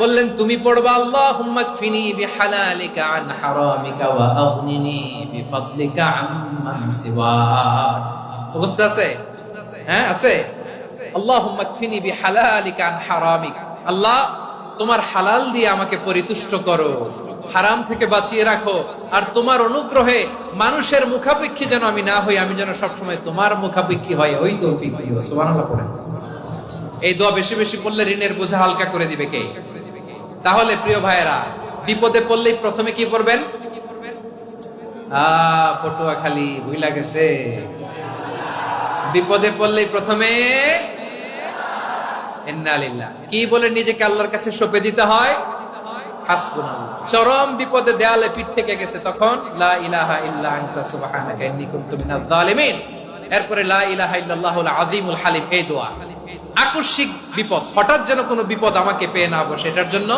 বললেন, তুমি পড়বা, আল্লাহুম্মা কফিনি বিহালালিকা আন হারামিকা ওয়া আগনিনি বিফাদলিকা আম্মান সিওয়াক। বুঝতে আছে? হ্যাঁ, আছে। আল্লাহুম্মা কফিনি বিহালালিকা আন হারামিকা, আল্লাহ তোমার হালাল দিয়ে আমাকে পরিতুষ্ট করো, হারাম থেকে বাঁচিয়ে রাখো, আর তোমার অনুগ্রহে মানুষের মুখাপেক্ষী যেন আমি না হই, আমি যেন সবসময় তোমার মুখাপেক্ষী হয়, ওই তৌফিক দিও। সুবহানাল্লাহ পড়েন। এই দোয়া বেশি বেশি পড়লে ঋণের বোঝা হালকা করে দিবে কে? তাহলে প্রিয় ভাইয়েরা, বিপদে পড়লেই প্রথমে কি পড়বেন? পটুয়াখালী ভুইলা গেছে, বিপদে পড়লেই প্রথমে ইন্না লিল্লাহ কি বলে নিজেকে আল্লাহর কাছে সঁপে দিতে হয়? হাসবুনাল্লাহ। চরম বিপদে দেয়ালে পিঠ থেকে গেছে, তখন লা ইলাহা ইল্লা আনতা সুবহানাকা ইন্নী কুনতু মিনাজ জালিমিন। এরপরে লা ইলাহা ইল্লাল্লাহুল আযীমুল হালিম, এই দোয়া। আকস্মিক বিপদ, হঠাৎ যেন কোনো বিপদ আমাকে পেয়ে না বসে, এটার জন্য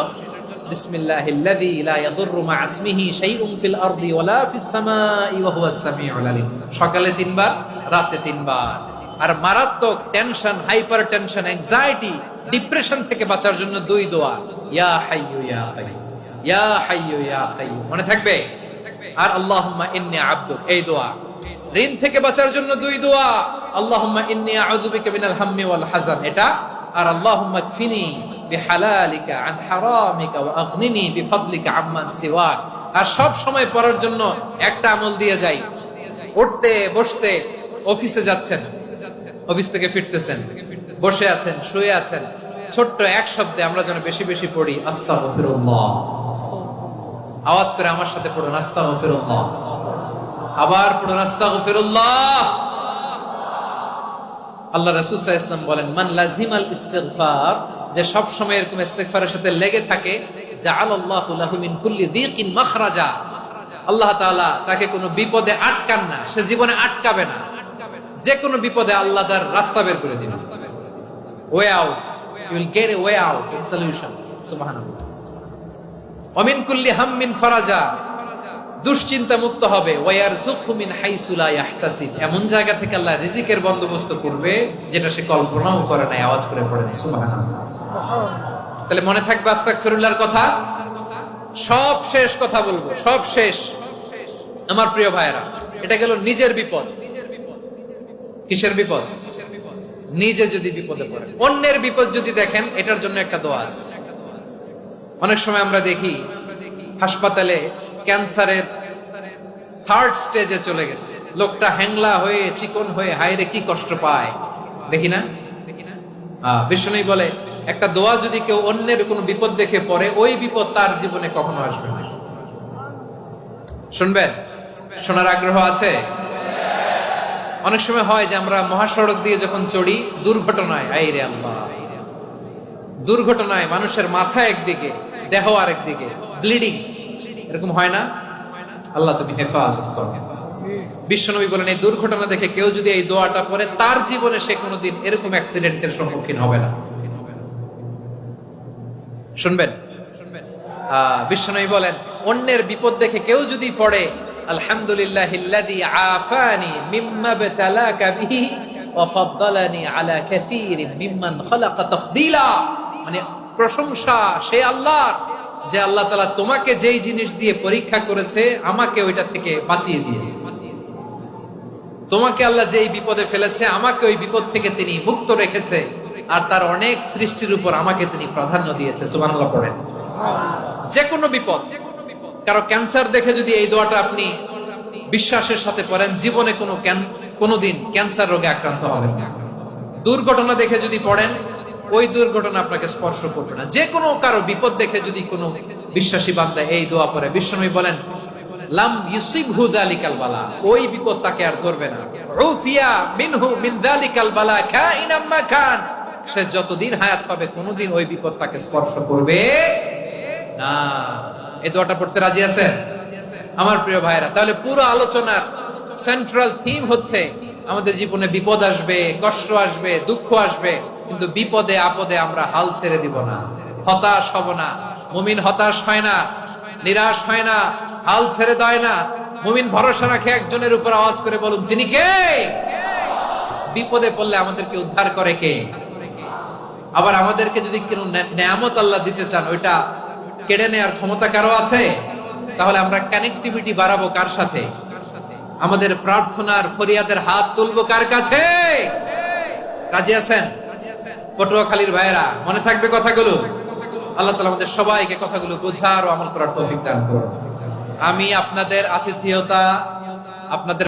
বিসমিল্লাহিল্লাযী লা ইয়াদুররু মা ইসমিহি শাইউন ফিল আরদি ওয়ালা ফিস সামাই ওয়া হুয়াস সামিউল আলিম। সকালে 3 বার, রাতে 3 বার। আর মারাত্মক tension, hyper tension, anxiety, depression থেকে বাঁচার জন্য 2 দোয়া, ইয়া হাইয়্যু ইয়া কাইয়্যুম, ইয়া হাইয়্যু ইয়া কাইয়্যুম, মনে থাকবে? আর আল্লাহুম্মা ইন্নী আবদুক, এই দোয়া। ঋণ থেকে বাঁচার জন্য 2 দোয়া, আল্লাহুম্মা ইন্নী আউযু বিকা মিনাল হাম্মি ওয়াল হাযান, এটা। আর আল্লাহুম্মা কফিনি বিহালালিকা আন হারামিকা ওয়া আগনিনি বিফাদলিকা আম্মান সিওয়াক। আর সব সময় পড়ার জন্য একটা আমল দিয়ে যাই, উঠতে বসতে, অফিসে যাচ্ছেন, অফিস থেকে ফিরতেছেন, বসে আছেন, শুয়ে আছেন, ছোট্ট এক শব্দে আমরা যেন বেশি বেশি পড়ি আস্তাগফিরুল্লাহ। আওয়াজ করে আমার সাথে পড়ুন আস্তাগফিরুল্লাহ। আবার পড়ুন আস্তাগফিরুল্লাহ। আল্লাহ রাসূল সাল্লাল্লাহু আলাইহি ওয়াসাল্লাম বলেন, মান লাজিমাল ইস্তিগফার, যে সব সময় এরকম ইস্তিগফারের সাথে লেগে থাকে, জাআলাল্লাহু লাহু মিন কুল্লি যিকিন মাখরাজা, আল্লাহ তাআলা তাকে কোনো বিপদে আটকান না, সে জীবনে আটকাবে না। যে কোনো বিপদে আল্লাহ তার রাস্তা বের করে দিবেন, way out, you will get a way out, a solution. সুবহানাল্লাহ। ওয়া মিন কুল্লি হাম্মিন ফারাজা, দুশ্চিন্তা মুক্ত হবে। ওয়ায়ারযুকহু মিন হাইসু লা ইয়াহতাসিব, এমন জায়গা থেকে আল্লাহ রিজিকের বন্দোবস্ত করবে যেটা সে কল্পনাও করে নাই। আওয়াজ করে পড়েন সুবহানাল্লাহ। তাহলে মনে থাকবে আস্তাগফিরুল্লাহর কথা। সব শেষ কথা বলবো, সব শেষ আমার প্রিয় ভাইয়েরা। এটা গেল নিজের বিপদ। কিসের বিপদ? নিজে যদি বিপদে পড়ে। অন্যের বিপদ যদি দেখেন, এটার জন্য একটা দোয়া আছে। অনেক সময় আমরা দেখি হাসপাতালে ক্যান্সারের 3rd স্টেজে চলে গেছে, লোকটা হ্যাংলা হয়ে চিকন হয়ে হায়রে কি কষ্ট পায়, দেখি না? বিষ্ণু বলে একটা দোয়া যদি কেউ অন্যের কোনো বিপদ দেখে পড়ে, ওই বিপদ তার জীবনে কখনো আসবে না। শুনবেন? শোনার আগ্রহ আছে? অনেক সময় হয় যে আমরা মহাসড়ক দিয়ে যখন চড়ি, দুর্ঘটনায়, আইরে আল্লাহ, দুর্ঘটনায় মানুষের মাথা একদিকে, দেহ আরেকদিকে, ব্লিডিং, এরকম হয় না? আল্লাহ তুমি হেফাজত করো। বিশ্বনবী বলেন, এই দুর্ঘটনা দেখে কেউ যদি এই দোয়াটা পড়ে, তার জীবনে সে কোনোদিন এরকম অ্যাক্সিডেন্টের সম্মুখীন হবে না। শুনবেন? বিশ্বনবী বলেন, অন্যের বিপদ দেখে কেউ যদি পড়ে, আলহামদুলিল্লাহিল্লাযী আফানি মিম্মা বতালাকা বিহি ওয়া ফাদ্দালানি আলা কাসীরিন মিম্মান খালাকা তাফদীলা, মানে প্রশংসা সে আল্লাহর, যে আল্লাহ তাআলা তোমাকে যেই জিনিস দিয়ে পরীক্ষা করেছে, আমাকে ওইটা থেকে বাঁচিয়ে দিয়েছে। তোমাকে আল্লাহ যেই বিপদে ফেলেছে, আমাকে ওই বিপদ থেকে তিনি মুক্ত রেখেছে, আর তার অনেক সৃষ্টির উপর আমাকে তিনি প্রাধান্য দিয়েছে। সুবহানাল্লাহ পড়েন। যে কোনো বিপদ, কারো ক্যান্সার দেখে যদি এই দোয়াটা আপনি বিশ্বাসের সাথে পড়েন, জীবনে কোনোদিন ক্যান্সার রোগে আক্রান্ত হবেন না। দুর্ঘটনা দেখে যদি পড়েন, ওই দুর্ঘটনা আপনাকে স্পর্শ করবে না। যে কোনো কারো বিপদ দেখে যদি কোনো বিশ্বাসী বান্দা এই দোয়া পড়ে, বিশ্বনবী বলেন, লাম ইউসিবহু যালিকাল বালা, ওই বিপদ তাকে আর ধরবে না। উফিয়া মিনহু মিন যালিকাল বালা কাইনাম মা কান, সে যতদিন হায়াত পাবে কোনোদিন ওই বিপদ তাকে স্পর্শ করবে না। এই দোয়াটা পড়তে রাজি আছেন আমার প্রিয় ভাইরা? তাহলে পুরো আলোচনার সেন্ট্রাল থিম হচ্ছে, আমাদের জীবনে বিপদ আসবে, কষ্ট আসবে, দুঃখ আসবে, কিন্তু বিপদে আপদে আমরা হাল ছেড়ে দিব না, হতাশ হব না। মুমিন হতাশ হয় না, নিরাশ হয় না, হাল ছেড়ে দেয় না। মুমিন ভরসা রাখে একজনের উপর। আওয়াজ করে বলুন, যিনি কে? বিপদে পড়লে আমাদেরকে উদ্ধার করে কে? আবার আমাদেরকে যদি কোনো নেয়ামত আল্লাহ দিতে চান, ওইটা কেড়ে নেওয়ার ক্ষমতা কারো আছে? তাহলে আমরা কানেক্টিভিটি বাড়াবো কার সাথে? আমাদের প্রার্থনার ফরিয়াদের হাত তুলবো কার কাছে? রাজি আছেন? পটুয়াখালীর ভাইয়েরা, মনে থাকবে কথাগুলো। আল্লাহ তাআলা আমাদের সবাইকে কথাগুলো বোঝার ও আমল করার তৌফিক দান করুন। আমি আপনাদের আতিথেয়তা, আপনাদের